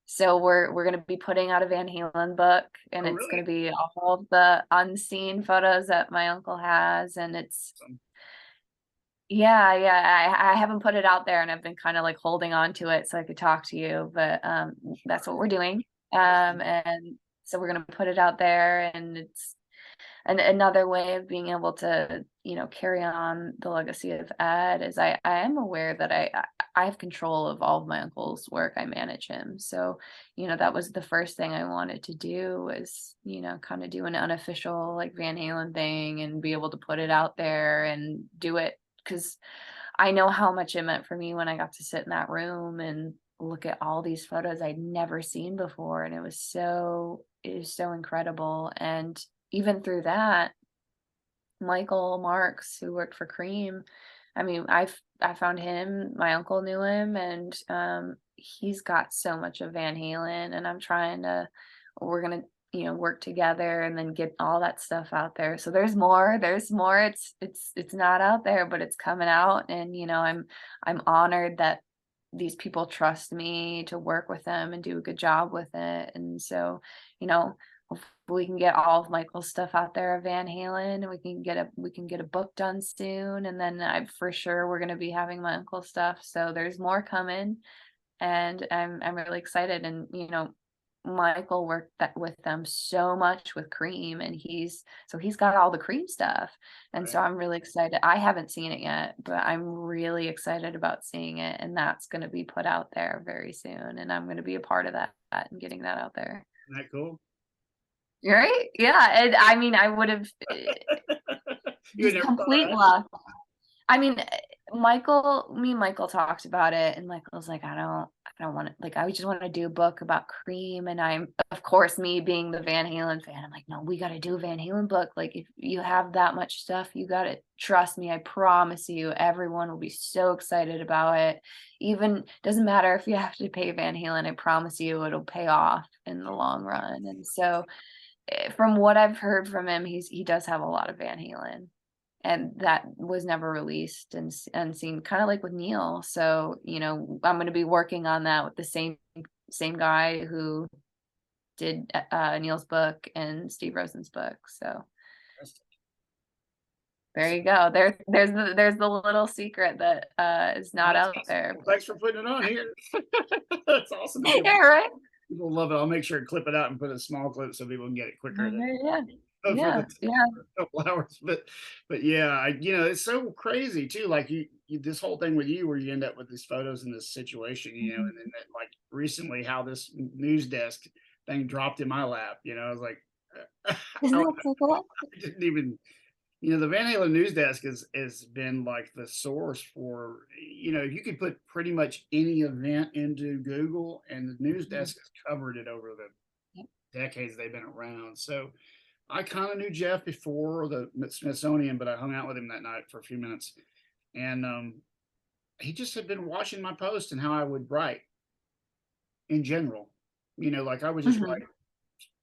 so we're gonna be putting out a Van Halen book, and Oh, it's really? gonna be all of the unseen photos that my uncle has, and it's Awesome. yeah, yeah. I haven't put it out there, and I've been kind of like holding on to it so I could talk to you, but that's what Sure. we're doing. Awesome. And so we're gonna put it out there, and it's another way of being able to, carry on the legacy of Ed is I am aware that I have control of all of my uncle's work. I manage him. So, that was the first thing I wanted to do was, kind of do an unofficial like Van Halen thing and be able to put it out there and do it because I know how much it meant for me when I got to sit in that room and look at all these photos I'd never seen before. And it was so incredible. And even through that, Michael Marks, who worked for Cream, I mean, I found him, my uncle knew him, and he's got so much of Van Halen, and we're gonna, work together and then get all that stuff out there. So there's more. It's not out there, but it's coming out, and I'm honored that these people trust me to work with them and do a good job with it. And so, you know, we can get all of Michael's stuff out there of Van Halen, and we can get a book done soon, and then I for sure we're gonna be having my uncle's stuff. So there's more coming, and I'm really excited. And Michael worked with them so much with Cream, and he's got all the Cream stuff, and Right. so I'm really excited. I haven't seen it yet, but I'm really excited about seeing it, and that's going to be put out there very soon, and I'm going to be a part of that and getting that out there. Isn't that cool? Right? Yeah, and I mean, I would have You had just never thought of complete that? luck. I mean, me and Michael talked about it, and Michael's like, I don't. I don't want to like I just want to do a book about Cream, and I'm of course me being the Van Halen fan, I'm like, no, we got to do a Van Halen book. Like if you have that much stuff, you got to trust me. I promise you, everyone will be so excited about it. Even doesn't matter if you have to pay Van Halen. I promise you, it'll pay off in the long run. And so, from what I've heard from him, he does have a lot of Van Halen, and that was never released and unseen, kind of like with Neil. So, I'm going to be working on that with the same guy who did Neil's book and Steve Rosen's book. So there you go. There's the little secret that is not That's out awesome. there. Well, thanks for putting it on here. That's awesome. Yeah, right. People love it. I'll make sure to clip it out and put a small clip so people can get it quicker than Okay, yeah, for yeah, the yeah. couple hours. But yeah, it's so crazy too. Like you this whole thing with you, where you end up with these photos in this situation, Mhm. and then like recently, how this news desk thing dropped in my lap. I was like, Isn't I that so cool? didn't even. The Van Halen news desk has been like the source for, you could put pretty much any event into Google, and the news Mhm. desk has covered it over the Yep. decades they've been around. So I kind of knew Jeff before the Smithsonian, but I hung out with him that night for a few minutes, and he just had been watching my post and how I would write in general. Like I would just Mhm. write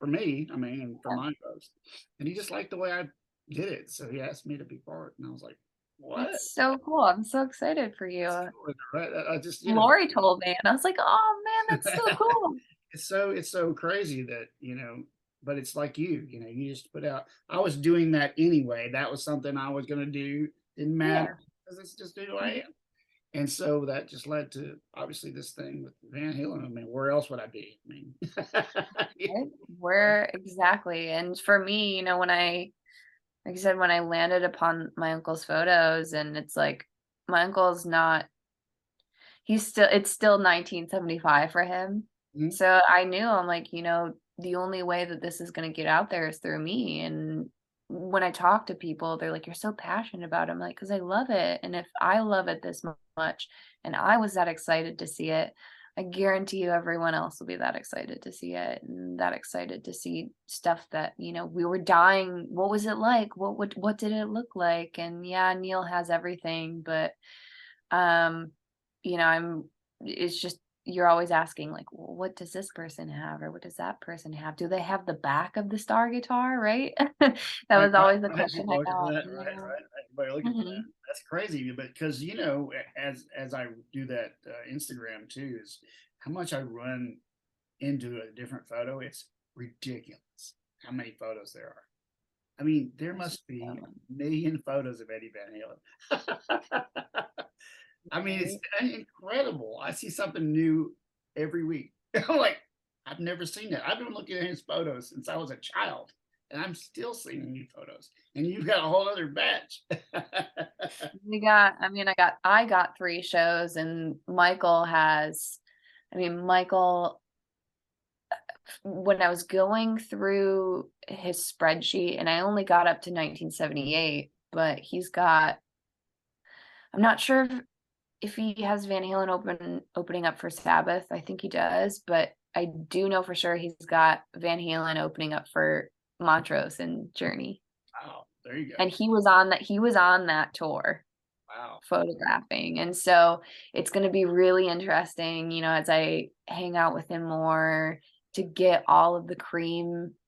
for me, I mean, and for my post, and he just liked the way I did it, so he asked me to be part, and I was like, "What?" That's so cool. I'm so excited for you. Right? I just, Lori told me, and I was like, "Oh man, that's so cool." it's so crazy that, but it's like you just put out. I was doing that anyway. That was something I was gonna do. Didn't matter Yeah. because it's just who I Mhm. am. And so that just led to obviously this thing with Van Halen. I mean, where else would I be? I mean, yeah, Right? Where exactly? And for me, when like I said, when I landed upon my uncle's photos, and it's like my uncle's not it's still 1975 for him. mhm, So I knew, I'm like, the only way that this is gonna get out there is through me. And when I talk to people, they're like, "You're so passionate about it." I'm like, "'Cause I love it, and if I love it this much, and I was that excited to see it, I guarantee you everyone else will be that excited to see it, and that excited to see stuff that, we were dying. What was it like? What did it look like?" And yeah, Neil has everything, but um, I'm it's just you're always asking like, well, what does this person have, or what does that person have? Do they have the back of the star guitar, right? That right, was right, always the right. question People I looking for got. that, right, Yeah. right. Everybody looking for that. Mhm. That's crazy, but because as I do that Instagram too, is how much I run into a different photo. It's ridiculous how many photos there are. I mean, there There's must be so many, a million photos of Eddie Van Halen. I mean, it's right? incredible. I see something new every week. I'm like, I've never seen that. I've been looking at his photos since I was a child, and I'm still seeing new photos. And you've got a whole other batch. I got 3 shows, and Michael has Michael, when I was going through his spreadsheet, and I only got up to 1978, but I'm not sure if he has Van Halen opening up for Sabbath. I think he does, but I do know for sure he's got Van Halen opening up for Montrose and Journey. Wow, there you go. And he was on that tour Wow. photographing. And so it's going to be really interesting, as I hang out with him more, to get all of the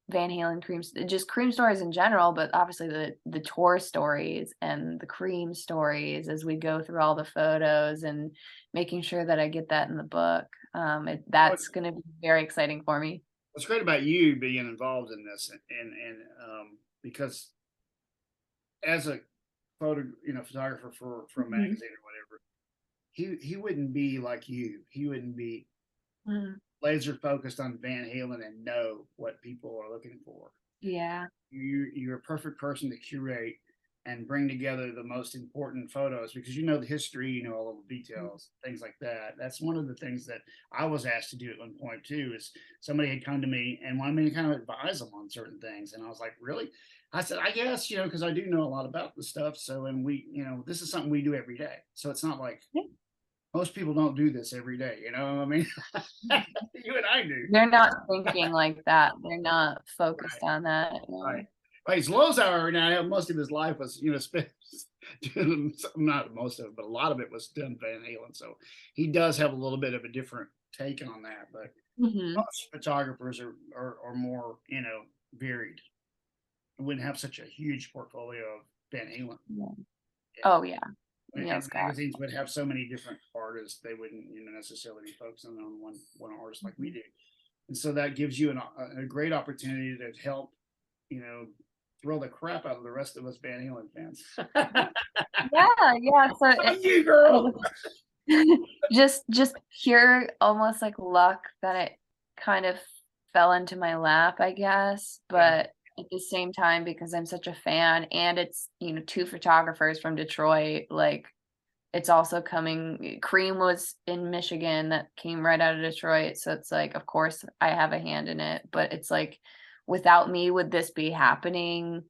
Van Halen just Cream stories in general, but obviously the tour stories and the Cream stories as we go through all the photos, and making sure that I get that in the book. That's going to be very exciting for me. What's great about you being involved in this, and because as a photographer for a Mhm. magazine or whatever, he wouldn't be like you. He wouldn't be Mhm. laser focused on Van Halen and know what people are looking for. Yeah. You're a perfect person to curate and bring together the most important photos because you know the history, you know all the Mhm. details, things like that. That's one of the things that I was asked to do at one point too. Is somebody had come to me and wanted me to kind of advise them on certain things, and I was like, really? I said, I guess because I do know a lot of about the stuff. So, and we, this is something we do every day. So it's not like Yeah. most people don't do this every day, you know? I mean, you and I do. They're not thinking like that. They're not focused Right, on that. right. No. Right, his Lozauer now, most of his life was, spent doing not most of it, but a lot of it was done Van Halen. So he does have a little bit of a different take on that. But Mhm. most photographers are more, varied. Wouldn't have such a huge portfolio of Van Halen. Yeah. Yeah. Oh, yeah. And Neil's got magazines would have so many different artists, they wouldn't, necessarily be focusing on one artist like we Mhm. do. And so that gives you a great opportunity to help, you know, throw the crap out of the rest of us Van Halen fans. Yeah, yeah, so On you, girl. just pure almost like luck that it kind of fell into my lap, I guess, Yeah, but at the same time, because I'm such a fan and it's, 2 photographers from Detroit, like, it's also coming Cream was in Michigan that came right out of Detroit, so it's like, of course, I have a hand in it, but it's like, without me, would this be happening?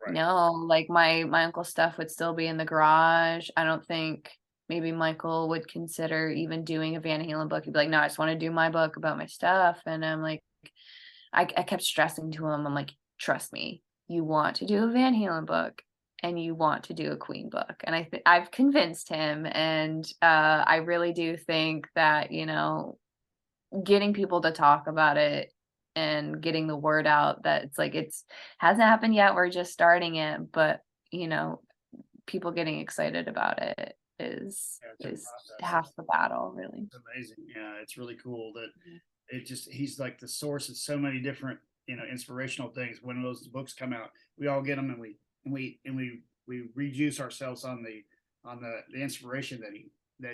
right. No, like, my uncle's stuff would still be in the garage. I don't think maybe Michael would consider even doing a Van Halen book. He'd be like, "No, I just wanna do my book about my stuff," and I'm like I kept stressing to him, I'm like, "Trust me, you want to do a Van Halen book, and you want to do a Queen book," and I've convinced him, and, I really do think that, getting people to talk about it and getting the word out that it's like it's hasn't happened yet, we're just starting it, but, you know, people getting excited about it Yeah, it's in is process. half the battle, really. It's amazing. Yeah, it's really cool that Mhm. he's like the source of so many different, inspirational things. When those books come out, we all get them and we reduce ourselves on the inspiration that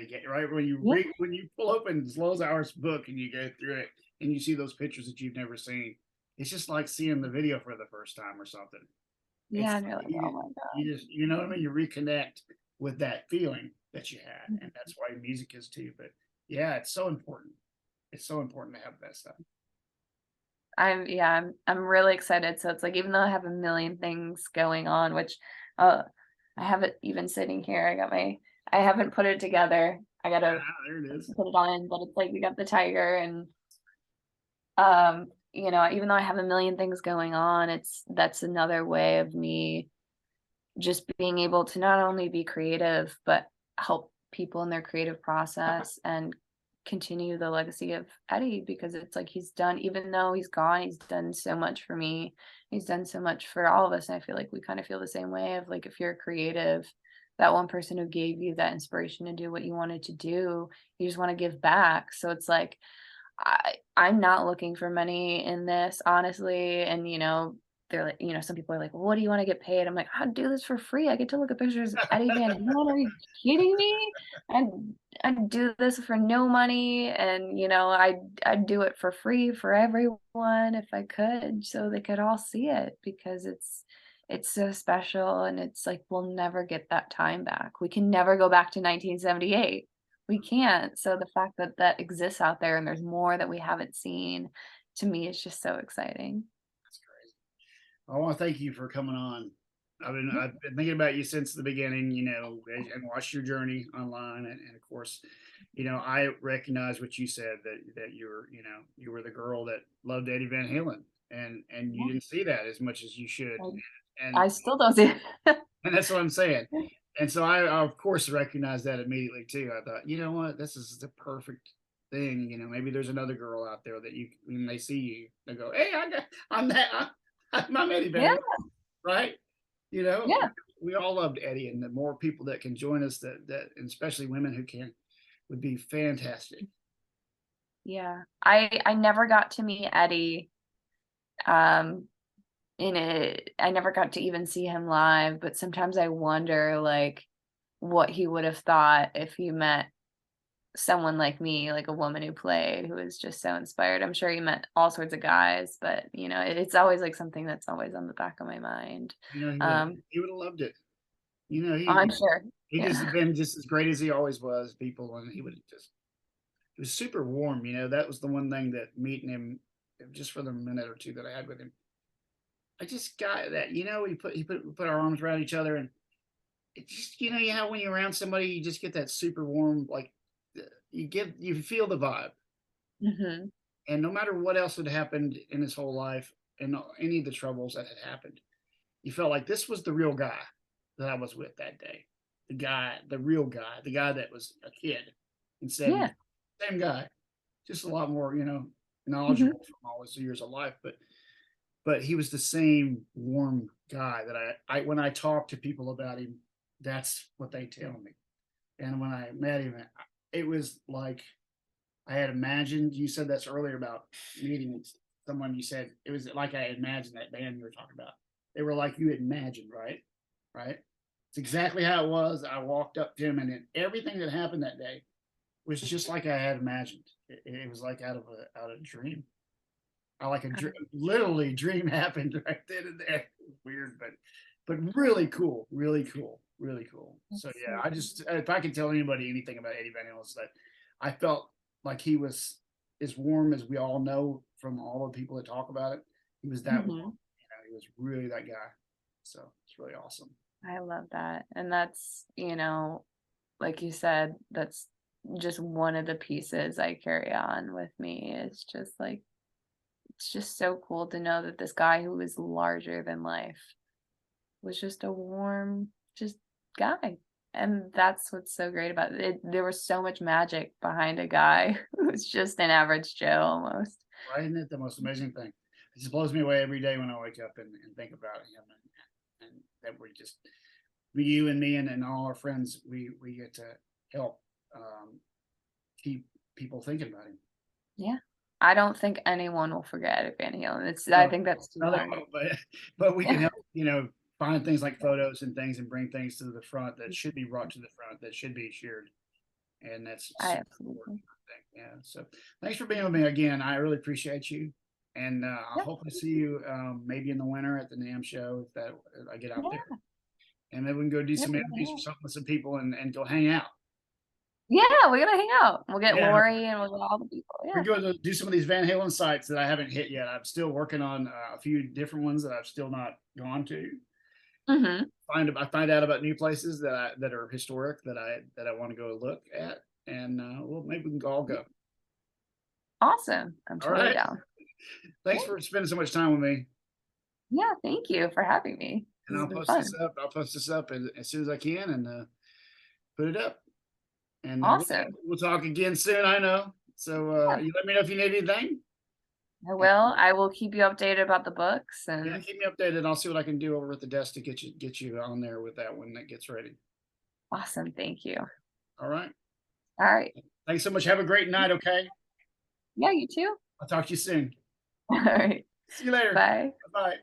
he get, right? Yeah, When you pull open Slozauer's book and you go through it and you see those pictures that you've never seen, it's just like seeing the video for the first time or something. yeah, It's and you're like, "Oh my god." you just you know what I mean? You reconnect with that feeling that you had, and Mhm. that's why music is too. But yeah, it's so important. It's so important to have that stuff. I'm really excited, so it's like, even though I have a million things going on, which, I have it even sitting here, I haven't put it together. I gotta Ah, there it is. put it on, but it's like we got the tiger and even though I have a million things going on, that's another way of me just being able to not only be creative, but help people in their creative process and continue the legacy of Eddie because it's like he's done, even though he's gone, he's done so much for me. He's done so much for all of us. And I feel like we kind of feel the same way of like if you're creative, that one person who gave you that inspiration to do what you wanted to do, you just want to give back. So it's like I'm not looking for money in this, honestly, and, they're like some people are like, "Well, what do you wanna get paid?" I'm like, "I'd do this for free, I get to look at pictures of Eddie Van Halen, are you kidding me? I'd I'd do this for no money, and, I'd do it for free for everyone if I could, so they could all see it because it's so special, and it's like, we'll never get that time back. We can never go back to 1978. We can't. So the fact that that exists out there and there's more that we haven't seen, to me, is just so exciting. That's crazy. I want to thank you for coming on. Yeah. I've been thinking about you since the beginning, and watched your journey online, and of course, I recognize what you said that you were the girl that loved Eddie Van Halen, and you Yeah. didn't see that as much as you should, I and still don't see it. and that's what I'm saying. And so I of course recognized that immediately too. I thought, you know what, this is the perfect thing. Maybe there's another girl out there that when they see you, they go, "Hey, I'm that, I'm Eddie Van Yeah, Halen," right? You know, yeah, we all loved Eddie, and the more people that can join us, and especially women who can, would be fantastic. yeah. I never got to meet Eddie, um, I never got to even see him live, but sometimes I wonder, like, what he would have thought if he met someone like me, like a woman who played, who was just so inspired. I'm sure he met all sorts of guys, but, it's always, like, something that's always on the back of my mind. Um, He would have loved it. I'm sure. He just Yeah. been just as great as he always was, people, and he was super warm. That was the one thing that meeting him, just for the minute or two that I had with him, I just got that. We put our arms around each other, and it just, when you're around somebody, you just get that super warm, like, you feel the vibe. Mhm. And no matter what else had happened in his whole life and any of the troubles that had happened, you felt like this was the real guy that I was with that day. The guy, the real guy, the guy that was a kid in Yeah. 70s. Same guy, just a lot more, Mhm. knowledgeable from all his years of life. But he was the same warm guy that I when I talk to people about him, that's what they tell me. And when I met him, it was like I had imagined. You said that's earlier about meeting someone. You said it was like I imagined that band you were talking about. They were like you had imagined, right? Right. It's exactly how it was. I walked up to him, and then everything that happened that day was just like I had imagined. It was like out of a dream. I like a literally dream happened right then and there. Weird, but really cool, really cool, really cool. So That's yeah, so I just if I could tell anybody anything about Eddie Van Halen, that I felt like he was as warm as we all know from all the people that talk about it. He was that warm. Mhm. He was really that guy. So it's really awesome. I love that. And that's, like you said, that's just one of the pieces I carry on with me. It's just like it's just so cool to know that this guy who is larger than life was just a warm, just guy. And that's what's so great about it. There was so much magic behind a guy who was just an average Joe almost. Right? Isn't it the most amazing thing? It just blows me away every day when I wake up and think about him and that we just you and me and all our friends we get to help keep people thinking about him. Yeah. I don't think anyone will forget Van Halen. I No, think that's too no, they hard. won't, but we can Yeah. help, find things like photos and things and bring things to the front that should be brought to the front that should be shared, and that's I super important. absolutely. I think. Yeah. So thanks for being with me again. I really appreciate you, and I Yeah. hope to see you maybe in the winter at the NAM show if I get out there, Yeah. and then we can go do Yeah. some We're gonna interviews hang or out. something with some people and go hang out. Yeah, we're gonna hang out. We'll get Yeah, Lori and we'll get all the people. we're Yeah. going to do some of these Van Halen sites that I haven't hit yet. I'm still working on a few different ones that I've still not gone to. Hmm. I find out about new places that are historic that I want to go look at, and well, maybe we can all Yeah. go. Awesome. I'm All totally right. down. Thanks Yeah. for spending so much time with me. Yeah. Thank you for having me. And This I'll has been post this fun. up. I'll post this up as soon as I can and put it up. And Awesome. we'll talk again soon. I know. So Yeah. you let me know if you need anything. I And, will. I will keep you updated about the books yeah, and keep me updated. I'll see what I can do over at the desk to get you on there with that when that gets ready. awesome. Thank you. All right. All right. Thanks so much. Have a great night. Okay. Yeah, you too. I'll talk to you soon. All right. See you later. Bye. Bye.